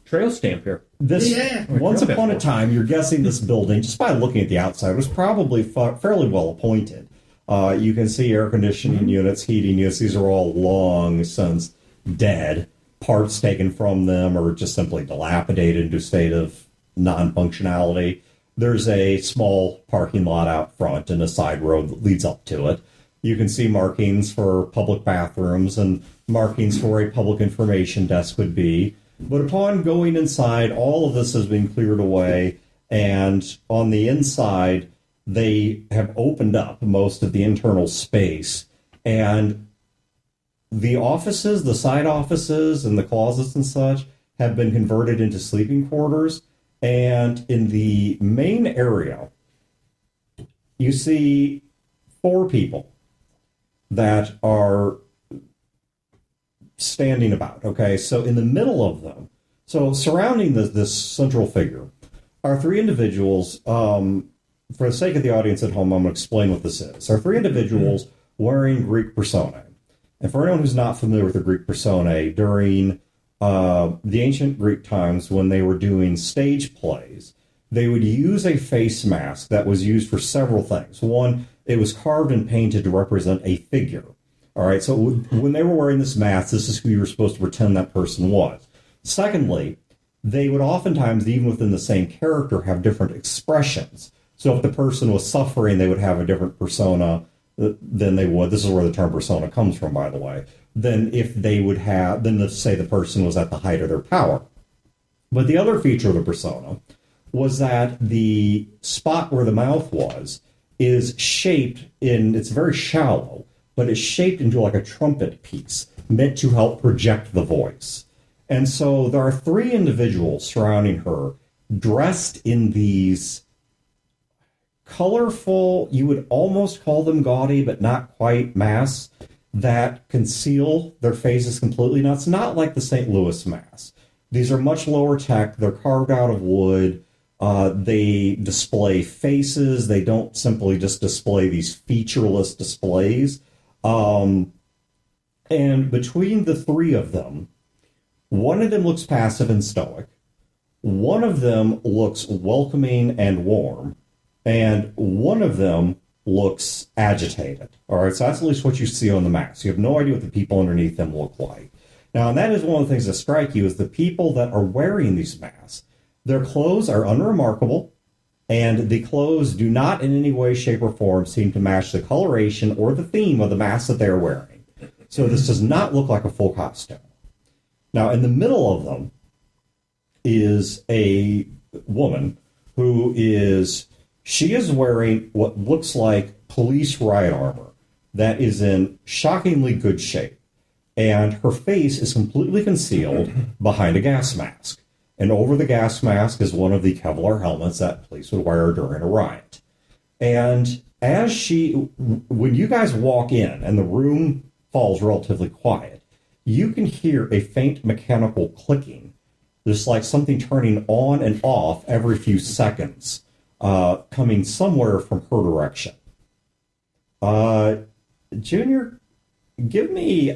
trail stamp here. Once upon a time, you're guessing this building, just by looking at the outside, was probably fairly well appointed. You can see air conditioning units, heating units. These are all long since dead. Parts taken from them or just simply dilapidated into a state of non-functionality. There's a small parking lot out front and a side road that leads up to it. You can see markings for public bathrooms and markings for where a public information desk would be. But upon going inside, all of this has been cleared away, and on the inside, they have opened up most of the internal space, and the offices, the side offices, and the closets and such have been converted into sleeping quarters. And in the main area, you see 4 people that are standing about. Okay, so in the middle of them, so surrounding this central figure, are 3 individuals. For the sake of the audience at home, I'm going to explain what this is. There are 3 individuals wearing Greek personae. And for anyone who's not familiar with the Greek personae, during the ancient Greek times when they were doing stage plays, they would use a face mask that was used for several things. One, it was carved and painted to represent a figure. All right, so when they were wearing this mask, this is who you were supposed to pretend that person was. Secondly, they would oftentimes, even within the same character, have different expressions. So if the person was suffering, they would have a different persona than they would. This is where the term persona comes from, by the way. Than if they would have, then let's say the person was at the height of their power. But the other feature of the persona was that the spot where the mouth was is shaped it's very shallow, but it's shaped into like a trumpet piece meant to help project the voice. And so there are 3 individuals surrounding her dressed in these colorful, you would almost call them gaudy, but not quite, masks that conceal their faces completely. Now, it's not like the St. Louis mask. These are much lower tech. They're carved out of wood. They display faces. They don't simply just display these featureless displays. And between the 3 of them, one of them looks passive and stoic. One of them looks welcoming and warm. And one of them looks agitated. All right, so that's at least what you see on the mask. You have no idea what the people underneath them look like. Now, and that is one of the things that strike you is the people that are wearing these masks. Their clothes are unremarkable, and the clothes do not in any way, shape, or form seem to match the coloration or the theme of the mask that they're wearing. So this does not look like a full costume. Now, in the middle of them is a woman she is wearing what looks like police riot armor that is in shockingly good shape. And her face is completely concealed behind a gas mask. And over the gas mask is one of the Kevlar helmets that police would wear during a riot. And when you guys walk in and the room falls relatively quiet, you can hear a faint mechanical clicking, just like something turning on and off every few seconds, coming somewhere from her direction. Junior,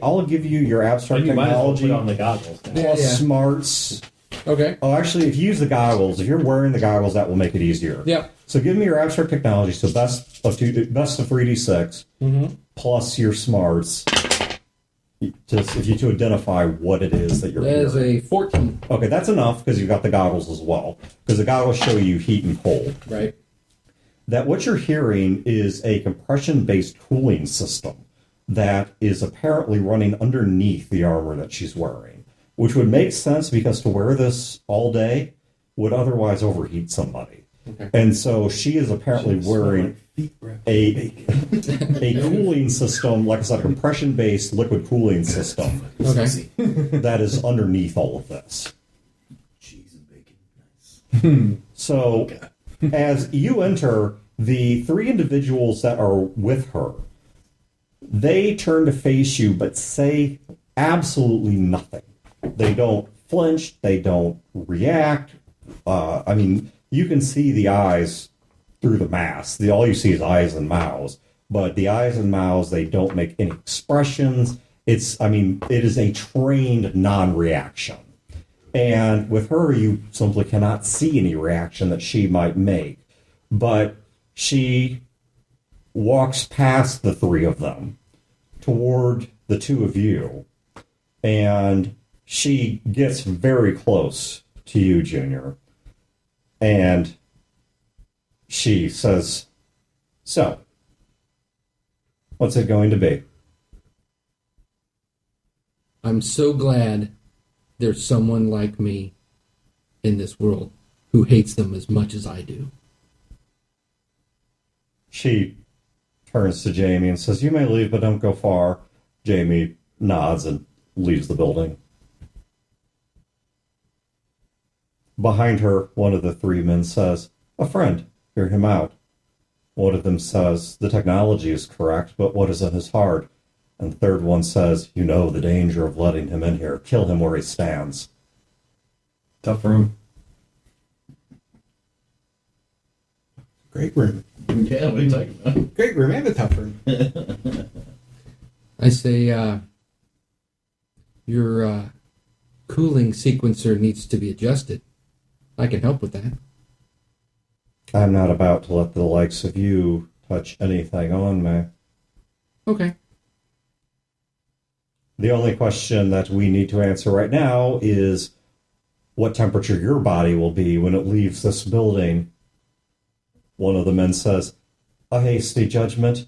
I'll give you your abstract You might as well technology put on the goggles. Now. plus smarts. Okay. Oh, actually, if you use the goggles, if you're wearing the goggles, that will make it easier. Yeah. So give me your abstract technology. So best of 3d6 plus your smarts, if you to identify what it is that you're That is hearing. a 14. Okay, that's enough because you've got the goggles as well. Because the goggles show you heat and cold. Right. That what you're hearing is a compression-based cooling system that is apparently running underneath the armor that she's wearing, which would make sense because to wear this all day would otherwise overheat somebody. Okay. And so she is apparently wearing a cooling system, like I said, a compression-based liquid cooling system that is underneath all of this. Cheese and bacon. Nice. So as you enter, the three individuals that are with her, they turn to face you but say absolutely nothing. They don't flinch. They don't react. You can see the eyes through the mask. All you see is eyes and mouths. But the eyes and mouths, they don't make any expressions. It is a trained non-reaction. And with her, you simply cannot see any reaction that she might make. But she walks past the three of them toward the two of you. And she gets very close to you, Junior. And she says, "So, what's it going to be?" I'm so glad there's someone like me in this world who hates them as much as I do. She turns to Jamie and says, "You may leave, but don't go far." Jamie nods and leaves the building. Behind her, one of the three men says, "A friend, hear him out." One of them says, "The technology is correct, but what is in his heart?" And the third one says, "You know the danger of letting him in here. Kill him where he stands." Tough room. Great room. Yeah, what are you talking about? Great room and a tough room. I say, your cooling sequencer needs to be adjusted. I can help with that. I'm not about to let the likes of you touch anything on me. Okay. The only question that we need to answer right now is what temperature your body will be when it leaves this building. One of the men says, "A hasty judgment.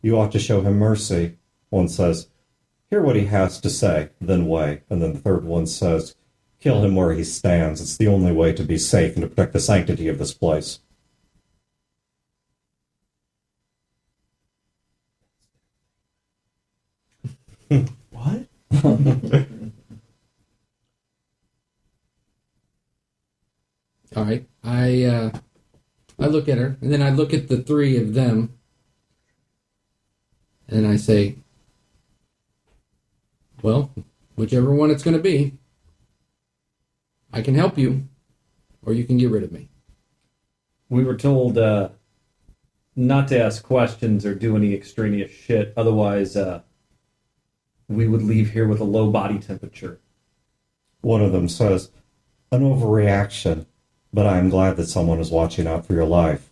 You ought to show him mercy." One says, "Hear what he has to say, then weigh." And then the third one says, "Kill him where he stands. It's the only way to be safe and to protect the sanctity of this place." What? All right. I look at her, and then I look at the three of them, and I say, "Well, whichever one it's going to be, I can help you, or you can get rid of me." We were told not to ask questions or do any extraneous shit. Otherwise, we would leave here with a low body temperature. One of them says, "An overreaction, but I am glad that someone is watching out for your life."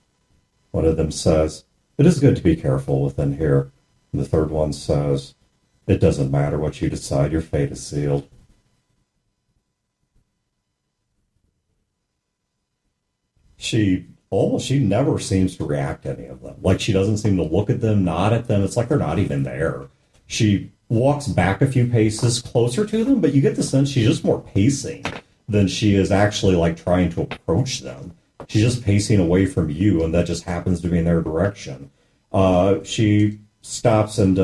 One of them says, "It is good to be careful within here." And the third one says, "It doesn't matter what you decide, your fate is sealed." She never seems to react to any of them. Like, she doesn't seem to look at them, nod at them. It's like they're not even there. She walks back a few paces closer to them, but you get the sense she's just more pacing than she is actually, like, trying to approach them. She's just pacing away from you, and that just happens to be in their direction. She stops and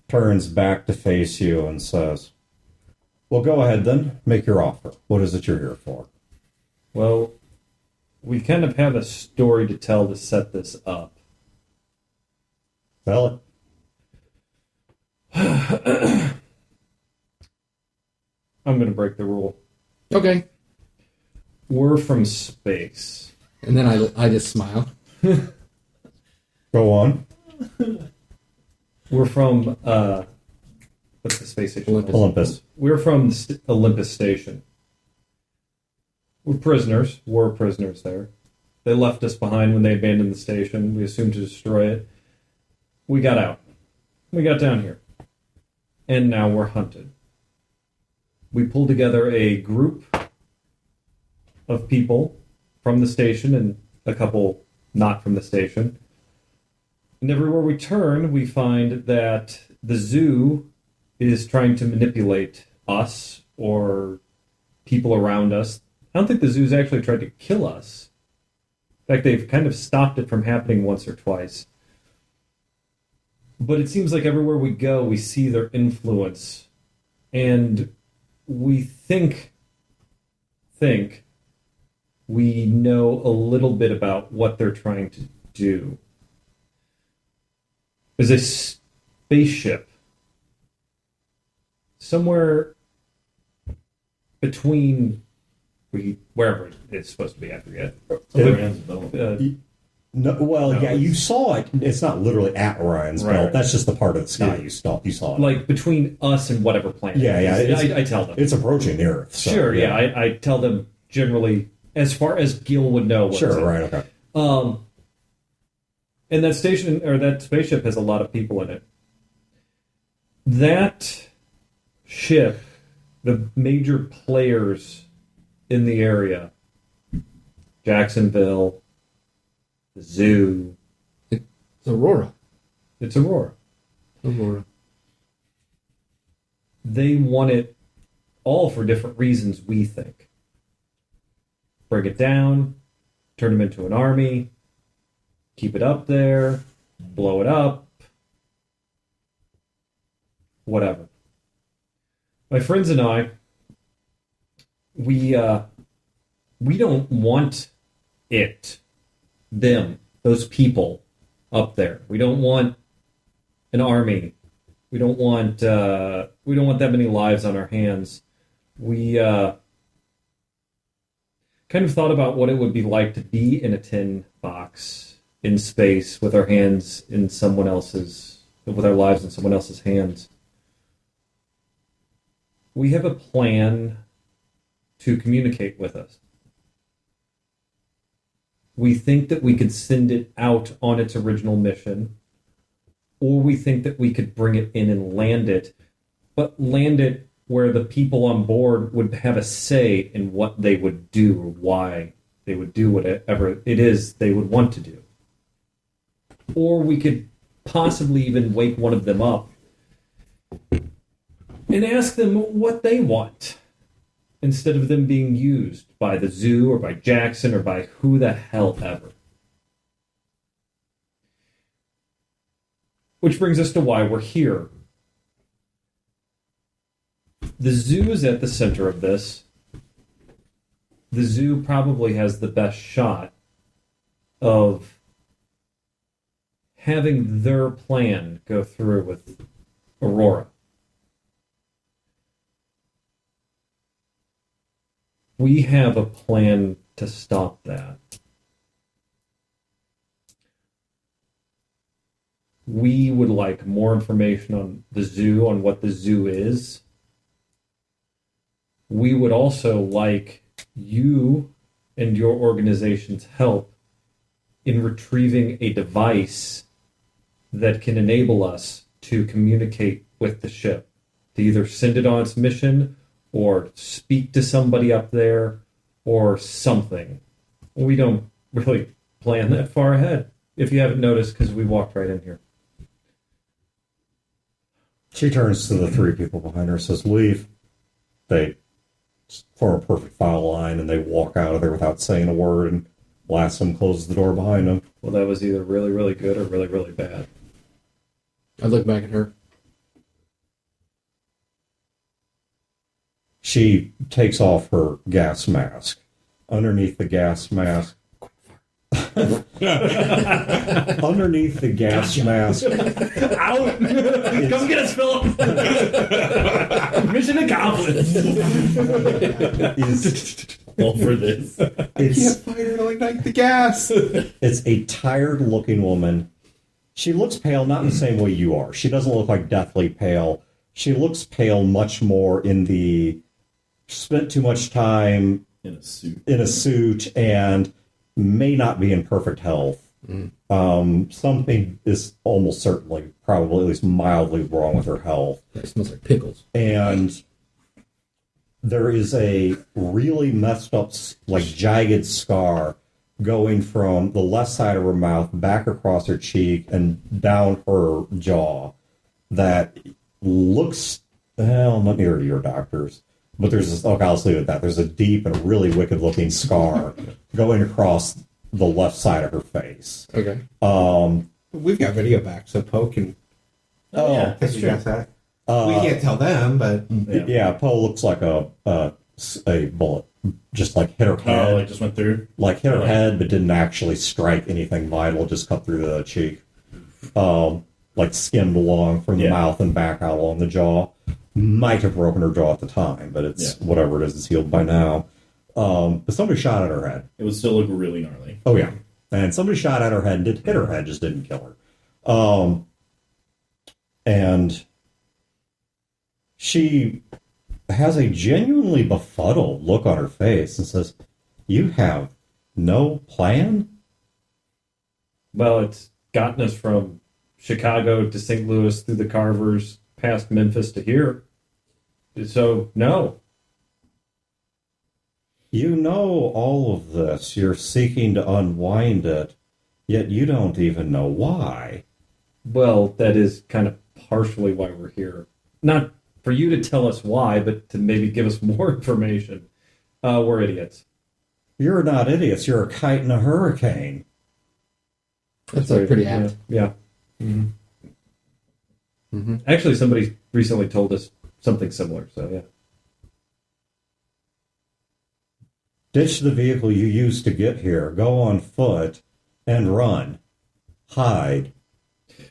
turns back to face you and says, well, go ahead then. Make your offer. What is it you're here for? Well, we kind of have a story to tell to set this up. Tell it. I'm going to break the rule. Okay. We're from space. And then I just smile. Go on. We're from, what's the space station? Olympus. We're from Olympus Station. We're prisoners. We're prisoners there. They left us behind when they abandoned the station. We assumed to destroy it. We got out. We got down here. And now we're hunted. We pulled together a group of people from the station and a couple not from the station. And everywhere we turn, we find that the zoo is trying to manipulate us or people around us. I don't think the zoo's actually tried to kill us. In fact, they've kind of stopped it from happening once or twice. But it seems like everywhere we go, we see their influence. And we think we know a little bit about what they're trying to do. There's a spaceship somewhere between wherever it's supposed to be, I forget. You saw it. It's not literally at Orion's belt. That's just the part of the sky you saw it. Like between us and whatever planet. I tell them. It's approaching the Earth. So, sure, I tell them generally, as far as Gil would know. Okay. And that station, or that spaceship, has a lot of people in it. That ship, the major players in the area, Jacksonville, the zoo. It's Aurora. It's Aurora. They want it all for different reasons, we think. Bring it down, turn them into an army, keep it up there, blow it up, whatever. My friends and I, we don't want them, those people up there. We don't want an army. We don't want that many lives on our hands. We kind of thought about what it would be like to be in a tin box in space with our hands in someone else's, with our lives in someone else's hands. We have a plan to communicate with us. We think that we could send it out on its original mission, or we think that we could bring it in and land it, but land it where the people on board would have a say in what they would do or why they would do whatever it is they would want to do. Or we could possibly even wake one of them up and ask them what they want, instead of them being used by the zoo or by Jackson or by who the hell ever. Which brings us to why we're here. The zoo is at the center of this. The zoo probably has the best shot of having their plan go through with Aurora. We have a plan to stop that. We would like more information on the zoo, on what the zoo is. We would also like you and your organization's help in retrieving a device that can enable us to communicate with the ship, to either send it on its mission or speak to somebody up there, or something. We don't really plan that far ahead, if you haven't noticed, because we walked right in here. She turns to the three people behind her and says, leave. They form a perfect file line, and they walk out of there without saying a word, and last of them closes the door behind them. Well, that was either really, really good or really, really bad. I look back at her. She takes off her gas mask. Underneath the gas mask... Underneath the gas mask... Out! Come get us, Philip! Mission accomplished! All for this. It's, Can't find her to ignite the gas. it's a tired-looking woman. She looks pale, not in the same way you are. She doesn't look like deathly pale. She looks pale much more in the... Spent too much time In a suit. And may not be in perfect health. Something is almost certainly, probably at least mildly wrong with her health. It smells like pickles. And there is a really messed up, like, jagged scar going from the left side of her mouth back across her cheek and down her jaw that looks, well, not near your doctors. But there's this, okay, I'll just leave it at that. There's a deep and really wicked looking scar going across the left side of her face. Okay. We've got video back, so Poe can Yeah. address that. We can't tell them, but Yeah, Poe looks like a bullet. Just like hit her head. Oh, it just went through? Like hit her head, but didn't actually strike anything vital, just cut through the cheek. Like skimmed along from the mouth and back out along the jaw. Might have broken her jaw at the time, but it's whatever it is, it's healed by now. But somebody shot at her head. It would still look really gnarly. Oh, yeah. And somebody shot at her head and did hit her head, just didn't kill her. And she has a genuinely befuddled look on her face and says, "You have no plan?" Well, it's gotten us from Chicago to St. Louis through the Carvers, past Memphis to here. So, no. You know all of this. You're seeking to unwind it, yet you don't even know why. Well, that is kind of partially why we're here. Not for you to tell us why, but to maybe give us more information. We're idiots. You're not idiots. You're a kite in a hurricane. That's pretty apt. Yeah. Actually, somebody recently told us something similar, so yeah. Ditch the vehicle you used to get here. Go on foot and run. Hide.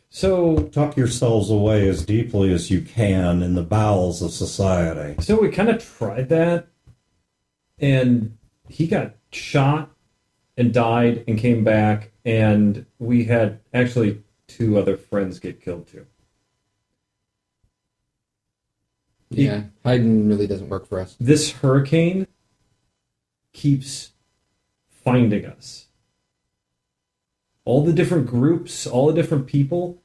So Tuck yourselves away as deeply as you can in the bowels of society. So we kind of tried that, and he got shot and died and came back, and we had actually 2 other friends get killed too. Yeah, hiding really doesn't work for us. This hurricane keeps finding us. All the different groups, all the different people,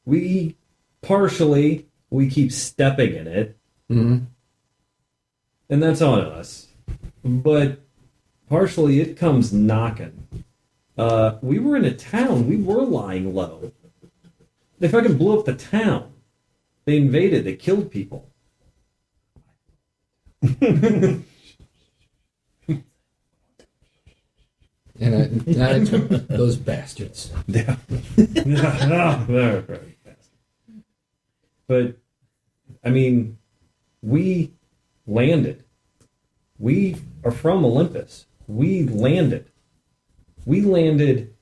we keep stepping in it. Mm-hmm. And that's on us. But partially it comes knocking. We were in a town. We were lying low. They fucking blew up the town. They invaded. They killed people. And I took those bastards. Yeah. But, I mean, we landed. We are from Olympus. We landed. We landed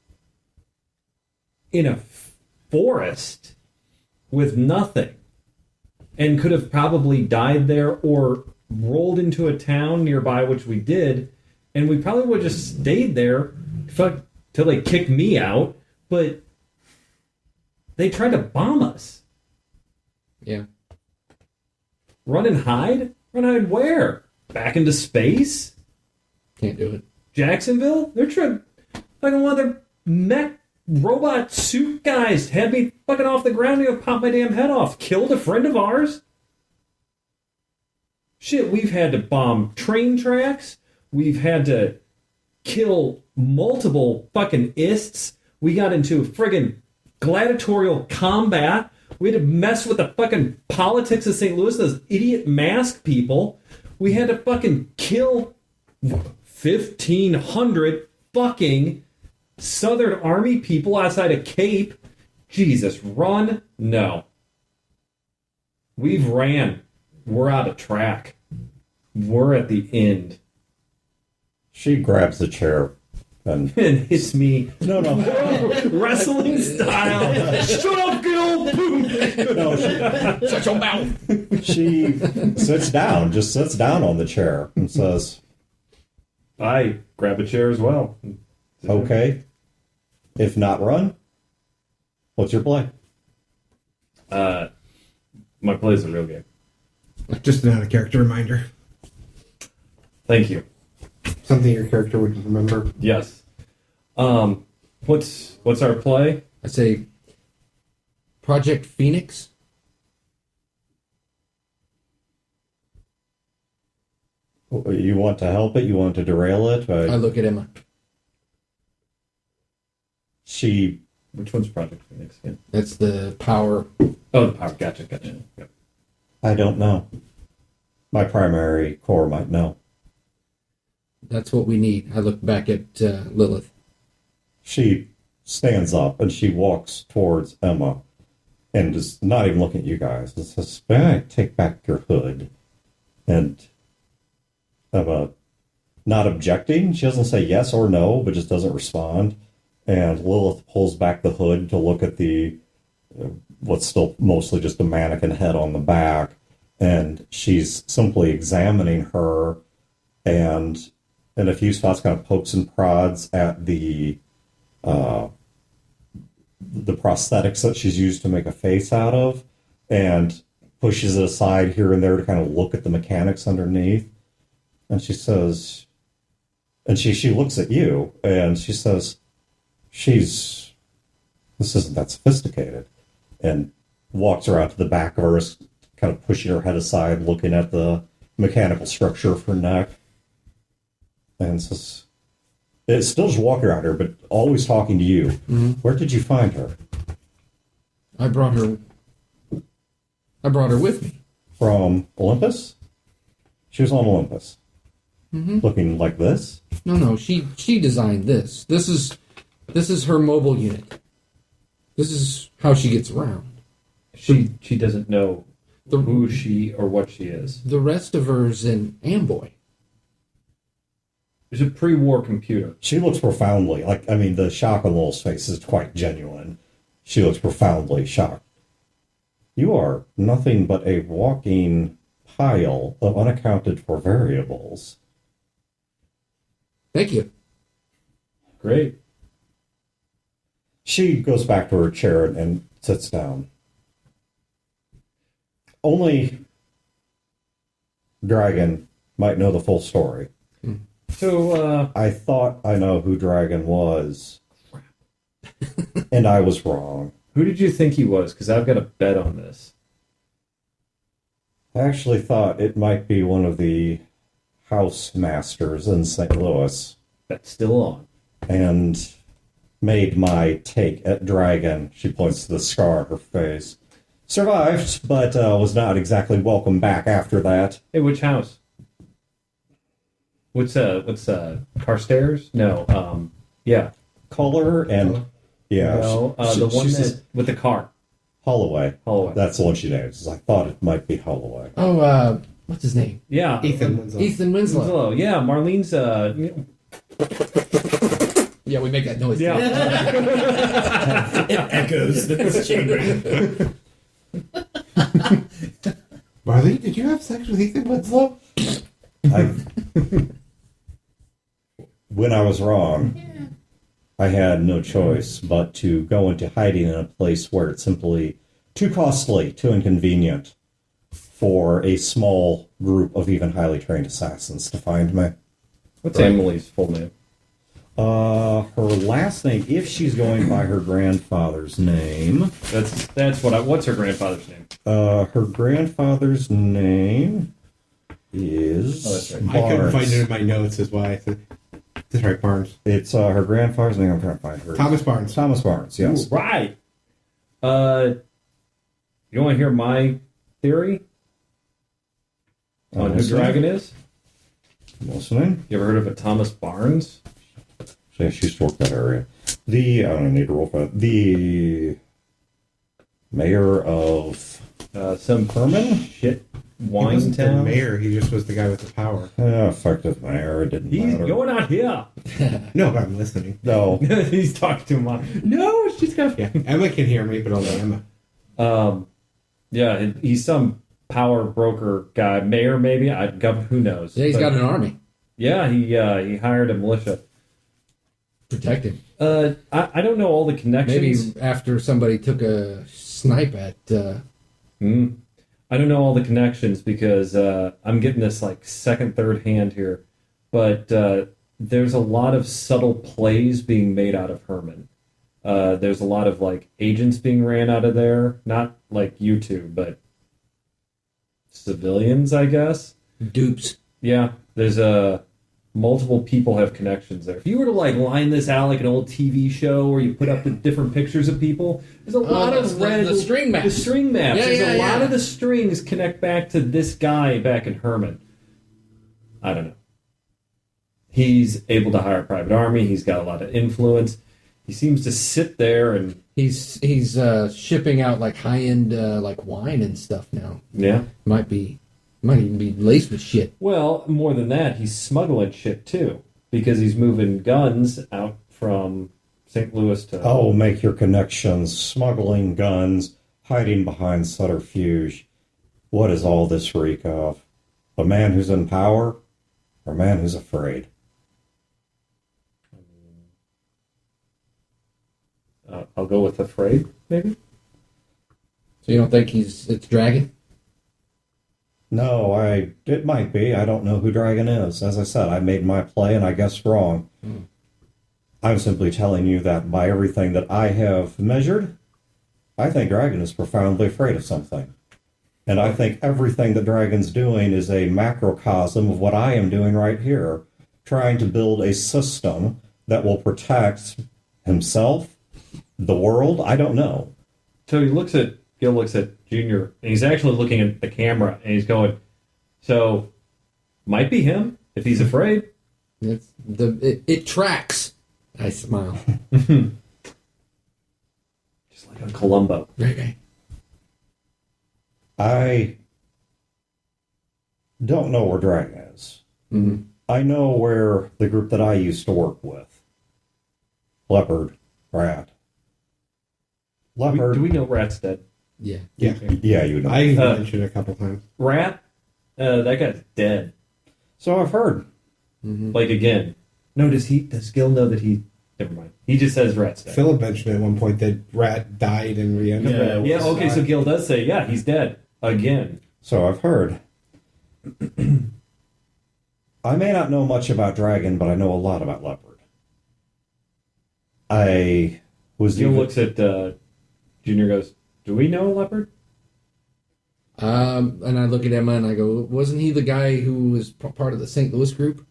in a forest with nothing and could have probably died there or rolled into a town nearby, which we did, and we probably would have just stayed there till they kicked me out, but they tried to bomb us. Yeah. Run and hide? Run and hide where? Back into space? Can't do it. Jacksonville? They're trying. Fucking one of their mech robot suit guys had me fucking off the ground and pop my damn head off. Killed a friend of ours? Shit, we've had to bomb train tracks. We've had to kill multiple fucking ists. We got into friggin' gladiatorial combat. We had to mess with the fucking politics of St. Louis, those idiot mask people. We had to fucking kill 1,500 fucking Southern Army people outside of Cape. Jesus, run? No. We've ran. We're out of track. We're at the end. She grabs the chair and And hits me no. wrestling style. Shut up, Gil! Boom! No, Shut your mouth. she sits down on the chair and says, I grab a chair as well. "Okay, if not run, what's your play?" My play's a real game. Just an out-of-character reminder. Thank you. Something your character would remember. Yes. What's our play? I say Project Phoenix. You want to help it? You want to derail it? I look at Emma. She Which one's Project Phoenix again? That's the power. Oh, the power. Gotcha. Yep. I don't know. My primary core might know. That's what we need. I look back at Lilith. She stands up and she walks towards Emma and is not even looking at you guys. And says, "May I take back your hood?" And Emma, not objecting, she doesn't say yes or no, but just doesn't respond. And Lilith pulls back the hood to look at the what's still mostly just a mannequin head on the back. And she's simply examining her and in a few spots kind of pokes and prods at the prosthetics that she's used to make a face out of and pushes it aside here and there to kind of look at the mechanics underneath. And she says, and she looks at you and she says, this isn't that sophisticated. And walks around to the back of her, kind of pushing her head aside, looking at the mechanical structure of her neck. And says, it's still just walking around her, but always talking to you. Mm-hmm. Where did you find her? I brought her with me. From Olympus? She was on Olympus. Mm-hmm. Looking like this? No. She designed this. This is her mobile unit. This is how she gets around. She doesn't know who she or what she is. The rest of her's in Amboy. There's a pre-war computer. She looks profoundly, the shock on Lil's face is quite genuine. She looks profoundly shocked. You are nothing but a walking pile of unaccounted for variables. Thank you. Great. She goes back to her chair and sits down. Only Dragon might know the full story. So, I thought I know who Dragon was. And I was wrong. who did you think he was? Because I've got a bet on this. I actually thought it might be one of the house masters in St. Louis. That's still on. And made my take at Dragon. She points to the scar on her face. Survived, but was not exactly welcome back after that. Hey, which house? What's Carstairs? No, yeah. Color and yeah, No, the one says with the car. Holloway. Holloway. That's the one she names. I thought it might be Holloway. Oh, what's his name? Yeah. Ethan Winslow. Ethan Winslow. Winslow. Yeah, Marlene's. Yeah, we make that noise. Yeah. It echoes this chamber. Marlene, did you have sex with Ethan Winslow? When I was wrong, I had no choice but to go into hiding in a place where it's simply too costly, too inconvenient for a small group of even highly trained assassins to find me. What's Emily's full name? Her last name, if she's going by her grandfather's name. That's what. What's her grandfather's name? Her grandfather's name is that's right. Barnes. I couldn't find it in my notes, is why I said. That's right, Barnes. It's her grandfather's name. I'm trying to find her. Thomas Barnes. Thomas Barnes, yes. Ooh, right. You want to hear my theory? On who Dragon is? Listening. You ever heard of a Thomas Barnes? She used to work that area. I don't need to roll for that. The mayor of Some Herman? shit He wasn't the Winetown. mayor. He just was the guy with the power. Effective mayor. It didn't He's matter. going out here. No, but I'm listening. No. He's talking to him. No, she's got. Yeah, Emma can hear me, but only Emma. Yeah, he's some power broker guy, mayor maybe. Who knows? Yeah, he's got an army. Yeah, he hired a militia. Protect him. I don't know all the connections. Maybe after somebody took a snipe at. I don't know all the connections because I'm getting this like second, third hand here, but there's a lot of subtle plays being made out of Herman. There's a lot of like agents being ran out of there, not like YouTube, but civilians, I guess. Dupes. Yeah, there's multiple people have connections there. If you were to like line this out like an old TV show where you put up the different pictures of people, there's a lot of the string maps. The string maps. Yeah, There's yeah, a lot yeah. of the strings connect back to this guy back in Herman. I don't know. He's able to hire a private army. He's got a lot of influence. He seems to sit there and He's shipping out like high end like wine and stuff now. yeah. Might even be laced with shit. Well, more than that, he's smuggling shit too because he's moving guns out from St. Louis to. Oh, make your connections. Smuggling guns, hiding behind subterfuge. What does all this reek of? A man who's in power or a man who's afraid? I'll go with afraid, maybe. So you don't think it's Dragon? No, it might be. I don't know who Dragon is. As I said, I made my play and I guessed wrong. I'm simply telling you that by everything that I have measured, I think Dragon is profoundly afraid of something. And I think everything that Dragon's doing is a macrocosm of what I am doing right here, trying to build a system that will protect himself, the world. I don't know. So Gil looks at Junior, and he's actually looking at the camera, and he's going, so, might be him, if he's afraid. It tracks. I smile. Just like on Columbo. Okay. I don't know where Dragon is. Mm-hmm. I know where the group that I used to work with. Leopard, Rat. Leopard. Do we know Rat's dead? Yeah. Yeah, Yeah, you know. I mentioned it a couple times. Rat? That guy's dead. So I've heard. Mm-hmm. Like, again. No, does Gil know that he... Never mind. He just says Rat's dead. Philip mentioned at one point that Rat died and re-entered. Yeah, okay, so Gil does say, yeah, he's dead. Again. So I've heard. I may not know much about Dragon, but I know a lot about Leopard. I was Gil even- looks at Junior, goes, do we know Leopard? And I look at Emma and I go, wasn't he the guy who was part of the St. Louis group?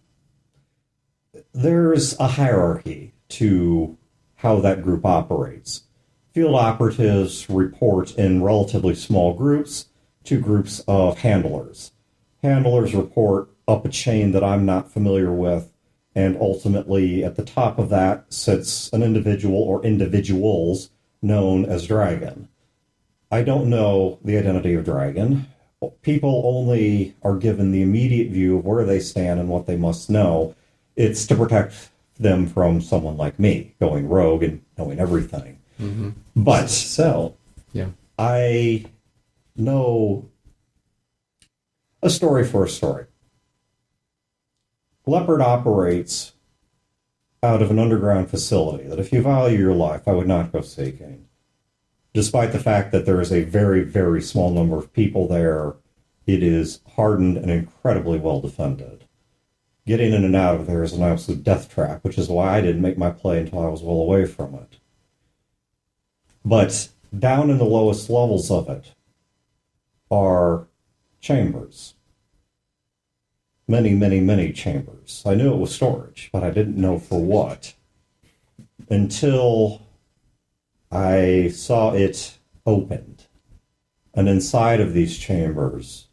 There's a hierarchy to how that group operates. Field operatives report in relatively small groups to groups of handlers. Handlers report up a chain that I'm not familiar with, and ultimately at the top of that sits an individual or individuals known as Dragon. I don't know the identity of Dragon. People only are given the immediate view of where they stand and what they must know. It's to protect them from someone like me going rogue and knowing everything. Mm-hmm. But So, Yeah. I know a story for a story. Leopard operates out of an underground facility that if you value your life, I would not go seeking. Despite the fact that there is a very, very small number of people there, it is hardened and incredibly well defended. Getting in and out of there is an absolute death trap, which is why I didn't make my play until I was well away from it. But down in the lowest levels of it are chambers. Many, many, many chambers. I knew it was storage, but I didn't know for what. Until I saw it opened. And inside of these chambers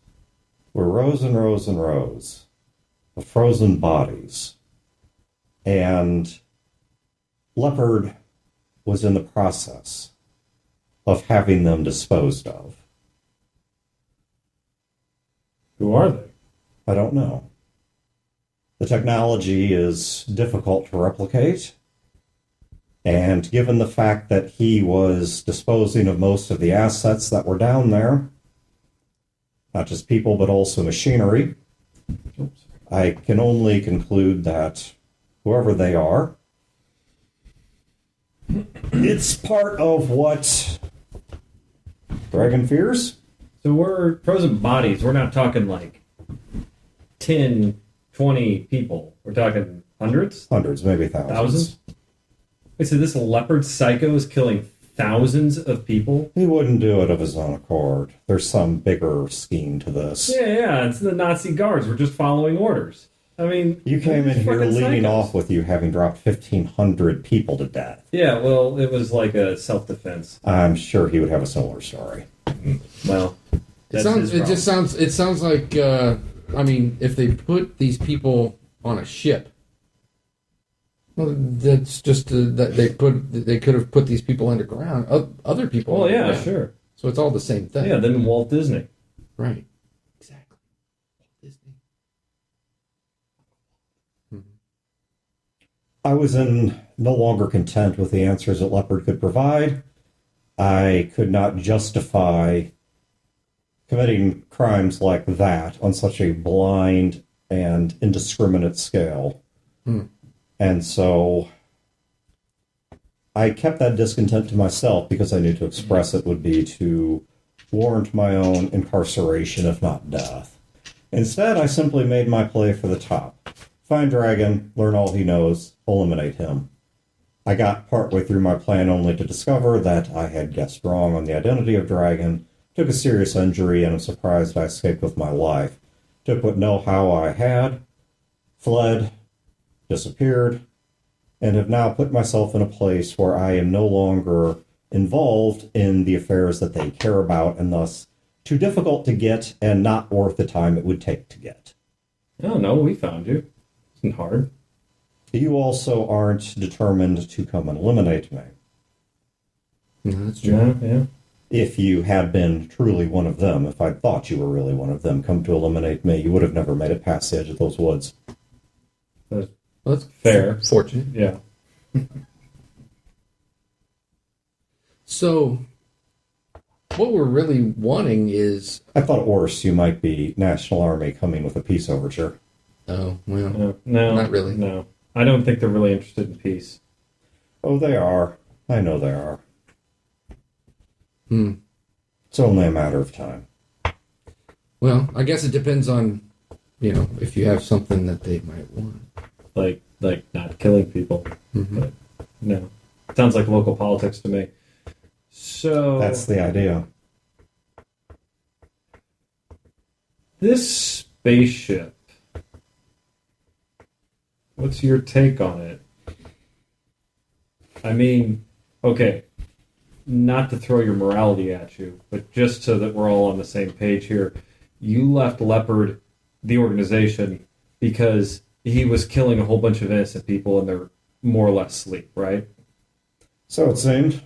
were rows and rows and rows of frozen bodies. And Leopard was in the process of having them disposed of. Who are they? I don't know. The technology is difficult to replicate. And given the fact that he was disposing of most of the assets that were down there, not just people, but also machinery, I can only conclude that whoever they are, it's part of what Dragon fears. So we're frozen bodies. We're not talking like 10, 20 people. We're talking hundreds? Hundreds, maybe thousands. Thousands? Wait, so this leopard psycho is killing thousands of people? He wouldn't do it of his own accord. There's some bigger scheme to this. Yeah, it's the Nazi guards. We're just following orders. I mean... You came in here fucking leading psychos. off with you having dropped 1,500 people to death. Yeah, well, it was like a self-defense. I'm sure he would have a similar story. Well, It that's sounds. his It just sounds. It sounds like. I mean, if they put these people on a ship, well, that's just that they put. They could have put these people underground. Other people. Well, yeah, underground. sure. So it's all the same thing. Yeah, then Walt Disney. Right. Exactly. Disney. I was no longer content with the answers that Leopard could provide. I could not justify committing crimes like that on such a blind and indiscriminate scale. And so I kept that discontent to myself because I knew to express it would be to warrant my own incarceration, if not death. Instead, I simply made my play for the top. Find Dragon, learn all he knows, eliminate him. I got partway through my plan only to discover that I had guessed wrong on the identity of Dragon, took a serious injury, and am surprised I escaped with my life. Took what know-how I had, fled, disappeared, and have now put myself in a place where I am no longer involved in the affairs that they care about, and thus too difficult to get and not worth the time it would take to get. Oh, no, we found you. It's not hard. You also aren't determined to come and eliminate me. No, that's true. Yeah. If you had been truly one of them, if I thought you were really one of them, come to eliminate me, you would have never made it past the edge of those woods. That's Well, that's fair. fortunate. Yeah. So, what we're really wanting is. I thought worse, you might be National Army coming with a peace overture. Oh well. No, Not really. No. I don't think they're really interested in peace. Oh, they are. I know they are. Hmm. It's only a matter of time. Well, I guess it depends on, if you have something that they might want. Like not killing people. Mm-hmm. But no. Sounds like local politics to me. So That's the idea. this spaceship. What's your take on it? I mean, okay, not to throw your morality at you, but just so that we're all on the same page here, you left Leopard, the organization, because he was killing a whole bunch of innocent people and they're more or less asleep, right? So it seemed.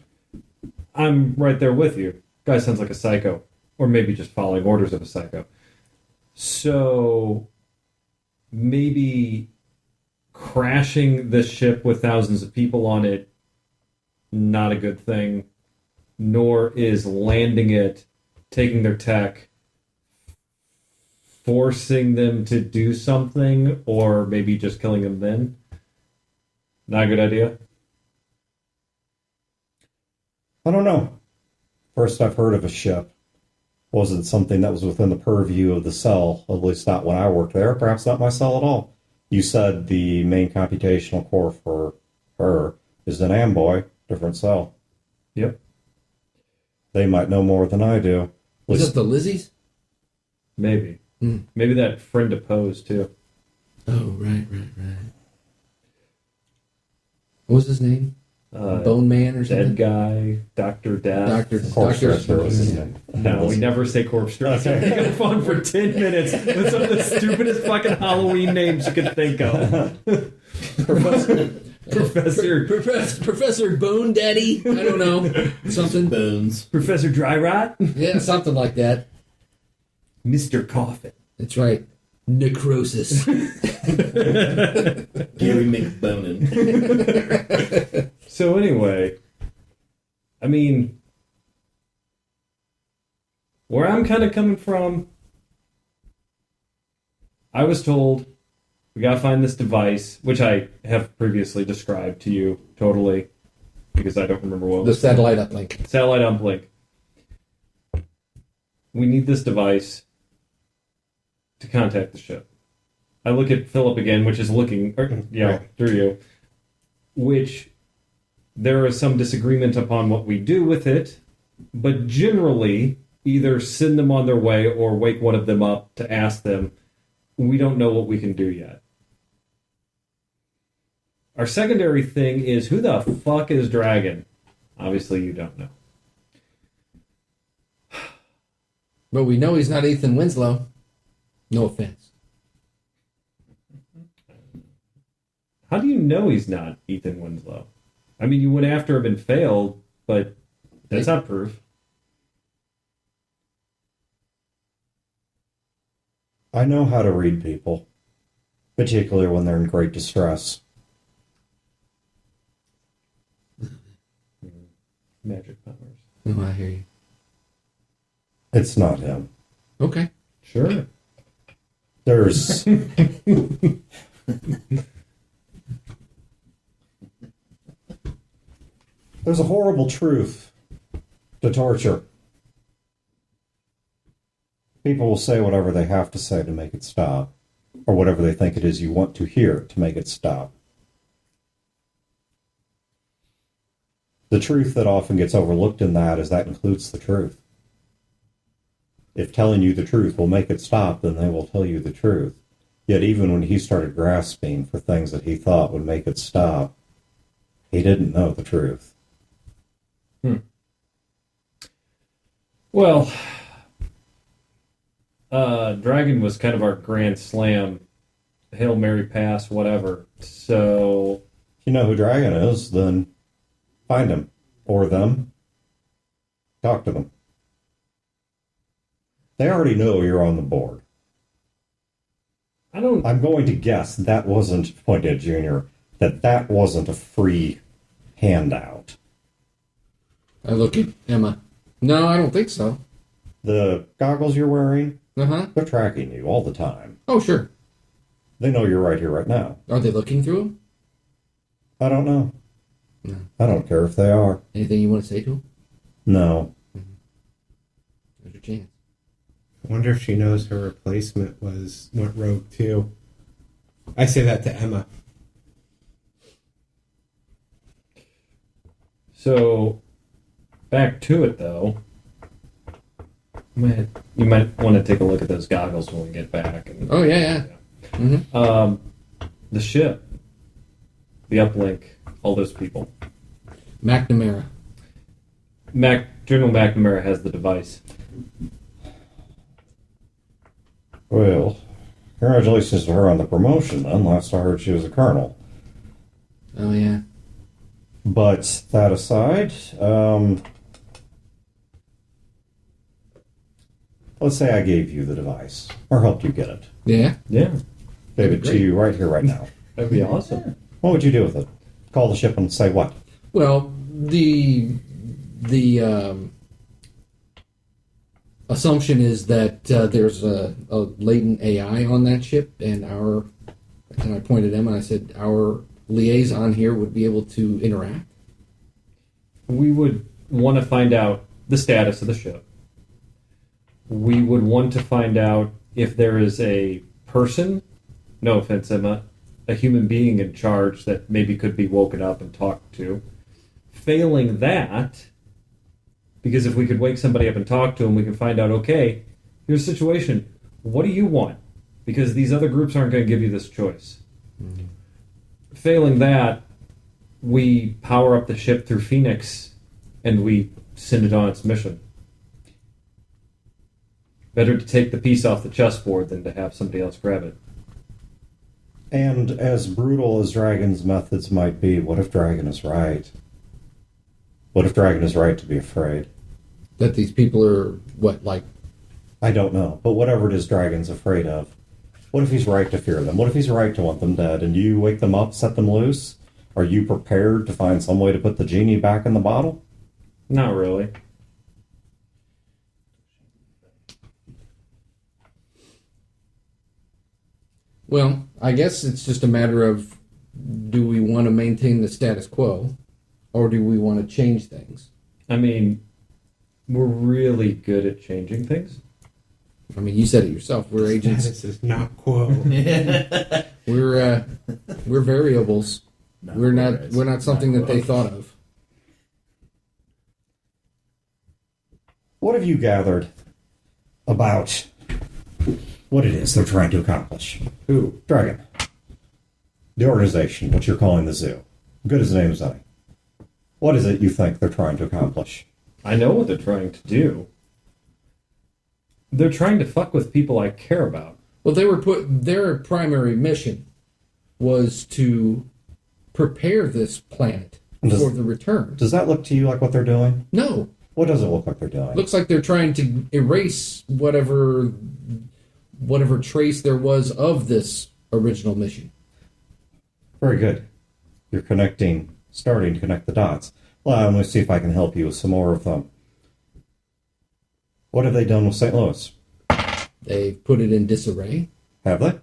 I'm right there with you. Guy sounds like a psycho, or maybe just following orders of a psycho. So maybe crashing the ship with thousands of people on it, not a good thing, nor is landing it, taking their tech, forcing them to do something, or maybe just killing them then. Not a good idea. I don't know. First I've heard of a ship. Wasn't something that was within the purview of the cell, at least not when I worked there, perhaps not my cell at all. You said the main computational core for her is an Amboy, different cell. Yep. They might know more than I do. At Is least that the Lizzies? Maybe. Mm. Maybe that friend opposed, too. Oh, right. What was his name? Bone Man or something. Dead Guy, Dr. Death. Corpse Doctor. Dresser. No, we never say Corpse Dresser. We go on for 10 minutes with some of the stupidest fucking Halloween names you could think of. Professor Bone Daddy. I don't know. Something. Bones. Professor Dry Rot. Yeah, something like that. Mr. Coffin. That's right. Necrosis. Gary McBonin. So anyway, I mean, where I'm kind of coming from, I was told we gotta find this device, which I have previously described to you totally, because I don't remember what it The was. satellite uplink. Satellite uplink. We need this device to contact the ship. I look at Philip again, which is looking, through you, which there is some disagreement upon what we do with it, but generally either send them on their way or wake one of them up to ask them. We don't know what we can do yet. Our secondary thing is, who the fuck is Dragon? Obviously you don't know. But we know he's not Ethan Winslow. No offense. How do you know he's not Ethan Winslow? I mean, you went after him and failed, but that's not proof. I know how to read people, particularly when they're in great distress. Magic powers. Oh, I hear you. It's not him. Okay. Sure. There's there's a horrible truth to torture. People will say whatever they have to say to make it stop, or whatever they think it is you want to hear to make it stop. The truth that often gets overlooked in that is that includes the truth. If telling you the truth will make it stop, then they will tell you the truth. Yet even when he started grasping for things that he thought would make it stop, he didn't know the truth. Well, Dragon was kind of our grand slam, Hail Mary pass, whatever. So, If you know who Dragon is, then find him. Or them. Talk to them. They already know you're on the board. I'm going to guess that wasn't, pointed at Junior, that wasn't a free handout. I look at Emma. No, I don't think so. The goggles you're wearing, Uh-huh. they're tracking you all the time. Oh, sure. They know you're right here, right now. Are they looking through him? I don't know. No. I don't care if they are. Anything you want to say to him? No. There's your chance. I wonder if she knows her replacement went rogue too. I say that to Emma. So, back to it though. You might want to take a look at those goggles when we get back. And, Oh, yeah. Mm-hmm. The ship, the uplink, all those people. McNamara. General McNamara has the device. Well, congratulations to her on the promotion, then. Last I heard she was a colonel. Oh, yeah. But that aside, let's say I gave you the device, or helped you get it. Yeah? Yeah, Gave it to Great. you right here, right now. that'd be awesome. What would you do with it? Call the ship and say what? Well, the assumption is that there's a latent AI on that ship, and I pointed at Emma and I said, our liaison here would be able to interact. We would want to find out the status of the ship. We would want to find out if there is a person, no offense, Emma, a human being in charge that maybe could be woken up and talked to. Failing that, because if we could wake somebody up and talk to them, we can find out, okay, here's the situation. What do you want? Because these other groups aren't going to give you this choice. Mm-hmm. Failing that, we power up the ship through Phoenix and we send it on its mission. Better to take the piece off the chessboard than to have somebody else grab it. And as brutal as Dragon's methods might be, what if Dragon is right? What if Dragon is right to be afraid? That these people are, I don't know, but whatever it is Dragon's afraid of, what if he's right to fear them? What if he's right to want them dead? And you wake them up, set them loose? Are you prepared to find some way to put the genie back in the bottle? Not really. Well, I guess it's just a matter of, do we want to maintain the status quo, or do we want to change things? I mean, we're really good at changing things. I mean, you said it yourself. We're agents. Status is not quo. We're variables. We're not something that they thought of. What have you gathered about what it is they're trying to accomplish? Who? Dragon. The organization, what you're calling the zoo. Good as the name as any. What is it you think they're trying to accomplish? I know what they're trying to do. They're trying to fuck with people I care about. Well, their primary mission was to prepare this planet for the return. Does that look to you like what they're doing? No. What does it look like they're doing? Looks like they're trying to erase whatever trace there was of this original mission. Very good. You're starting to connect the dots. Well, let me see if I can help you with some more of them. What have they done with St. Louis? They put it in disarray. Have they?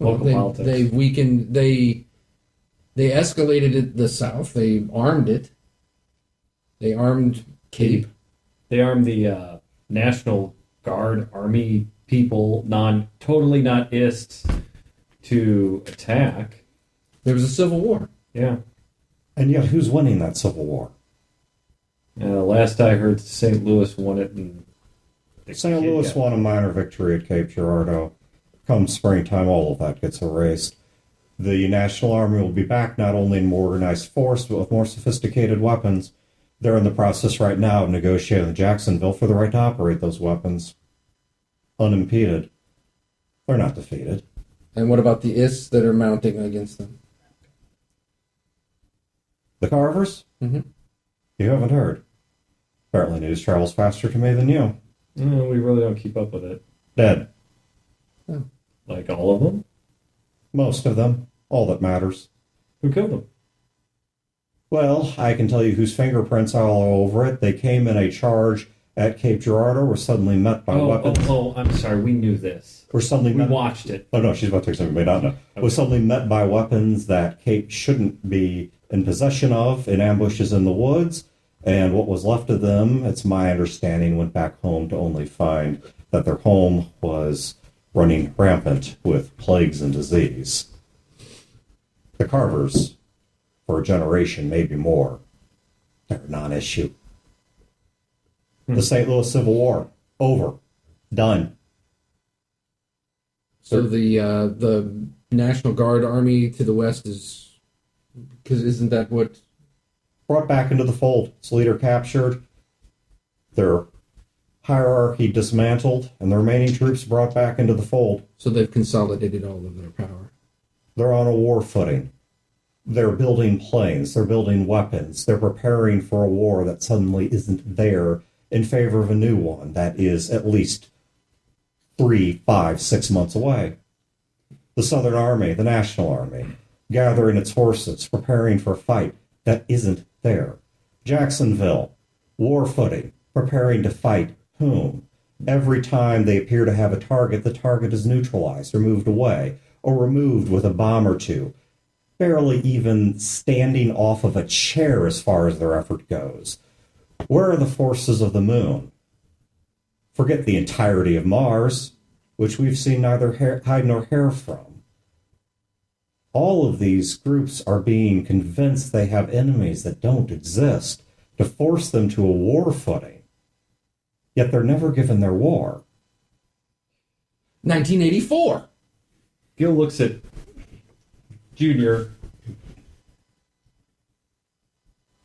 Local politics. They weakened. They escalated it the South. They armed it. They armed Cape. They armed the National Guard, Army people, totally not ists, to attack. There was a civil war. Yeah. And yet, who's winning that civil war? Last I heard, St. Louis won it. And St. Louis won a minor victory at Cape Girardeau. Come springtime, all of that gets erased. The National Army will be back not only in more organized force, but with more sophisticated weapons. They're in the process right now of negotiating with Jacksonville for the right to operate those weapons unimpeded. They're not defeated. And what about the ists that are mounting against them? The Carvers? Mm-hmm. You haven't heard. Apparently news travels faster to me than you. No, we really don't keep up with it. Dead. Oh. Like all of them? Most of them. All that matters. Who killed them? Well, I can tell you whose fingerprints are all over it. They came in a charge at Cape Girardeau, were suddenly met by weapons. I'm sorry, we knew this. Were suddenly We met... watched it. Oh, no, she's about to take something we may not know. Okay. Was suddenly met by weapons that Cape shouldn't be in possession of, in ambushes in the woods, and what was left of them, it's my understanding, went back home to only find that their home was running rampant with plagues and disease. The Carvers, for a generation, maybe more, they're a non-issue. The St. Louis Civil War, over, done. So the National Guard Army to the west is, because isn't that what? Brought back into the fold. Its leader captured, their hierarchy dismantled, and the remaining troops brought back into the fold. So they've consolidated all of their power. They're on a war footing. They're building planes. They're building weapons. They're preparing for a war that suddenly isn't there in favor of a new one that is at least 3, 5, 6 months away. The Southern Army, the National Army, gathering its forces, preparing for a fight that isn't there. Jacksonville, war footing, preparing to fight whom? Every time they appear to have a target, the target is neutralized or moved away, or removed with a bomb or two, barely even standing off of a chair as far as their effort goes. Where are the forces of the moon? Forget the entirety of Mars, which we've seen neither hide nor hair from. All of these groups are being convinced they have enemies that don't exist to force them to a war footing. Yet they're never given their war. 1984. Gil looks at Junior.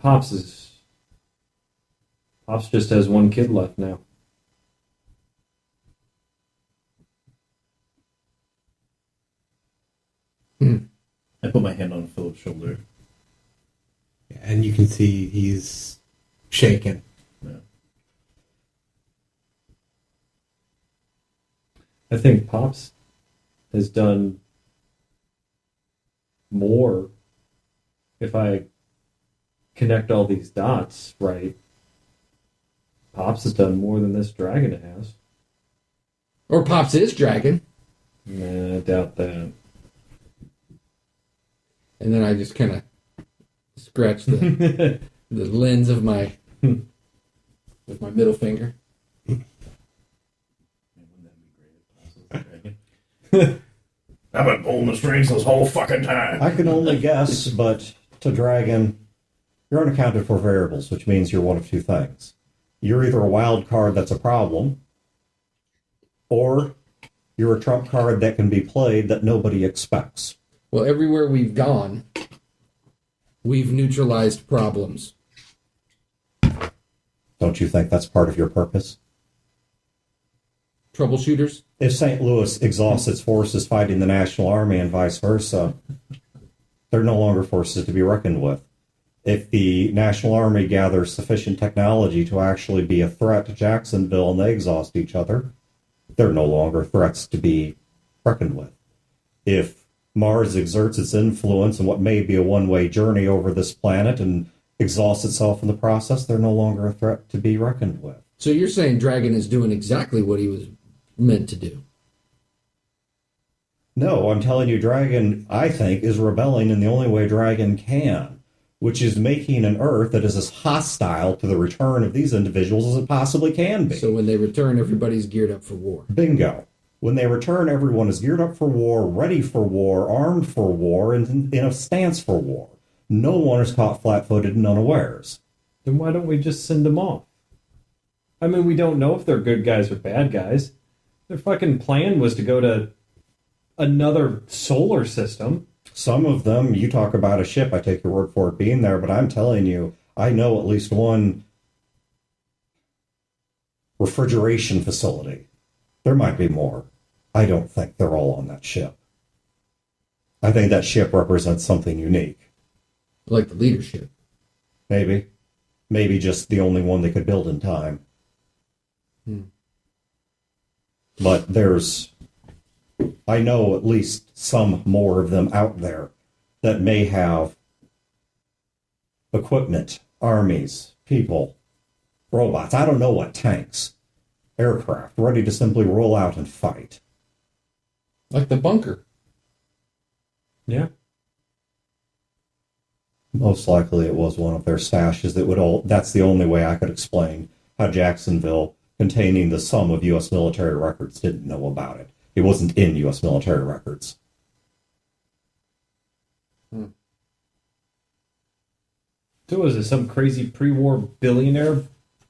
Pops just has one kid left now. I put my hand on Philip's shoulder. And you can see he's shaken. Yeah. I think Pops has done more, if I connect all these dots right. Pops has done more than this dragon has. Or Pops is dragon. Nah, I doubt that. And then I just kind of scratch the the lens of my with my middle finger. I've been pulling the strings this whole fucking time. I can only guess, but to dragon, you're unaccounted for variables, which means you're one of two things. You're either a wild card that's a problem, or you're a trump card that can be played that nobody expects. Well, everywhere we've gone, we've neutralized problems. Don't you think that's part of your purpose? Troubleshooters? If St. Louis exhausts its forces fighting the National Army and vice versa, they're no longer forces to be reckoned with. If the National Army gathers sufficient technology to actually be a threat to Jacksonville and they exhaust each other, they're no longer threats to be reckoned with. If Mars exerts its influence in what may be a one-way journey over this planet and exhausts itself in the process, they're no longer a threat to be reckoned with. So you're saying Dragon is doing exactly what he was meant to do? No, I'm telling you, Dragon, I think, is rebelling in the only way Dragon can, which is making an Earth that is as hostile to the return of these individuals as it possibly can be. So when they return, everybody's geared up for war. Bingo. When they return, everyone is geared up for war, ready for war, armed for war, and in a stance for war. No one is caught flat-footed and unawares. Then why don't we just send them off? I mean, we don't know if they're good guys or bad guys. Their fucking plan was to go to another solar system. Some of them, you talk about a ship, I take your word for it being there, but I'm telling you, I know at least one refrigeration facility. There might be more. I don't think they're all on that ship. I think that ship represents something unique. Like the leadership. Maybe. Maybe just the only one they could build in time. But I know at least some more of them out there that may have equipment, armies, people, robots, I don't know what, tanks, aircraft, ready to simply roll out and fight. Like the bunker. Yeah. Most likely it was one of their stashes that's the only way I could explain how Jacksonville, containing the sum of U.S. military records, didn't know about it. It wasn't in U.S. military records. So was it some crazy pre-war billionaire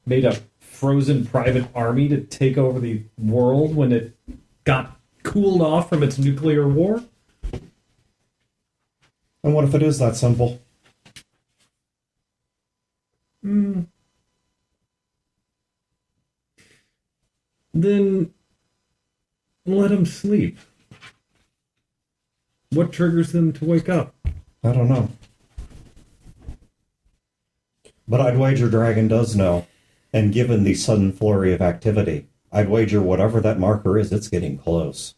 made a frozen private army to take over the world when it got cooled off from its nuclear war? And what if it is that simple? Then let them sleep. What triggers them to wake up? I don't know. But I'd wager Dragon does know. And given the sudden flurry of activity, I'd wager whatever that marker is, it's getting close.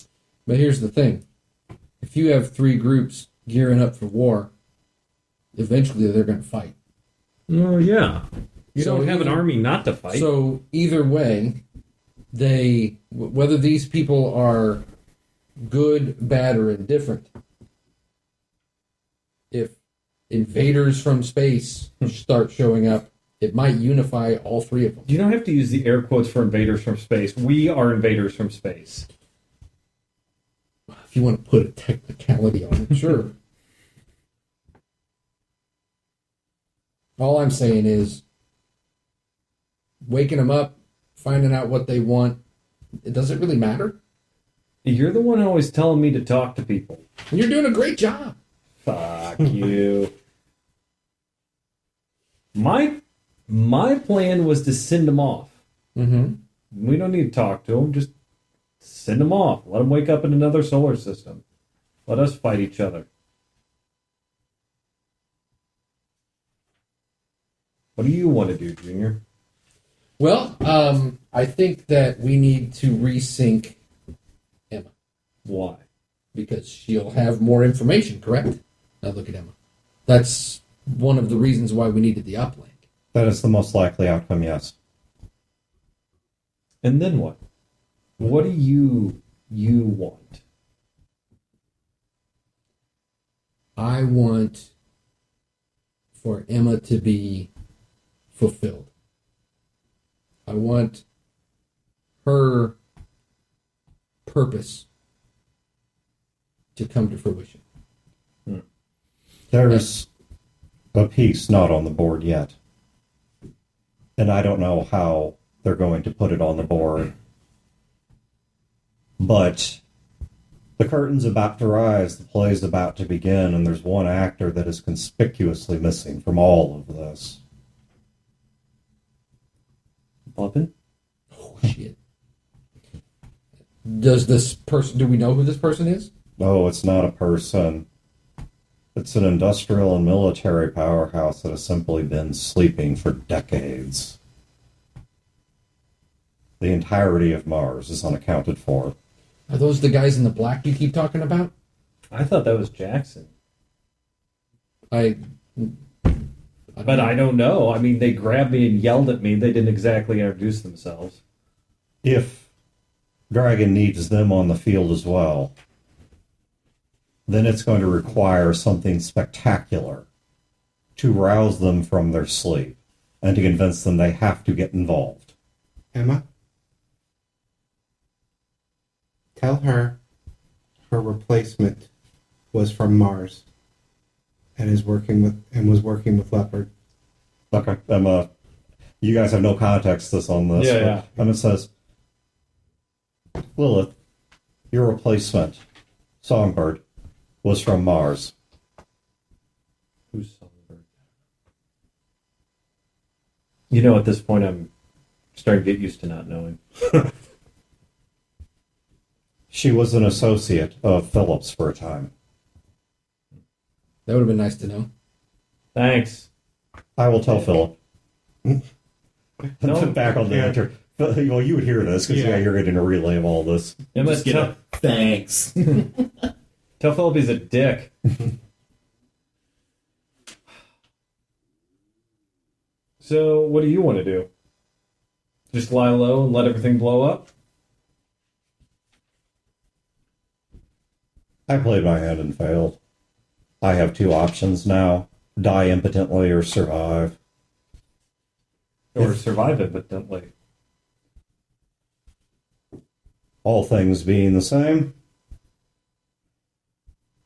But here's the thing. If you have three groups gearing up for war, eventually they're going to fight. Oh, yeah. You So don't have an either- army not to fight. So either way, whether these people are good, bad, or indifferent, if invaders from space start showing up, it might unify all three of them. You don't have to use the air quotes for invaders from space. We are invaders from space. If you want to put a technicality on it, sure. All I'm saying is waking them up, finding out what they want, it doesn't really matter. You're the one always telling me to talk to people. And you're doing a great job. Fuck you. My plan was to send them off. Mm-hmm. We don't need to talk to them. Just send them off. Let them wake up in another solar system. Let us fight each other. What do you want to do, Junior? Well, I think that we need to resync Emma Why? because she'll have more information, correct? Now look at Emma. That's one of the reasons why we needed the uplink. That is the most likely outcome, yes. And then what? What do you want? I want for Emma to be fulfilled. I want her purpose to come to fruition. There's a piece not on the board yet. And I don't know how they're going to put it on the board. But the curtain's about to rise, the play's about to begin, and there's one actor that is conspicuously missing from all of this. Bumpin'? Oh, shit. Does this person, do we know who this person is? No, it's not a person. It's an industrial and military powerhouse that has simply been sleeping for decades. The entirety of Mars is unaccounted for. Are those the guys in the black you keep talking about? I thought that was Jackson. But But I don't know. I mean, they grabbed me and yelled at me. They didn't exactly introduce themselves. If Dragon needs them on the field as well, then it's going to require something spectacular to rouse them from their sleep and to convince them they have to get involved. Emma, tell her replacement was from Mars and was working with Leopard. Okay, Emma, you guys have no context on this. Yeah, but yeah. Emma says, Lilith, your replacement, Songbird, was from Mars. Who's Songbird? You know, at this point, I'm starting to get used to not knowing. She was an associate of Phillips for a time. that would have been nice to know. Thanks. I will tell Philip. No. Back on the enter. Well, you would hear this because Yeah. you're getting a relay of all this. Emma, Just get a thanks. tell Philip he's a dick. So, what do you want to do? Just lie low and let everything blow up? I played my hand and failed. I have two options now: die impotently or survive. Or survive impotently? All things being the same,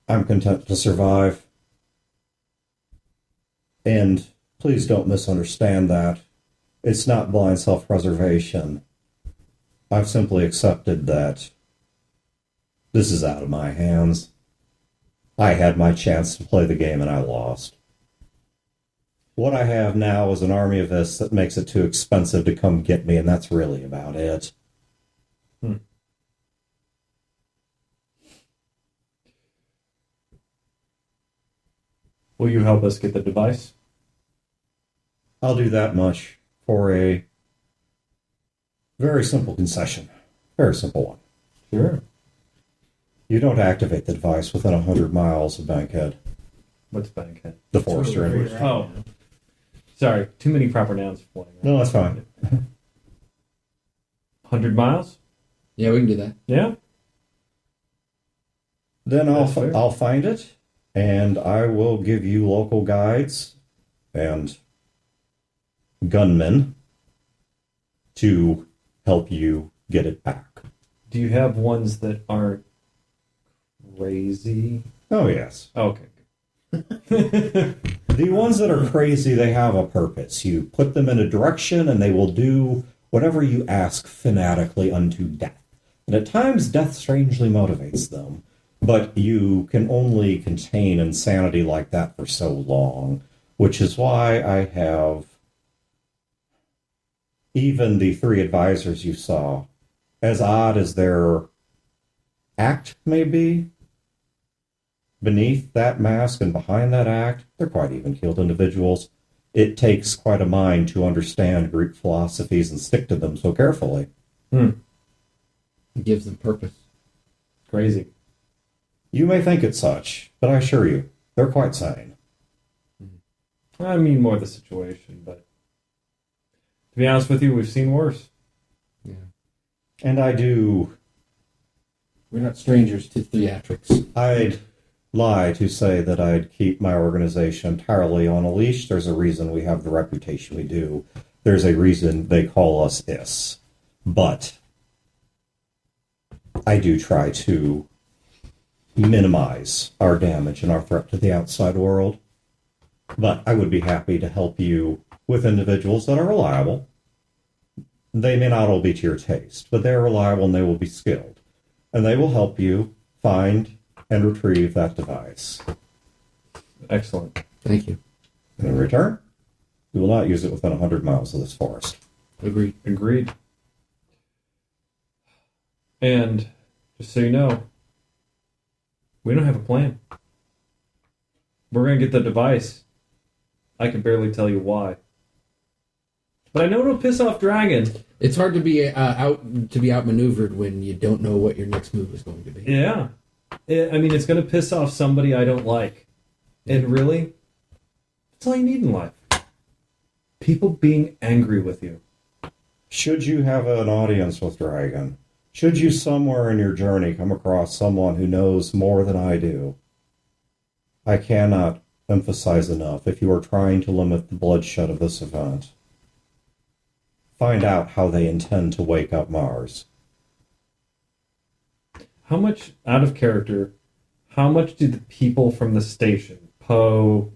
I'm content to survive. And please don't misunderstand that. It's not blind self-preservation. I've simply accepted that this is out of my hands. I had my chance to play the game and I lost. What I have now is an army of this that makes it too expensive to come get me, and that's really about it. Will you help us get the device? I'll do that much for a very simple concession. Very simple one. Sure. You don't activate the device within 100 miles of Bankhead, What's Bankhead? the forest you're in. Oh. Sorry, too many proper nouns flying around. No, that's fine. 100 miles? Yeah, we can do that. Yeah? Then That's fair. I'll find it, and I will give you local guides and gunmen to help you get it back. Do you have ones that aren't crazy? Oh, yes. Okay. The ones that are crazy, they have a purpose. You put them in a direction, and they will do whatever you ask fanatically unto death. And at times, death strangely motivates them. But you can only contain insanity like that for so long, which is why I have even the 3 advisors you saw, as odd as their act may be, beneath that mask and behind that act, they're quite even-keeled individuals. It takes quite a mind to understand Greek philosophies and stick to them so carefully. It gives them purpose. Crazy. You may think it's such, but I assure you, they're quite sane. I mean more the situation, but to be honest with you, we've seen worse. Yeah. And I do... We're not strangers to theatrics. I'd lie to say that I'd keep my organization entirely on a leash. There's a reason we have the reputation we do. There's a reason they call us IS. But I do try to minimize our damage and our threat to the outside world. But I would be happy to help you with individuals that are reliable. They may not all be to your taste, but they're reliable and they will be skilled. And they will help you find and retrieve that device. Excellent. Thank you. And in return, we will not use it within 100 miles of this forest. Agreed. Agreed. And just so you know, we don't have a plan. We're going to get the device. I can barely tell you why. But I know it'll piss off Dragon. It's hard to be outmaneuvered when you don't know what your next move is going to be. Yeah. I mean, it's going to piss off somebody I don't like. And really, that's all you need in life. People being angry with you. Should you have an audience with Dragon, should you somewhere in your journey come across someone who knows more than I do, I cannot emphasize enough, if you are trying to limit the bloodshed of this event, find out how they intend to wake up Mars. How much, out of character, how much do the people from the station, Poe,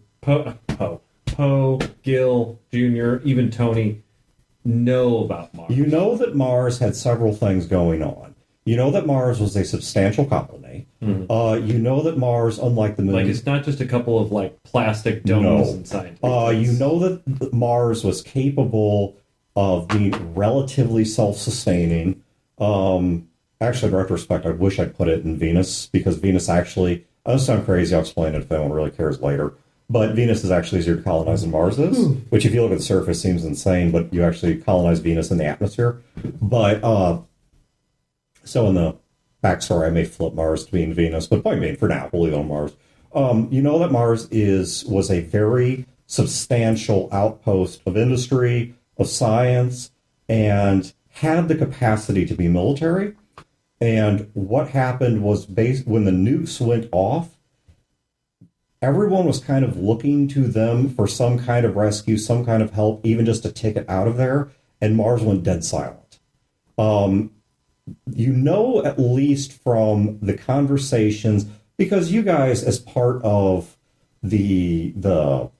Gil, Jr., even Tony, know about Mars? You know that Mars had several things going on. You know that Mars was a substantial colony. Mm-hmm. You know that Mars, unlike the Moon... Like, it's not just a couple of, like, plastic domes and scientific you know that Mars was capable of being relatively self-sustaining. Actually, in retrospect, I wish I'd put it in Venus, because Venus actually... I don't sound crazy, I'll explain it if anyone really cares later. But Venus is actually easier to colonize than Mars is, which if you look at the surface seems insane, but you actually colonize Venus in the atmosphere. But, so in the backstory, I may flip Mars to being Venus, but point being, for now, we'll leave it on Mars. You know that Mars was a very substantial outpost of industry, of science, and had the capacity to be military. And what happened was, when the nukes went off, everyone was kind of looking to them for some kind of rescue, some kind of help, even just to take it out of there, and Mars went dead silent. You know, at least from the conversations, because you guys, as part of the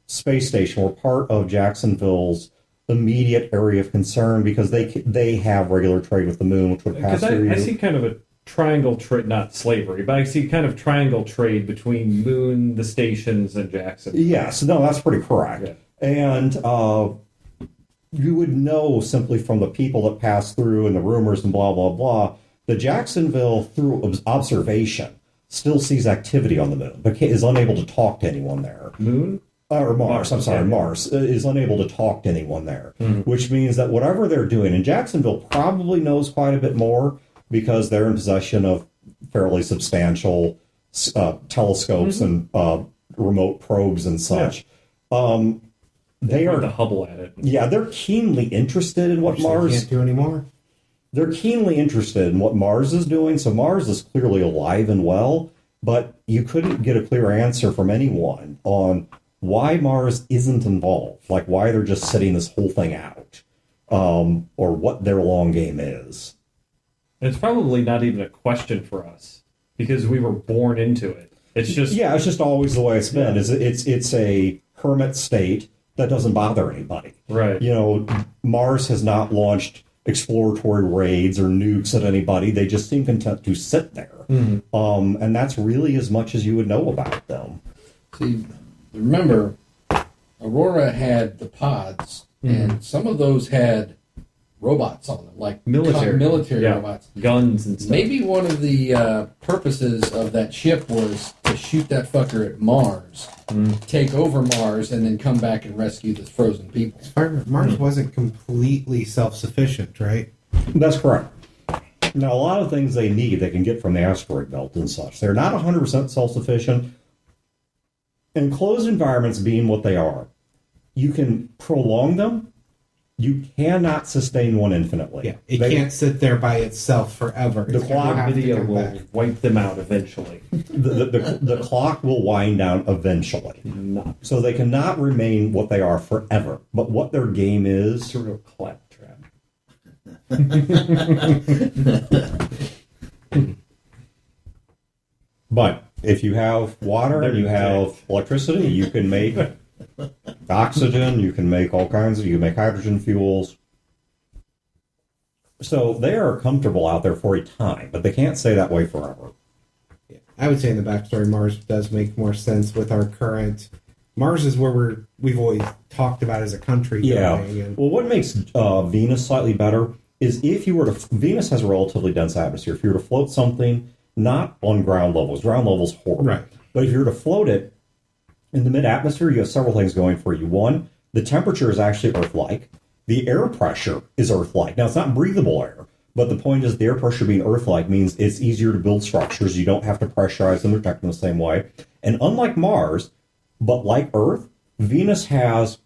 space station, were part of Jacksonville's immediate area of concern, because they have regular trade with the moon, which would pass through you. I see kind of a triangle trade, not slavery, but I see kind of triangle trade between Moon, the stations, and Jackson. Yes, no, that's pretty correct. Yeah. And you would know simply from the people that pass through and the rumors and blah, blah, blah, that Jacksonville, through observation, still sees activity on the moon, but is unable to talk to anyone there. Moon? Or Mars, I'm sorry, yeah. Mars is unable to talk to anyone there, which means that whatever they're doing, and Jacksonville probably knows quite a bit more, because they're in possession of fairly substantial telescopes and remote probes and such. Yeah. They are the Hubble at it. Yeah, they're keenly interested in what Mars can't do anymore. They're keenly interested in what Mars is doing. So Mars is clearly alive and well, but you couldn't get a clear answer from anyone on why Mars isn't involved, like why they're just sitting this whole thing out, or what their long game is. It's probably not even a question for us, because we were born into it. It's just... Yeah, it's just always the way it's been. It's a hermit state that doesn't bother anybody. Right. You know, Mars has not launched exploratory raids or nukes at anybody. They just seem content to sit there. And that's really as much as you would know about them. See, remember, Aurora had the pods, and some of those had robots on them, like military robots. Guns and stuff. Maybe one of the purposes of that ship was to shoot that fucker at Mars, take over Mars, and then come back and rescue the frozen people. Mars wasn't completely self-sufficient, right? That's correct. Now, a lot of things they need, they can get from the asteroid belt and such. They're not 100% self-sufficient. Enclosed environments being what they are, you can prolong them. You cannot sustain one infinitely. Yeah, it can't sit there by itself forever. The clock video will wipe them out eventually. The clock will wind down eventually. So they cannot remain what they are forever. But what their game is... It's a real claptrap. But if you have water and you have electricity, you can make oxygen, you can make all kinds of... You can make hydrogen fuels. So they are comfortable out there for a time, but they can't stay that way forever. Yeah. I would say in the backstory, Mars does make more sense with our current... Mars is where we've always talked about as a country. Yeah. And Well, what makes Venus slightly better is if you were to... Venus has a relatively dense atmosphere. If you were to float something, not on ground levels. Ground levels horrible. Right. But if you were to float it in the mid-atmosphere, you have several things going for you. One, the temperature is actually Earth-like. The air pressure is Earth-like. Now, it's not breathable air, but the point is the air pressure being Earth-like means it's easier to build structures. You don't have to pressurize them or protect them the same way. And unlike Mars, but like Earth, Venus has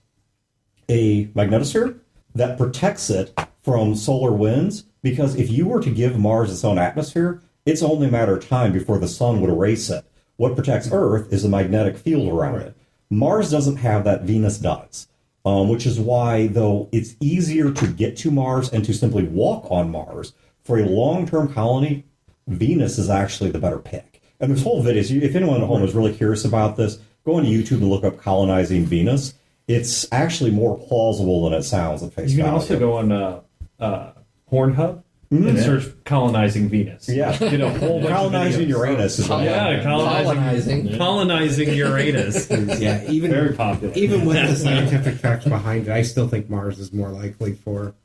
a magnetosphere that protects it from solar winds, because if you were to give Mars its own atmosphere, it's only a matter of time before the sun would erase it. What protects Earth is a magnetic field around it. Mars doesn't have that, Venus does. Which is why, though, it's easier to get to Mars and to simply walk on Mars. For a long-term colony, Venus is actually the better pick. And there's whole videos. If anyone at home is really curious about this, go on YouTube and look up colonizing Venus. It's actually more plausible than it sounds at face value. You can also go on Pornhub and search colonizing Venus. Yeah. Get a whole bunch Colonizing of videos. Uranus is Colonizing Uranus. yeah, even Very popular. Even with the scientific facts behind it, I still think Mars is more likely for...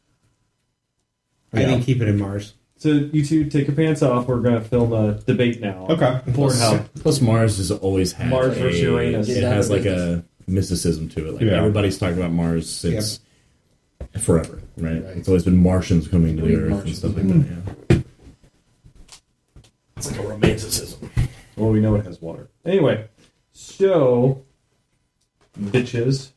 I think keep it in Mars. So you two take your pants off. We're going to film a debate now. Okay. Pornhub. Plus, Mars has always had Mars versus Uranus. It has like a mysticism to it. Like everybody's talking about Mars since forever, right? It's always been Martians coming to the Earth and stuff like that. Yeah. It's like a romanticism. Well, we know it has water. Anyway, so bitches.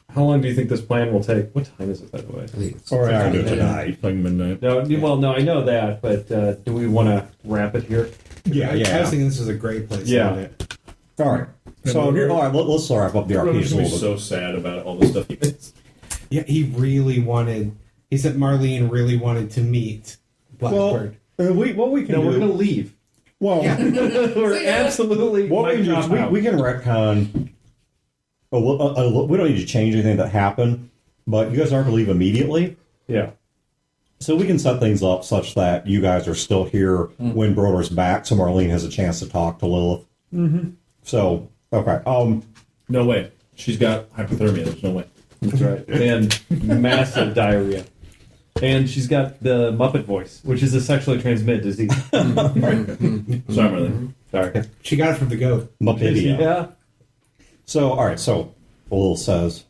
How long do you think this plan will take? What time is it, by the way? Or after tonight. Like midnight. No, well, no, I know that, but do we want to wrap it here? I was thinking this is a great place to end it. All right. So here, all right, let's wrap up the arcade a little bit. So sad about all the stuff he missed. Yeah, he really wanted... He said Marlene really wanted to meet Blackbird. Well, what we can do... we're going to leave. Well, we're absolutely... what we can do, we can retcon... we don't need to change anything that happened, but you guys aren't going to leave immediately. Yeah. So we can set things up such that you guys are still here when Broder's back, so Marlene has a chance to talk to Lilith. Mm-hmm. So, okay. No way. She's got hypothermia. There's no way. That's right. And massive diarrhea. And she's got the Muppet voice, which is a sexually transmitted disease. Sorry, Marlene. Sorry. She got it from the goat. Muppidia. Yeah. So, all right, so Lilith says,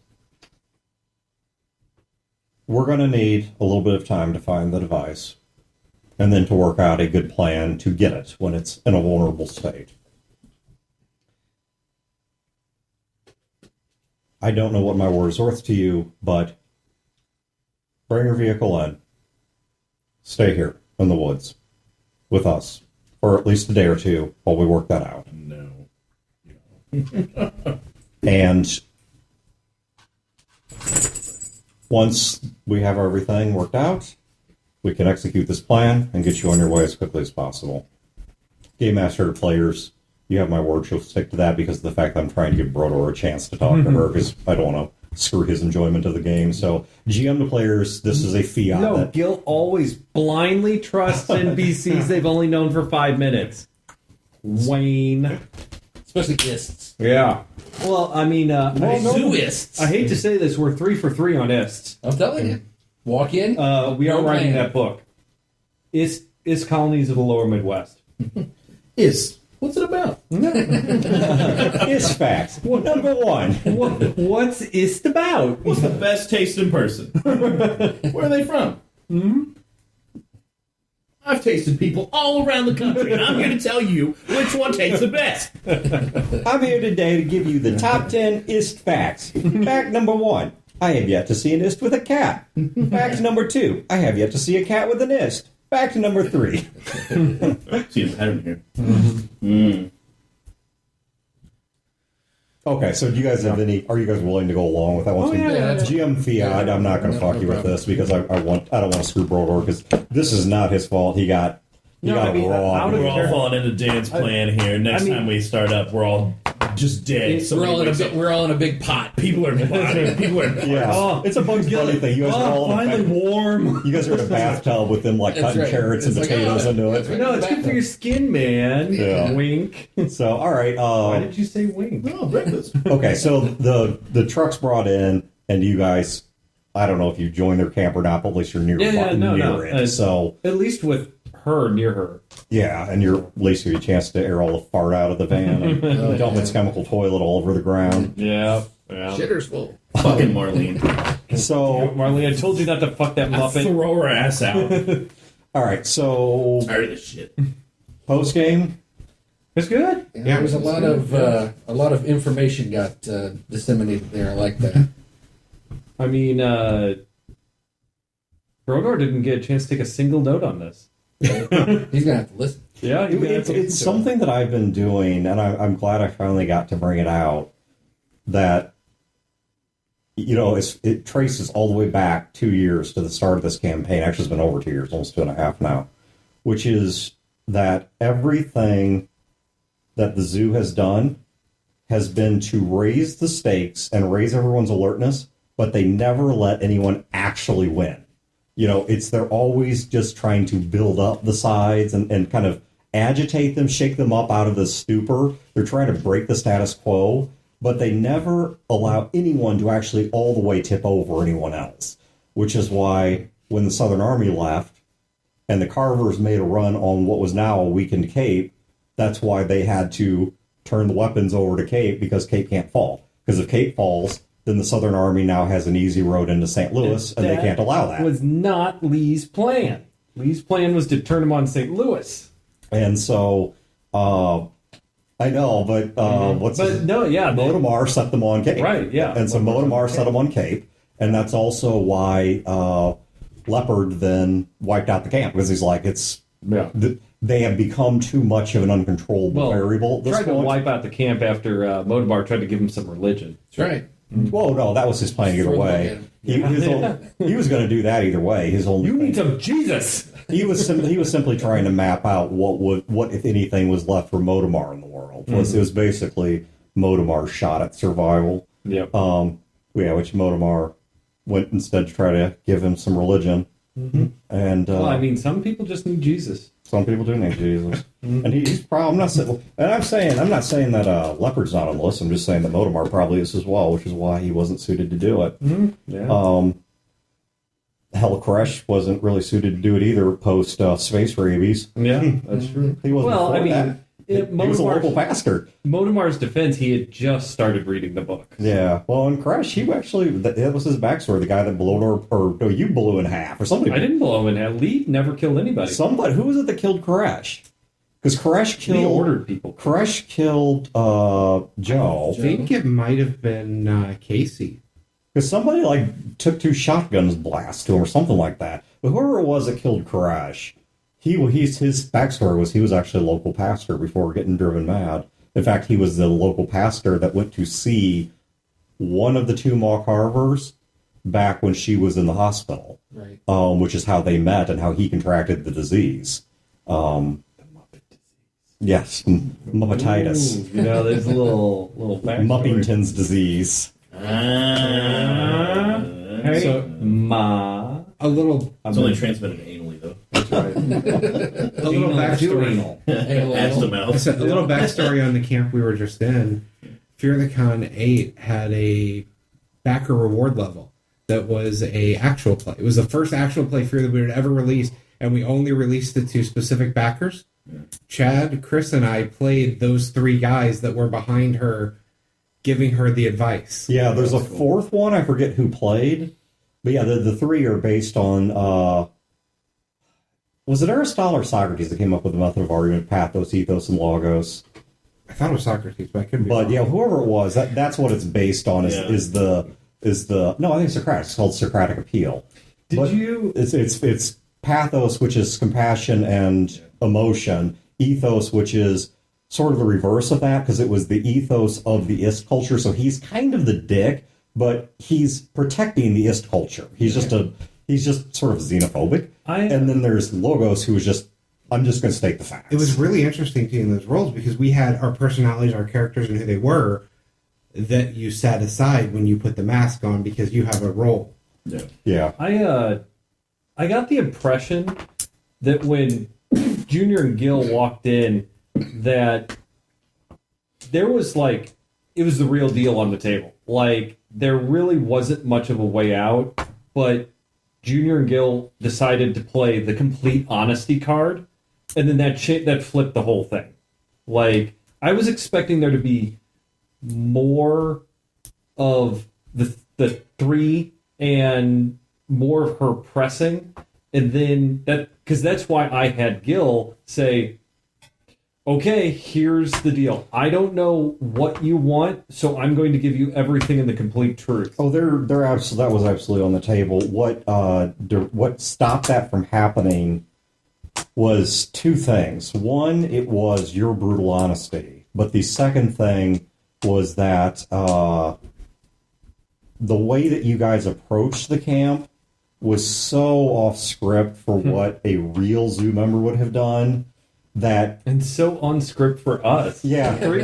we're going to need a little bit of time to find the device and then to work out a good plan to get it when it's in a vulnerable state. I don't know what my word is worth to you, but bring your vehicle in. Stay here in the woods with us for at least a day or two while we work that out. No. And once we have everything worked out, we can execute this plan and get you on your way as quickly as possible. Game Master to players, you have my word, she'll stick to that because of the fact that I'm trying to give Brodor a chance to talk to her, because I don't want to screw his enjoyment of the game. So GM to players, this is a fiat. No, Gil always blindly trusts NPCs they've only known for 5 minutes. Wayne. Especially ists. Yeah. Well, I mean, Zooists. I hate to say this, we're 3 for 3 on ists. I'm telling you. Walk in. We are writing that book. Ist Colonies of the Lower Midwest. Ist. What's it about? Is facts. Number one. What's Ist about? What's the best tasting person? Where are they from? I've tasted people all around the country, and I'm here to tell you which one tastes the best. I'm here today to give you the top 10 Ist facts. Fact number 1. I have yet to see an Ist with a cat. Fact number 2. I have yet to see a cat with an Ist. Fact number 3. See a pattern here. Okay, so do you guys have any? Are you guys willing to go along with that one? yeah. GM Fiat. I'm not going to fuck you with this because I don't want to screw Brodor because this is not his fault. He got I mean, wrong. We're all falling into Dan's plan here. Next time we start up, we're all just dead. We're all in a big pot. People are plotting. People are Yeah, it's a Bugs Bunny thing. You guys are all finally warm. You guys are in a bathtub with them like cutting right. carrots and It's like, potatoes into it. right. No, it's good for your skin, man. Yeah. Wink. So all right. Why did you say wink? Oh, breakfast. Okay, so the truck's brought in, and you guys, I don't know if you joined their camp or not, but at least you're near No. it. So At least with her near her. yeah, and you're at least give you a chance to air all the fart out of the van and dump its chemical toilet all over the ground. Yeah. Shitter's full. Fucking Marlene. So Marlene, I told you not to fuck that muffin. Throw her ass out. all right, so Tired of this shit. post game. It's good. Yeah, there was a lot of information got disseminated there. I like that. I mean, Brodor didn't get a chance to take a single note on this. He's gonna have to listen. Yeah, It's something that I've been doing, and I'm glad I finally got to bring it out. That it traces all the way back 2 years to the start of this campaign. Actually, it's been over 2 years, almost 2.5 now. Which is that everything that the zoo has done has been to raise the stakes and raise everyone's alertness, but they never let anyone actually win. They're always just trying to build up the sides and kind of agitate them, shake them up out of the stupor. They're trying to break the status quo, but they never allow anyone to actually all the way tip over anyone else, which is why when the Southern Army left and the Carvers made a run on what was now a weakened Cape, that's why they had to turn the weapons over to Cape, because Cape can't fall. Because if Cape falls, then the Southern Army now has an easy road into St. Louis, and they can't allow that. Was not Lee's plan. Lee's plan was to turn him on St. Louis. And so, I know, but Motomar set them on Cape. Right, yeah. And so Motomar set them on Cape, and that's also why Leopard then wiped out the camp, because he's like, they have become too much of an uncontrollable variable at this point. Tried to wipe out the camp after Motomar tried to give him some religion. That's right. Well, no, that was his plan either way. He was going to do that either way. You need some Jesus. He was simply trying to map out what if anything was left for Motomar in the world. It was basically Motomar's shot at survival. Yep. Which Motomar went instead to try to give him some religion. Mm-hmm. And I mean, some people just need Jesus. Some people do need Jesus, and he's probably. I'm not saying that Leopard's not on the list. I'm just saying that Motomar probably is as well, which is why he wasn't suited to do it. Mm-hmm. Yeah. Hell, Koresh wasn't really suited to do it either. Post space rabies. Yeah, that's true. He wasn't. Well, I mean, that. He was a local pastor. Motomar's defense, he had just started reading the book. Yeah. Well, in Koresh, he actually that was his backstory. The guy that you blew in half, or somebody. I didn't blow him in half. Lee never killed anybody. Who was it that killed Koresh? Because Koresh killed. Lee ordered people. Koresh killed Joe. I think it might have been Casey. Because somebody took 2 shotguns blast to him or something like that. But whoever it was that killed Koresh, his backstory was he was actually a local pastor before getting driven mad. In fact, he was the local pastor that went to see one of the 2 Maw Carvers back when she was in the hospital. Right. Which is how they met and how he contracted the disease. The Muppet disease. Yes, Muppetitis. Ooh, there's a little backstory. Muppington's disease. Hey, So- Ma. A little, It's only transmitted anally, though. That's right. a little backstory. Ass to I mouth. said a little backstory on the camp we were just in. Fear the Con 8 had a backer reward level that was a actual play. It was the first actual play Fear that we had ever released, and we only released it to specific backers. Yeah. Chad, Chris, and I played those 3 guys that were behind her, giving her the advice. Yeah, there's a fourth one. I forget who played. But yeah, the 3 are based on... was it Aristotle or Socrates that came up with the method of argument, pathos, ethos, and logos? I thought it was Socrates, but I couldn't be But wrong. yeah, whoever it was, that's what it's based on. Is the no? I think Socratic. It's called Socratic appeal. It's pathos, which is compassion and emotion. Ethos, which is sort of the reverse of that, because it was the ethos of the Ist culture. So he's kind of the dick, but he's protecting the Ist culture. He's just sort of xenophobic. And then there's Logos, who is just, I'm just going to state the facts. It was really interesting to in those roles because we had our personalities, our characters, and who they were that you set aside when you put the mask on because you have a role. Yeah. I got the impression that when Junior and Gil walked in, that there was like, it was the real deal on the table. Like, there really wasn't much of a way out, but Junior and Gil decided to play the complete honesty card, and then that flipped the whole thing. Like, I was expecting there to be more of the 3 and more of her pressing, and then because that's why I had Gil say, okay, here's the deal. I don't know what you want, so I'm going to give you everything in the complete truth. Oh, they're absolutely, that was absolutely on the table. What stopped that from happening was 2 things. One, it was your brutal honesty, but the second thing was that the way that you guys approached the camp was so off script for what a real zoo member would have done. And so on script for us. Yeah. Three,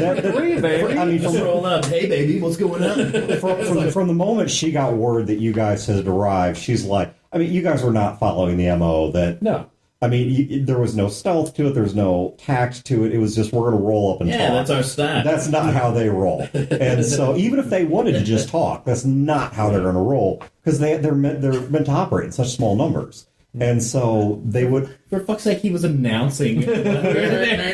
baby. I mean, Just roll up. Hey, baby, what's going on? from the moment she got word that you guys had arrived, she's like, I mean, you guys were not following the MO that... No. I mean, there was no stealth to it. There's no tact to it. It was just, we're going to roll up and talk. Yeah, that's our style. That's not how they roll. And so even if they wanted to just talk, that's not how they're going to roll, because they're meant to operate in such small numbers. And so they would... For fuck's sake, he was announcing. Yeah.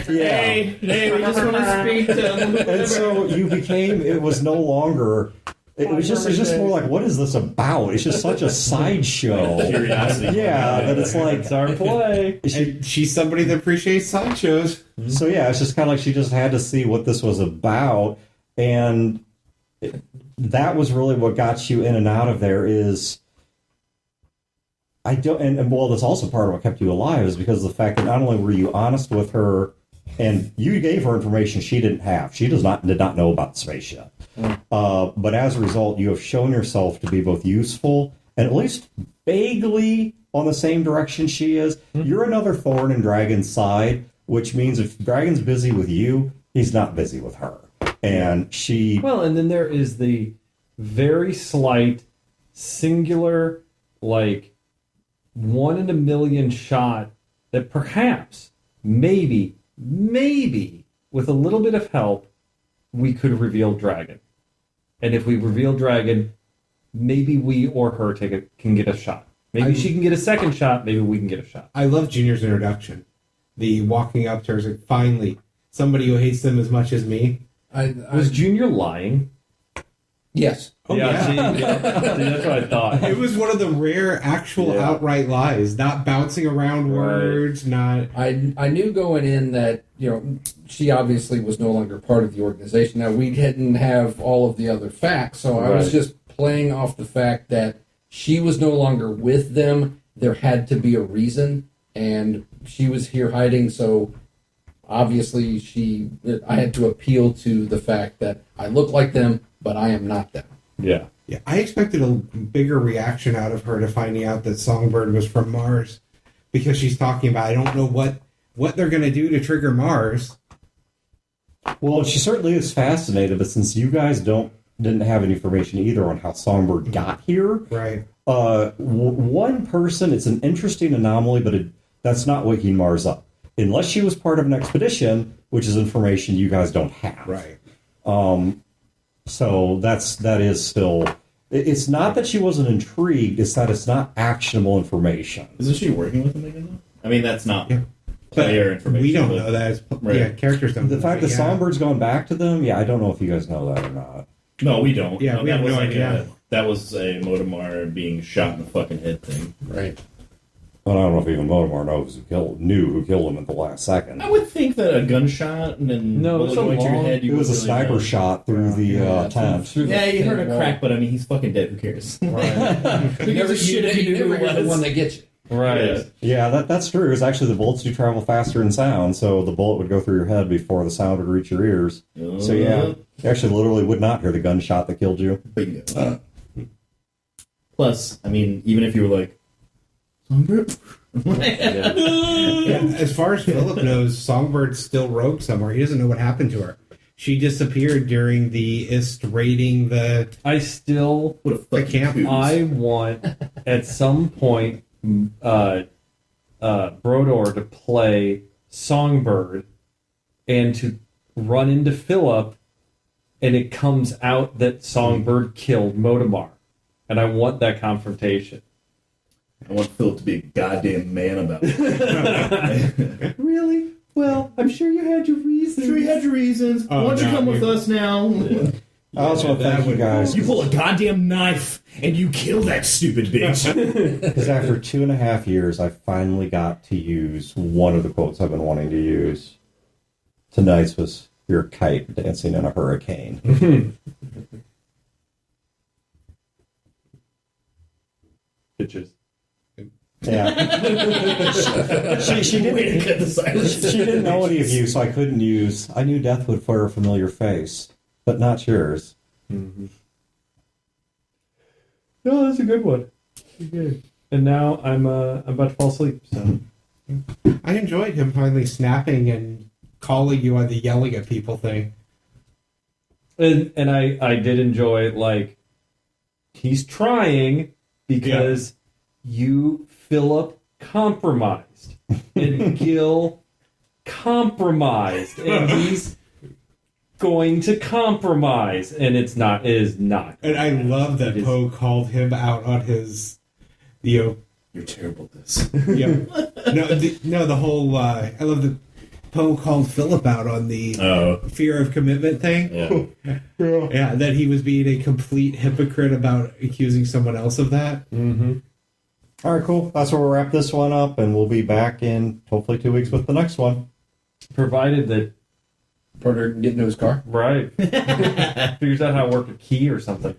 Hey, we just want to speak to him. And so it was no longer... It was just more like, what is this about? It's just such a sideshow. Curiosity. Yeah, that it's like... It's our play. And she's somebody that appreciates sideshows. So yeah, it's just kind of like she just had to see what this was about, and that was really what got you in and out of there. Is that's also part of what kept you alive, is because of the fact that not only were you honest with her, and you gave her information she didn't have. She did not know about the spaceship. But as a result, you have shown yourself to be both useful and at least vaguely on the same direction she is. You're another thorn in Dragon's side, which means if Dragon's busy with you, he's not busy with her. And she... Well, and then there is the very slight, singular, like, 1 in a million shot that perhaps, maybe, with a little bit of help, we could reveal Dragon. And if we reveal Dragon, maybe we or her can get a shot. Maybe she can get a second shot. Maybe we can get a shot. I love Junior's introduction. The walking up to her is like, finally, somebody who hates them as much as me. Was Junior lying? Yes. Oh, yeah. See, that's what I thought. It was one of the rare actual outright lies, not bouncing around words, not... I knew going in that, she obviously was no longer part of the organization. Now, we didn't have all of the other facts, so I was just playing off the fact that she was no longer with them. There had to be a reason, and she was here hiding, so obviously I had to appeal to the fact that I look like them, but I am not them. Yeah. Yeah, I expected a bigger reaction out of her to finding out that Songbird was from Mars, because she's talking about, I don't know what they're going to do to trigger Mars. Well, she certainly is fascinated, but since you guys don't didn't have any information either on how Songbird got here. Right. One person, it's an interesting anomaly, but that's not waking Mars up. Unless she was part of an expedition, which is information you guys don't have. Right. So that is still... It's not that she wasn't intrigued, it's that it's not actionable information. Isn't she working with him again, though? I mean, that's not Yeah. player information. We don't but- know that. Right. Yeah, characters don't know The fact that yeah. Songbird's gone back to them, I don't know if you guys know that or not. No, we don't. Yeah, No, we that have was no like idea. that was a Motomar being shot in the fucking head thing. Right. Well, I don't know if even Motomar knew who killed him at the last second. I would think that a gunshot and then No, bullet it's a going to your long- head. You It was a would really sniper know. shot through the tent. through the Yeah, you heard thin a wall. crack, but I mean, he's fucking dead. Who cares? You never, shit if you knew never who it hear the was. one that gets you. Right. Yeah, that's true. It's actually the bullets do travel faster than sound, so the bullet would go through your head before the sound would reach your ears. So yeah, you actually literally would not hear the gunshot that killed you. Bingo. Plus, I mean, even if you were like, Songbird? Yeah, as far as Philip knows, Songbird's still rogue somewhere. He doesn't know what happened to her. She disappeared during the IST raiding the I still What a fucking camp. coos. I want at some point Brodor to play Songbird and to run into Philip, and it comes out that Songbird killed Motomar, and I want that confrontation. I want Philip to be a goddamn man about it. Really? Well, I'm sure you had your reasons. Sure, you had your reasons. Oh, Why don't you no, come with you- us now? I also want to thank you guys You pull a goddamn knife and you kill that stupid bitch. because after 2.5 years, I finally got to use one of the quotes I've been wanting to use. Tonight's was "Your kite dancing in a hurricane." Bitches. Yeah, she Way to cut the didn't. silence. She didn't know any of you, so I couldn't use. I knew death would flare a familiar face, but not yours. No, that's a good one. Good. And now I'm about to fall asleep. So I enjoyed him finally snapping and calling you on the yelling at people thing. and I did enjoy, like, he's trying because you, Philip, compromised and Gil compromised, and he's going to compromise, and it is not. And I love that It is- Poe called him out on his, You're terrible at this. the whole. I love that Poe called Philip out on the fear of commitment thing. Yeah. Yeah, that he was being a complete hypocrite about accusing someone else of that. Mm-hmm. All right, cool. That's where we'll wrap this one up, and we'll be back in hopefully 2 weeks with the next one. Provided that Porter can get into his car. right figures out how to work a key or something.